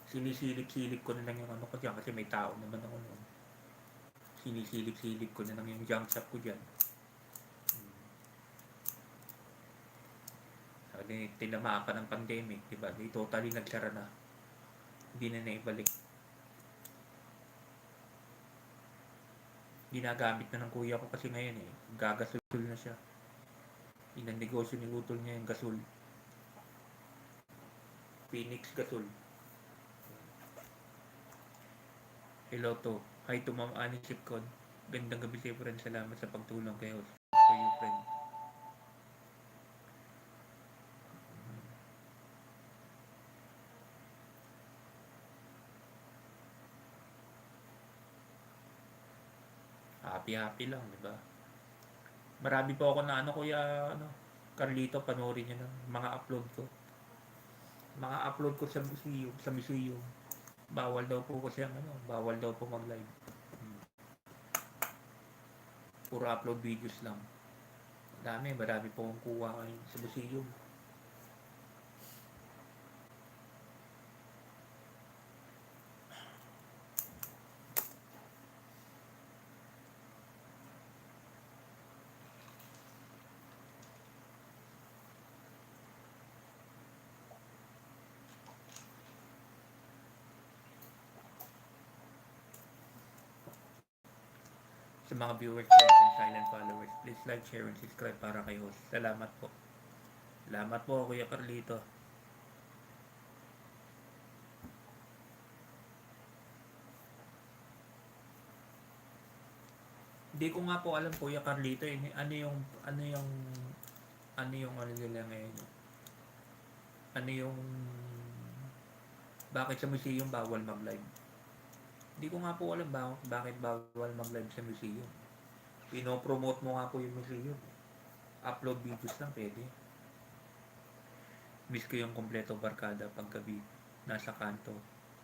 Sinisilip-silip ko na lang yung ano ko dyan kasi may tao naman ako noon. Sinisilip-silip ko na lang yung junk shop ko dyan. Sabi, tinamaan pa ng pandemic, diba? Di totally nagsara na. Hindi na naibalik. Ginagamit na ng kuya ko kasi ngayon eh. Gagasol na siya. Inanegosyo ni Lutol niya yung gasol. Phoenix gasol. Hello to. Hi to Ma'am Annie Chipcon. Gandang gabi sa'yo, friend. Salamat sa pagtulong kayo. For you, friend. Happy lang, di ba? Marami po ako na Carlito, panoorin niyo ng mga upload ko. Mga upload ko sa museum. Bawal daw po kasi bawal daw po mag-live. Puro upload videos lang. Marami po akong kuha sa museum. Sa mga viewers, friends, and silent followers, please like, share, and subscribe para kay host. Salamat po. Salamat po, Kuya Carlito. Hindi ko nga po alam, Kuya Carlito, ano yung nila ngayon. Bakit sa museum bawal mag-live? Hindi ko nga po alam bakit bawal mag-live sa museum. Pinopromote mo nga po yung museum. Upload videos lang pwede. Miss ko yung kompleto barkada paggabi. Nasa kanto.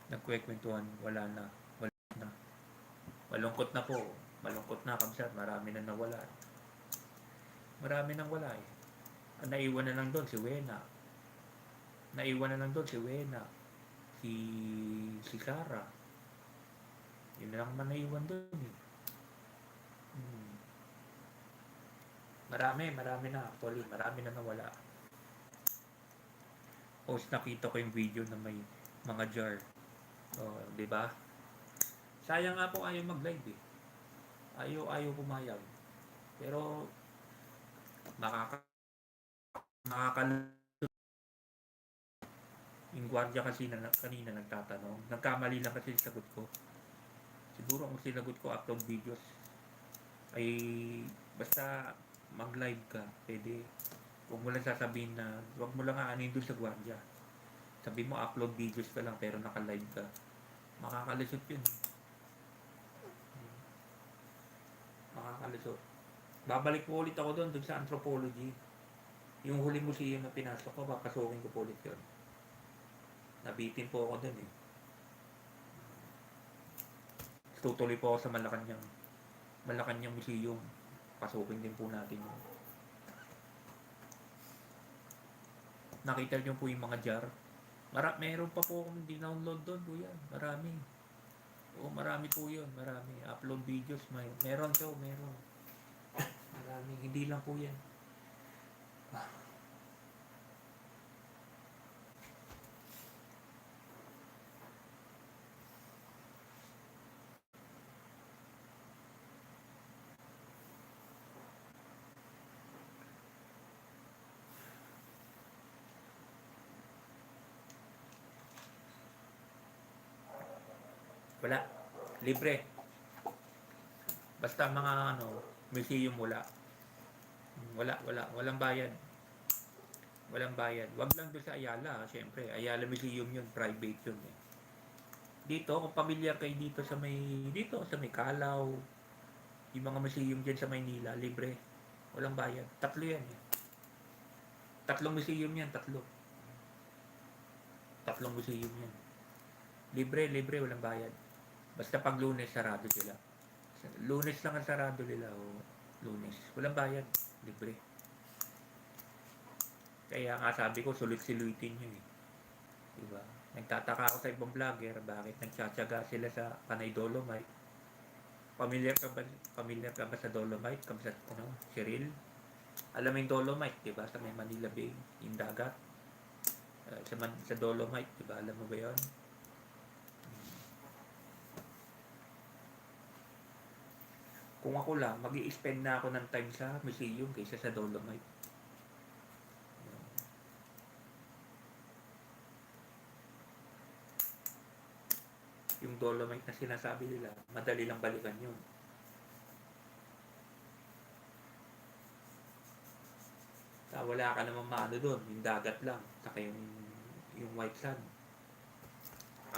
Nagkwekwentuhan. Wala na. Malungkot na po. Malungkot na kabsat. Marami na nawala. Marami nang wala eh. Naiwan na lang doon si Wena. Si Sarah. Yun na lang man naiwan doon eh. Marami na actually. Marami na nawala. Nakita ko yung video na may mga jar. Di ba? Sayang nga po ayaw mag-live eh. Ayaw pumayag. Pero yung gwardiya kasi kanina nagtatanong. Nagkamali lang kasi yung sagot ko. Siguro kung sinagot ko upload videos ay basta mag-live ka, pwede. Huwag mo lang sasabihin na, huwag mo lang aanin doon sa gwardiya. Sabi mo upload videos ka lang pero naka-live ka. Makakalisot yun. Makakalisot. Babalik po ulit ako doon sa anthropology. Yung huli museum na pinasok ko, papasukin ko po ulit yun. Nabitin po ako doon eh. Tutuloy po ako sa Malacanang Museum. Pasukin din po natin yun. Nakita niyo po yung mga jar. Meron pa po akong dinownload doon, kuya. Marami. Marami po yun. Marami. Upload videos. Meron. Marami. Hindi lang po yan. Wala. Libre. Basta mga museum wala. Walang bayad. Walang bayad. Wag lang doon sa Ayala, syempre. Ayala Museum yun, private yun eh. Dito, kung pamilyar kayo dito sa may Calaw, yung mga museum dyan sa Maynila, libre. Walang bayad. 3 yan eh. 3 museum yan, 3. 3 museum yan. Libre, walang bayad. Basta pag Lunes, sarado sila. Lunes lang ang sarado nila o Lunes. Walang bayad. Libre. Kaya nga sabi ko, sulit-siluitin nyo eh. Diba? Nagtataka ako sa ibang vlogger, bakit nagtsatsaga sila sa Panay Dolomite. Familiar ka ba sa Dolomite? Kamsat Cheryl? Alam mo yung Dolomite, diba? Sa may Manila Bay, yung dagat. Sa Dolomite, diba? Alam mo ba yun? Kung ako lang, mag-i-spend na ako ng time sa museum kaysa sa Dolomite. Yung Dolomite na sinasabi nila, madali lang balikan yun. Wala ka naman maano doon, yung dagat lang, saka yung white sand.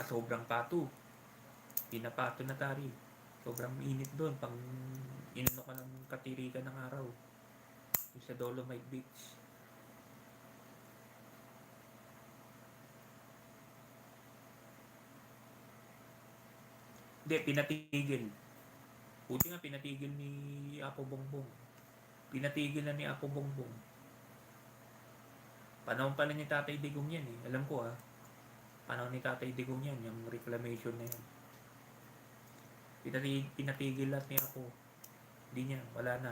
Sobrang pato. Pinapato na tari. Sobrang init doon, pang inuno ka ng katirikan ng araw. Yung sa Dolomite Beach. Hindi, pinatigil. Buti nga pinatigil ni Apo Bongbong. Pinatigil na ni Apo Bongbong. Panahon pala ni Tatay Digong yan eh. Alam ko panahon ni Tatay Digong yan, yung reclamation na yan. Pinatigil lahat ni Apo. Hindi niya, wala na.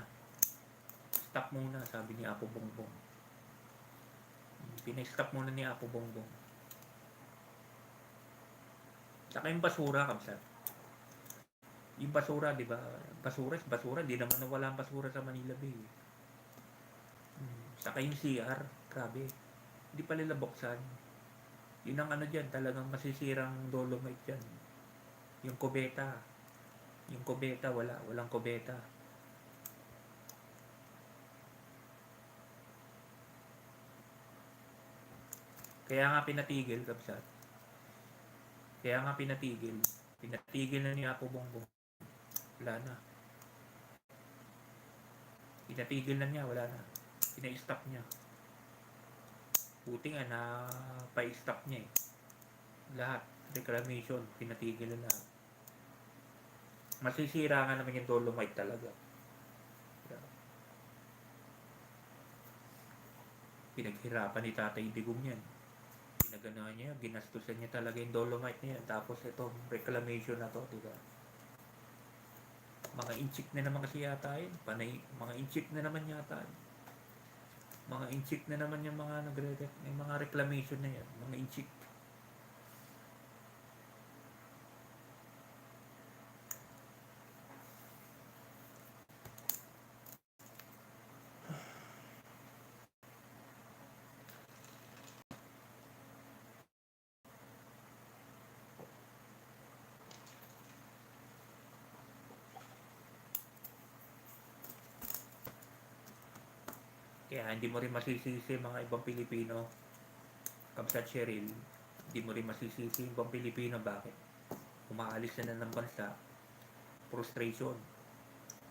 Stop muna, sabi ni Apo Bongbong. Pinay-stop muna ni Apo Bongbong. Saka yung basura, kamsat. Yung basura, di ba? Basura. Di naman nawala ang basura sa Manila Bay. Saka yung CR, grabe. Hindi pa nila buksan. Yun ang dyan, talagang masisirang Dolomite dyan. Yung kubeta. Walang kubeta. Kaya nga pinatigil, kapsat. Pinatigil na ni Apo Bongbong. Wala na. Pinatigil na niya, wala na. Pina-stop niya. Buti nga na pa-stop niya eh. Lahat. Reclamation, pinatigil na lahat. Masisira nga naman yung Dolomite talaga. Pinaghirapan ni Tatay Digong yan. Pinaganahan niya, ginastusan niya talaga yung Dolomite niya. Tapos itong reclamation na to, diba? Mga inchik na naman kasi yata yun. Mga inchik na naman yata. Mga inchik na naman yung mga yung mga reclamation na yan. Mga inchik. Kaya hindi mo rin masisisi mga ibang Pilipino. Kamsat Cheryl, hindi mo rin masisisi ibang Pilipino. Bakit? Umaalis na ng bansa. Frustration.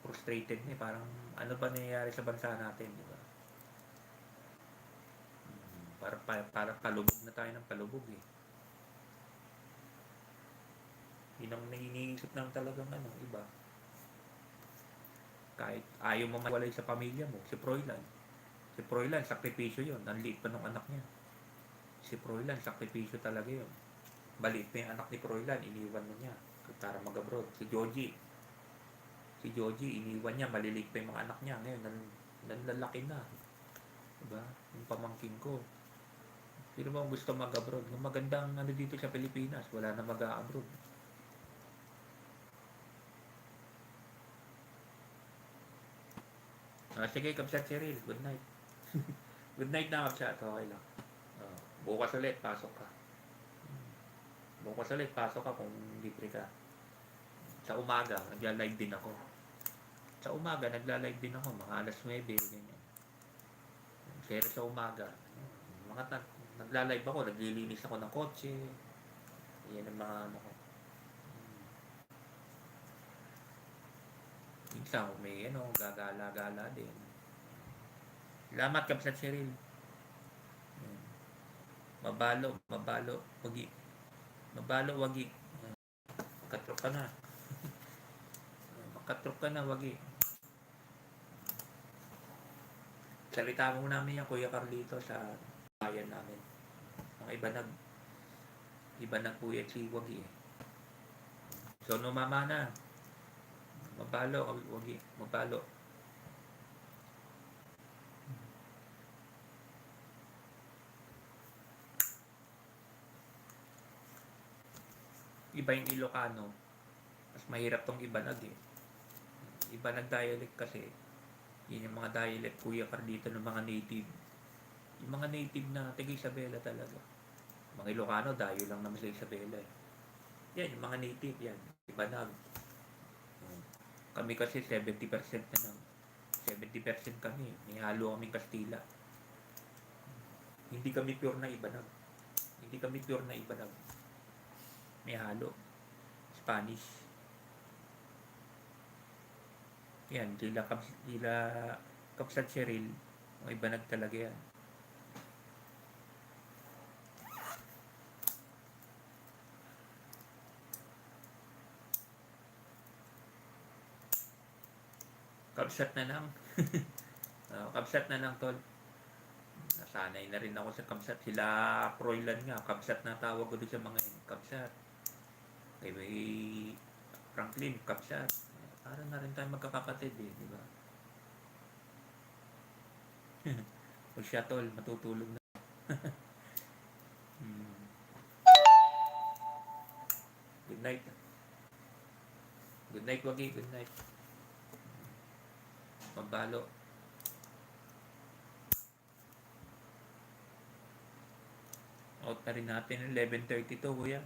Frustrated na parang ano ba nangyayari sa bansa natin, di ba? Para palubog na tayo ng palubog eh. Yun ang naiisip ng talagang iba. Kahit ayaw mo mawalay sa pamilya mo, si Froilan, sakripisyo yun. Ang liit pa ng anak niya. Si Froilan, sakripisyo talaga yun. Baliit pa yung anak ni Froilan, iniwan mo niya para mag-abroad. Si Joji, iniwan niya, maliliit pa yung mga anak niya. Ngayon, nanlalaki na. Diba? Yung pamangkin ko. Sino ba gusto mag-abroad? Yung magandang dito sa Pilipinas, wala na mag-abroad. Sige, Kapsat Cheryl. Good night. Good night na, Kapsat. Okay lang. Bukas ulit, pasok ka. Kung libre ka. Sa umaga, nagla-live din ako. Sa umaga, nagla-live din ako, mga alas 9, ganyan. Pero sa umaga, nagla-live ako, naglilinis ako ng kotse. Yan ang mga ano ko. Minsan, may ano, gagala-gala din. Salamat, Kapsat Cheryl. Mabalo, wagi. Mabalo, wagi. Makatrok ka na. Makatrok ka na, wagi. Salita mo namin yan, Kuya Carlito, sa bayan namin. Ang iba nag Kuya si Wagi eh. So, mama na. Mabalo, wagi. Mabalo. Iba yung Ilocano. Mas mahirap tong Ibanag eh. Ibanag dialect kasi. Yun yung mga dialect, Kuya Carlito, ng mga native. Yung mga native na taga Isabela talaga. Mga Ilocano, dayo lang naman sa Isabela eh. Yan, yung mga native yan. Ibanag. Kami kasi 70% na lang. 70% kami. May halo kaming Kastila. Hindi kami pure na Ibanag. Hindi kami pure na Ibanag. May halo. Spanish. Yan, dila Kapsat Cheryl. Mga Ibanag talaga yan. Kapsat na lang. Kapsat na lang, tol. Nasanay na rin ako sa Kapsat. Sila Froilan nga. Kapsat na tawag ko doon sa mga yun. Kapsat. May Franklin, Kapsat. Para na rin tayo magkakapatid eh, di ba? O siya, tol, matutulog na. Good night. Good night, Wagi. Good night. Mabalo. Out na rin natin 11:32, kuya.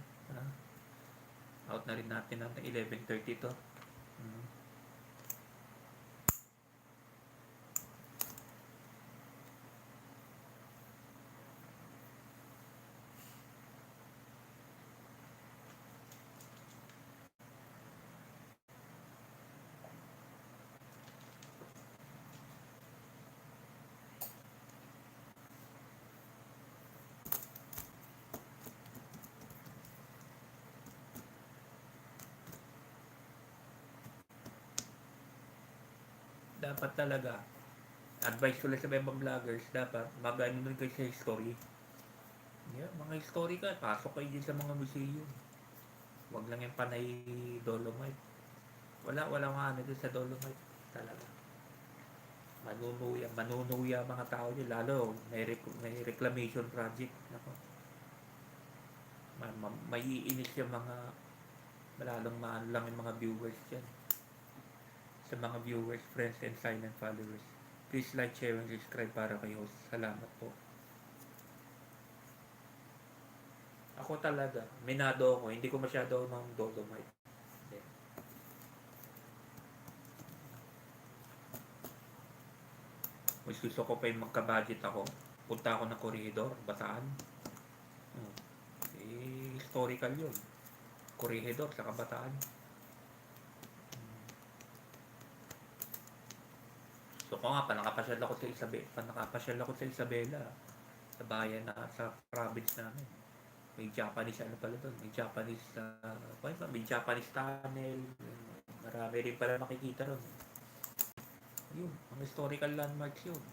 Out na rin natin 11:32. Dapat talaga, advice ko lang sa mga vloggers, dapat mag-ano rin kayo sa history. Yeah, mga history ka, pasok kayo din sa mga museum. Huwag lang yung panay Dolomite. Wala mga ano din sa Dolomite talaga. Manunuya mga tao din, lalo may reclamation project. Nako. May iinis yung mga malalong lang yung mga viewers dyan. Sa mga viewers, friends, and silent followers, please like, share, and subscribe para kay host. Salamat po. Ako talaga, minado ako. Hindi ko masyado ng Dolomite. Mas gusto ko pa yung magka-budget ako. Punta ako ng Corregidor, Bataan. Historical yun. Corregidor sa Kabataan. So ko nga, panakapasyal ako sa Isabela. Sa bayan na, sa province namin. May Japanese ano pala doon. May Japanese may Japanese tunnel. Marami rin pala makikita ron. Yun, ang historical landmarks yun.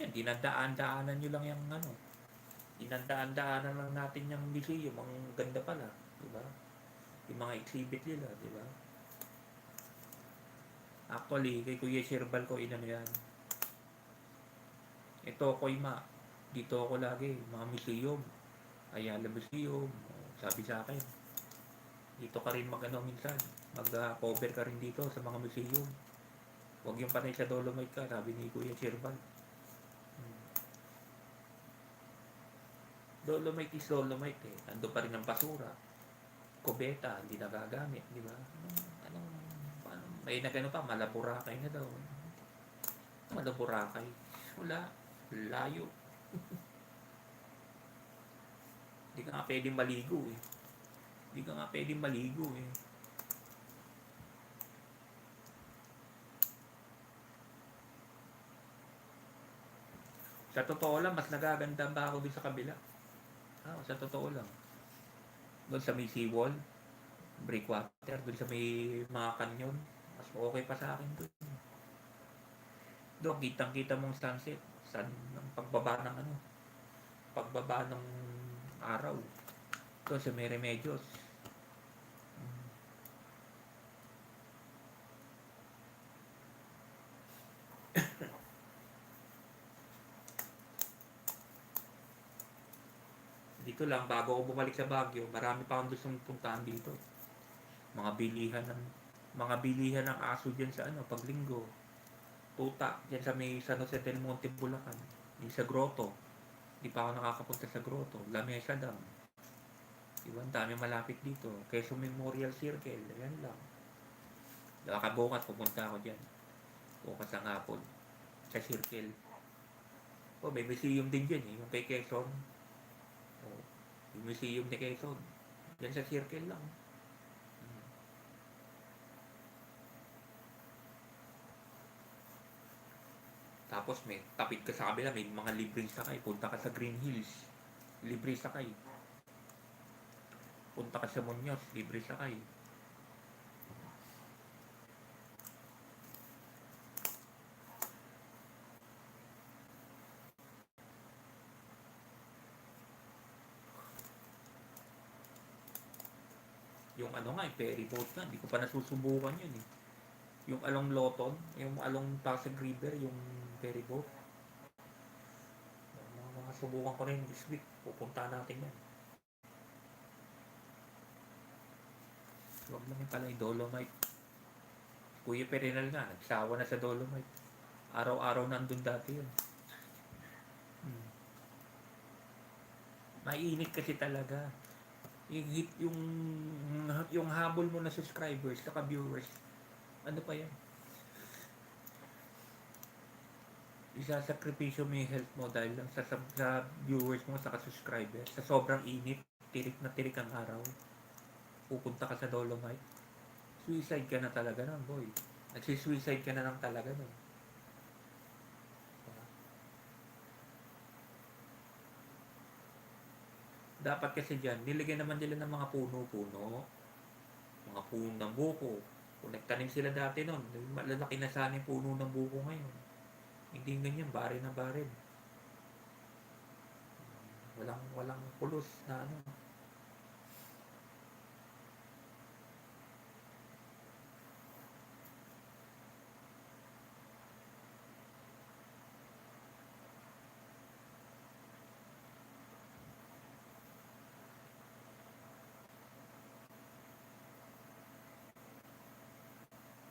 Yan, dinadaan-daanan nyo lang yung ano. Dinadaan-daanan lang natin yung museum. Ang ganda pala. Diba? Yung mga exhibit nila. Diba? Actually, kay Kuya Sherbal ko inano yan. Ito, Koyma. Dito ako lagi. Mga museum. Ayala Museum. Sabi sa akin. Dito ka rin mag-ano minsan. Mag-cover ka rin dito sa mga museum. Huwag yung panay sa Dolomite ka. Sabi ni Kuya Sherbal. Dolomite is Dolomite eh. Ando pa rin ang basura. Kubeta, hindi nagagamit, di ba? May nagano pa, Malaburakay na daw. Malaburakay. Wala. Layo. Hindi ka nga pwedeng maligo eh. Hindi ka nga pwedeng maligo eh. Sa totoo lang, mas nagaganda ba ako dun sa kabila? Sa totoo lang. Doon sa may seawall, breakwater, doon sa may mga kanyon, mas okay pa sa akin doon. Doon, kitang-kita mong sunset, ng pagbaba ng pagbaba ng araw. Doon sa may Remedios. Dito lang, bago ako bumalik sa Baguio, marami pa akong gustong puntahan dito. Mga bilihan ng aso dyan sa paglinggo. Tuta, dyan sa may San Jose del Monte, Bulacan. Yung sa Grotto. Hindi pa ako nakakapunta sa Grotto. La Mesa Dam. Diba, ang dami malapit dito. Quezon Memorial Circle. Ayan lang. Nakabukas, pupunta ako dyan. Bukas ang hapon. Sa Circle. May museum din dyan eh. Yung kay Quezon. Yung museum ni Quezon. Dyan sa Circle lang. Tapos may tapit ka sa kabila, may mga libreng sakay. Punta ka sa Green Hills, libre sakay. Punta ka sa Muñoz, libre sakay. Yung ferry boat nga, hindi ko pa nasusubukan yun eh. Yung along Loton, yung along Pasig River, yung ferry boat. Mga subukan ko rin this week. Pupunta natin yan. Huwag lang yung pala yung Dolomite. Kuya Perinal nga, nagsawa na sa Dolomite. Araw-araw nandun dati yun. Mainit kasi talaga. Yung habol mo na subscribers, saka viewers, ano pa yan? Isasakripisyo mo yung health mo dahil lang sa viewers mo, saka subscribers. Sa sobrang init, tirik na tirik ang araw, pupunta ka sa Dolomite, suicide ka na talaga nun, boy. Nagsisuicide ka na lang talaga nun. Dapat kasi dyan, nilagyan naman nila ng mga puno-puno. Mga puno ng buko. Kung nagtanim sila dati nun, malalaki na sana yung puno ng buko ngayon. Hindi ganyan, bare na bare. Walang pulos na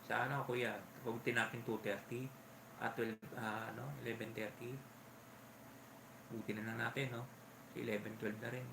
Sa kuya, pabuti natin 2:30 at 11:30. Buti na lang natin, no? 11:12 na rin.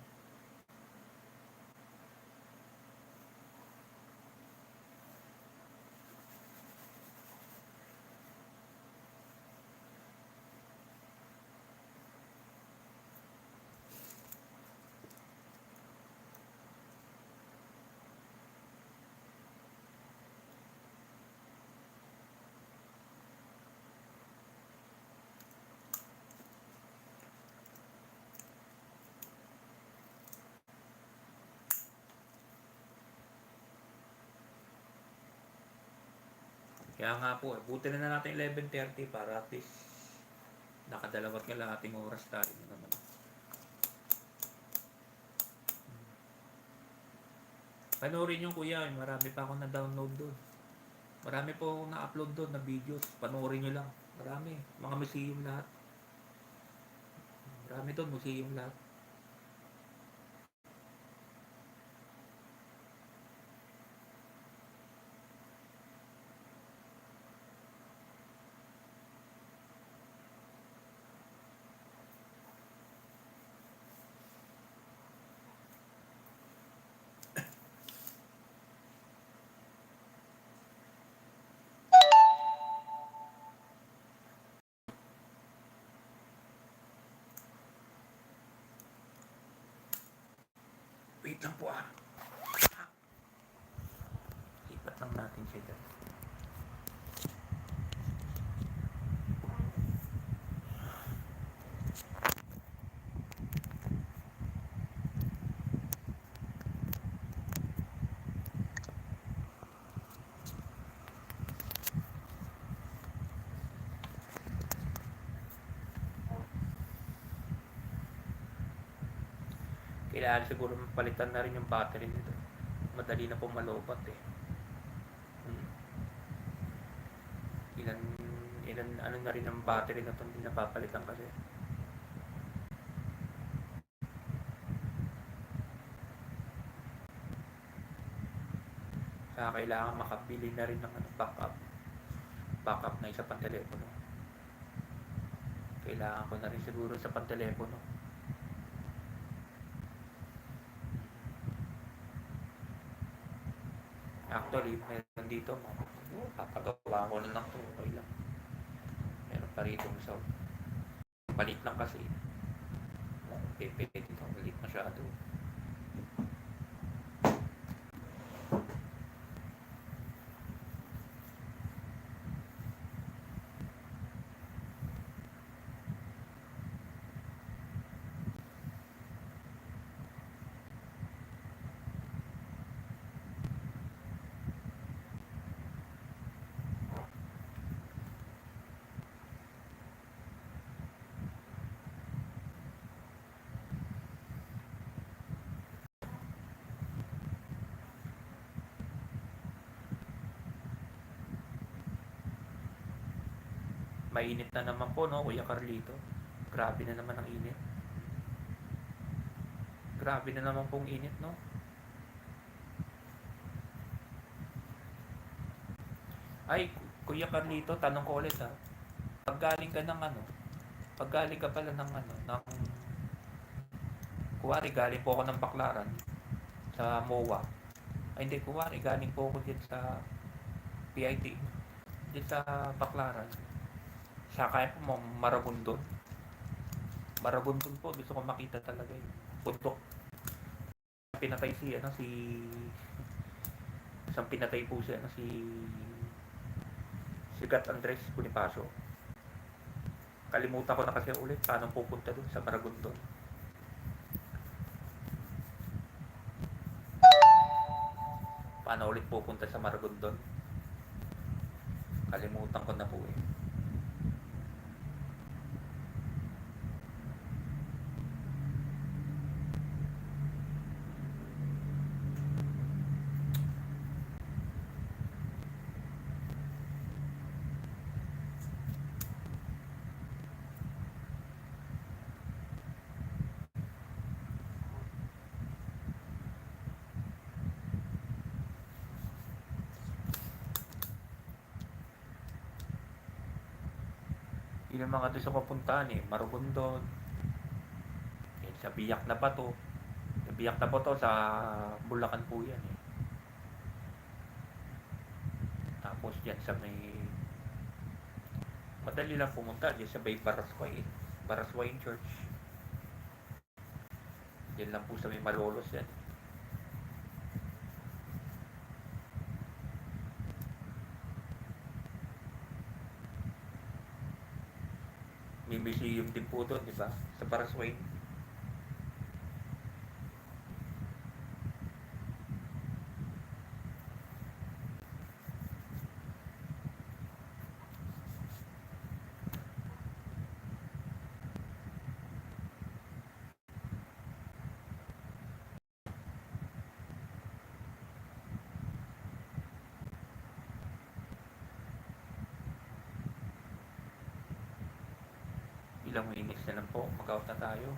Kaya nga po, buti na natin 11:30 para at least nakadalawat kalahating oras tayo naman. Panoorin nyo kuya, marami pa akong na-download doon. Marami po akong na-upload doon na videos. Panoorin nyo lang. Marami. Mga museum lahat. Marami doon, museum lahat. Wait lang po ah. Ipat lang natin siya dyan. Kailangan siguro palitan na rin yung battery nito. Madali na po malobat eh. Ilan ano na rin ang battery na ito, hindi napapalitan kasi. Kaya kailangan makabili na rin ng backup na isa pang telepono. Kailangan ko na rin siguro sa pang telepono. Actually, meron dito, papagawa ko na lang ito, okay lang. Meron pa rito sa palit lang kasi. Pepe dito, palit masyado. Mainit na naman po, no, Kuya Carlito. Grabe na naman ang init. Grabe na naman pong init, no? Ay, Kuya Carlito, tanong ko ulit ha. Pag galing ka pala ng kuwari galing po ako ng Baclaran sa MOA. Ay hindi, kuwari galing po ako dito sa PIT. Dito sa Baclaran. Sakay po Maragondon. Maragondon po, gusto ko makita talaga yung bundok. Pinatay isang pinatay po siya si Gat Andres Bonifacio. Kalimutan ko na kasi ulit paano pupunta doon sa Maragondon. Paano ulit pupunta sa Maragondon? Kalimutan ko na po eh. Yun ang mga doon sa papuntahan eh. Maragondon. Sa Biak na Bato. Sa Biak na Bato sa Bulacan po yan eh. Tapos yan sa may madali lang pumunta dyan sa may Barasway Church. Yan lang po sa may Malolos yan. May museum din po doon, di ba? Sa Barasway. Ilang minutes na lang po, mag-out na tayo.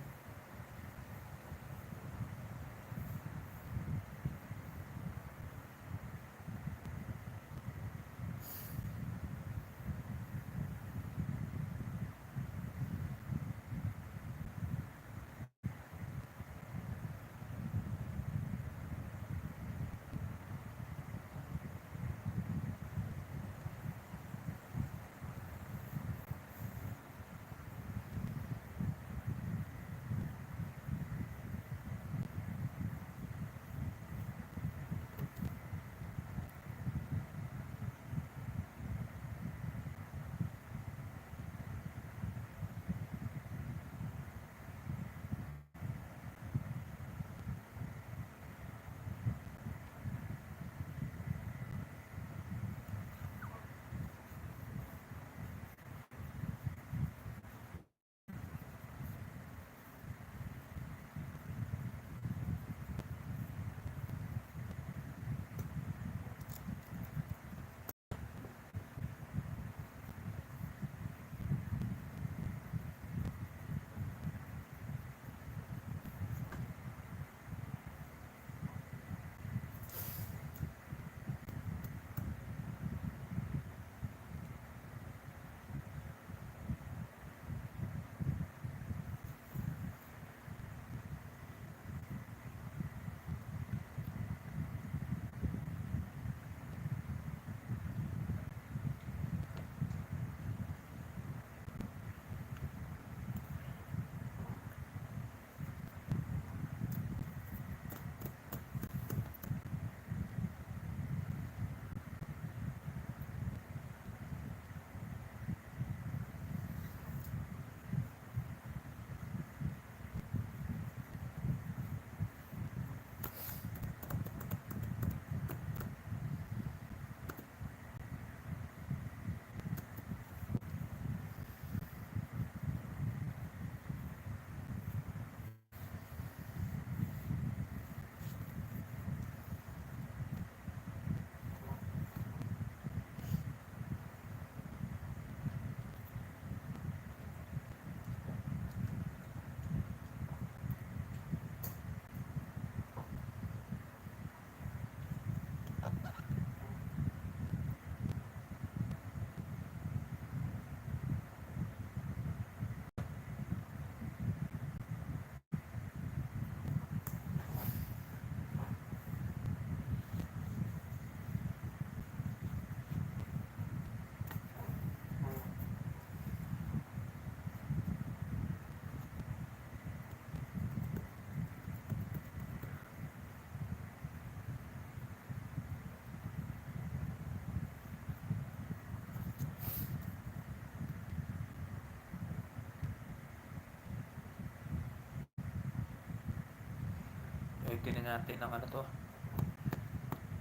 connectin na natin ng ano to.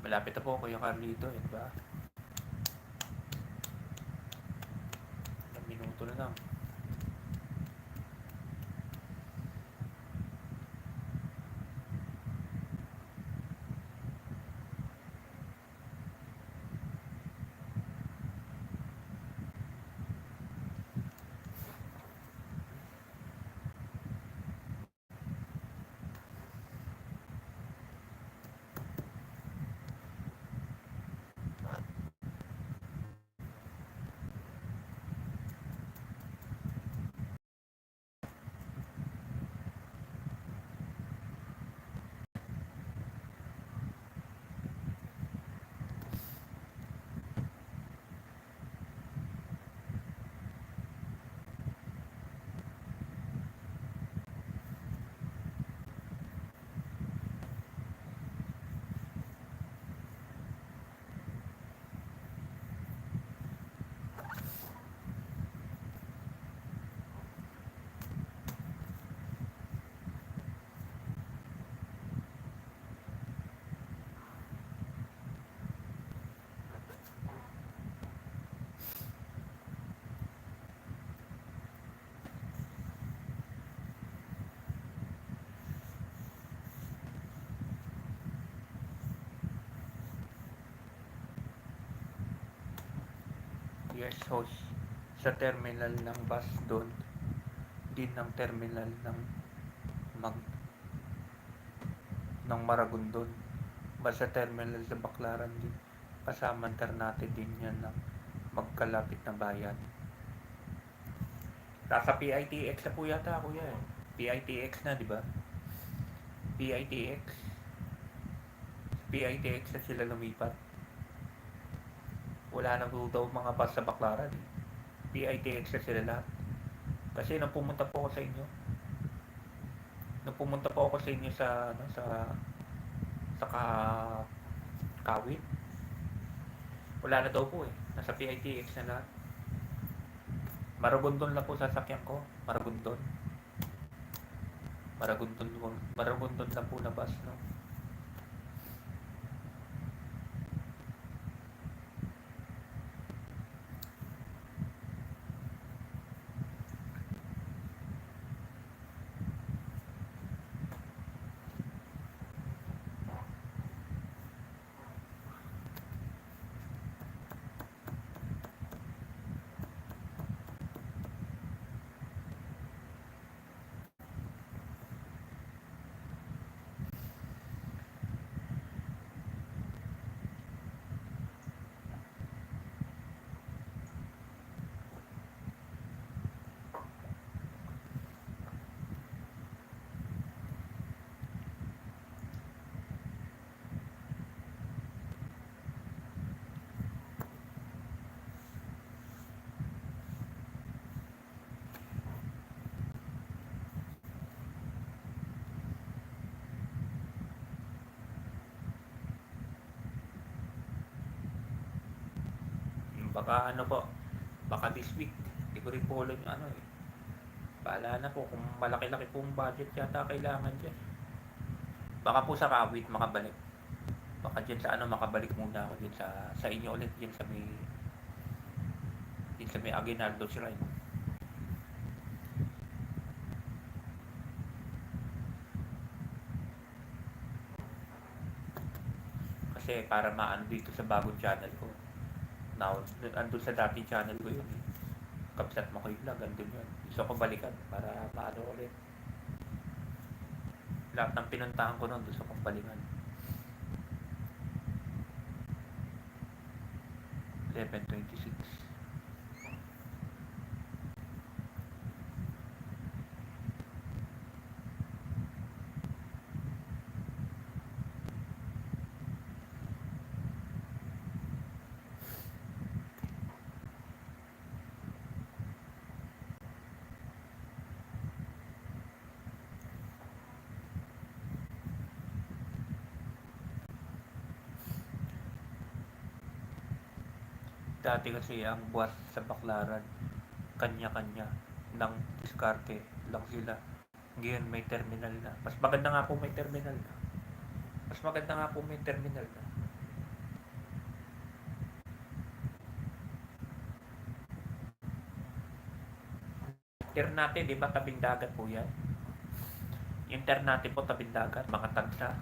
Malapit na po Kuya Carlito, diba? Ilang minuto na lang. Yes, host. Sa terminal ng bus doon, din ng terminal ng Maragondon. Basta terminal sa Baclaran din. Kasama natin din yan ng magkalapit na bayan. Nasa PITX na po yata kuya eh. PITX na, di ba? PITX na sila lumipat. Wala na po daw mga bus sa Baclaran. PITX na sila lahat. Kasi nung pumunta po ako sa inyo sa Kawit, wala na daw po eh. Nasa PITX na lahat. Maragondon lang po sasakyan ko. Maragondon lang po na bus, no? Baka this week. Hindi ko rin po alam yung ano eh. Bahala na po kung malaki-laki pong budget yata kailangan dyan. Baka po sa Kawit makabalik. Baka dyan sa makabalik muna ako dyan sa inyo ulit dyan sa may Aguinaldo Shrine. Kasi para maano dito sa bagong channel ko. Andun sa dating channel ko yun. Kapsat mo ko yung vlog, andun yun. Gusto ko balikan para maano ulit. Lahat ng pinuntahan ko nun, gusto kong balikan. 11:26. Dati kasi ang buwas sa Baclaran, kanya-kanya ng diskarte lang sila. Ngayon may terminal na. Mas maganda nga po may terminal na. Mas maganda nga po may terminal na. Ternate, di ba tabing dagat po yan? Yung Ternate po tabing dagat, mga Tansa.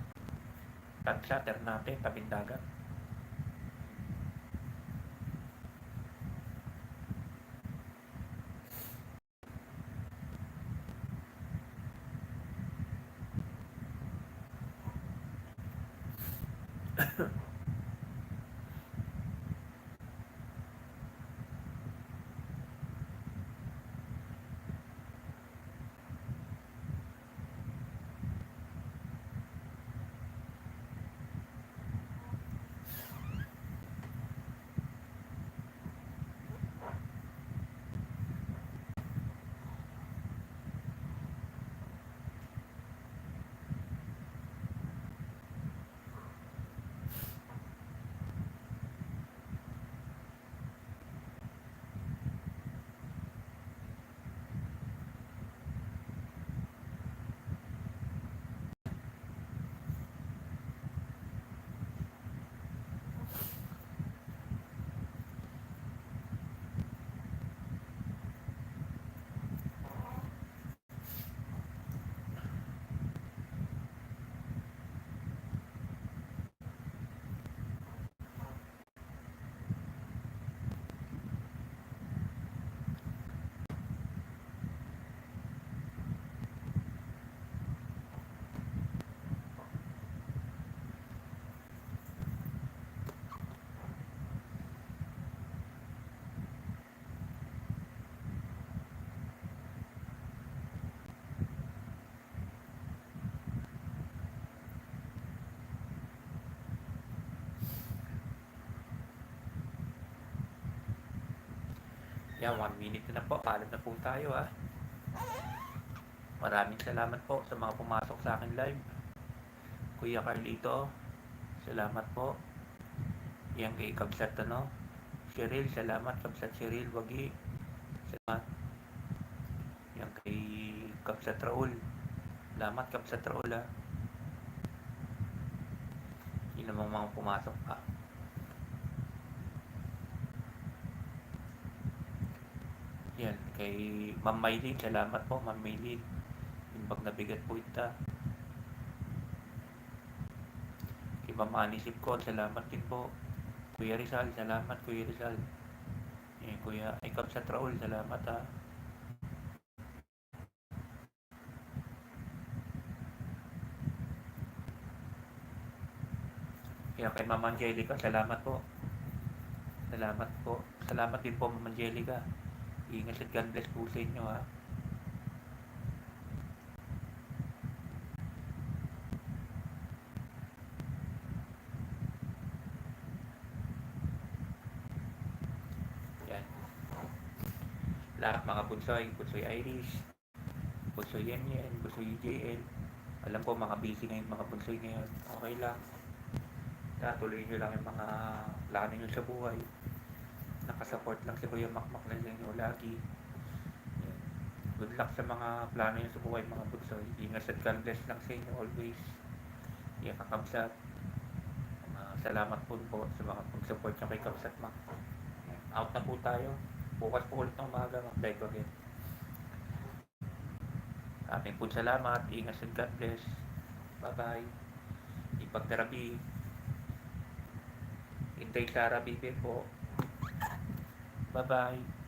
Tansa, Ternate, tabing dagat. Yan, 1 minute na po. Paalam na po tayo ha. Maraming salamat po sa mga pumasok sa akin live. Kuya Carlito, salamat po. Yan kay Kabsat Cheryl, salamat. Kabsat Cheryl, Wagi, salamat. Yan kay Kabsat Raul, salamat Kabsat Raul ha. Yun namang mga pumasok pa. Yan, kay Ma'am Maylin, salamat po Ma'am Maylin. Yung bag na bigat po ita. Kay Ma'am Ani Sipcon, salamat din po. Kuya Rizal, salamat Kuya Rizal. Yan, Kuya Ikab sa Traul, salamat ha. Kaya kay Ma'am Angelica, salamat po. Salamat po. Salamat din po Ma'am Angelica. Ingat at God bless po sa inyo ha. Yan. Lahat mga bunsoy, bunsoy Irish, bunsoy Yen, bunsoy JL. Alam ko mga busy ngayon mga bunsoy ngayon. Okay lang. Tuloy nyo lang yung mga plano nyo sa buhay. Nakasupport lang si Kuya Makmak na nyo lagi. Yan. Good luck sa mga plano nyo sa buhay mga bunsoy. Ingat at God bless lang sa inyo always. Yan, Kakabsat. Salamat po sa mga pag-support nyo kay Kabsat Mak. Out na po tayo. Bukas po ulit ng umaga, mag-live again. Ating po salamat. Ingat at God bless. Bye-bye. Ipagterapi. Hintay sa Arabibe po. Bye-bye.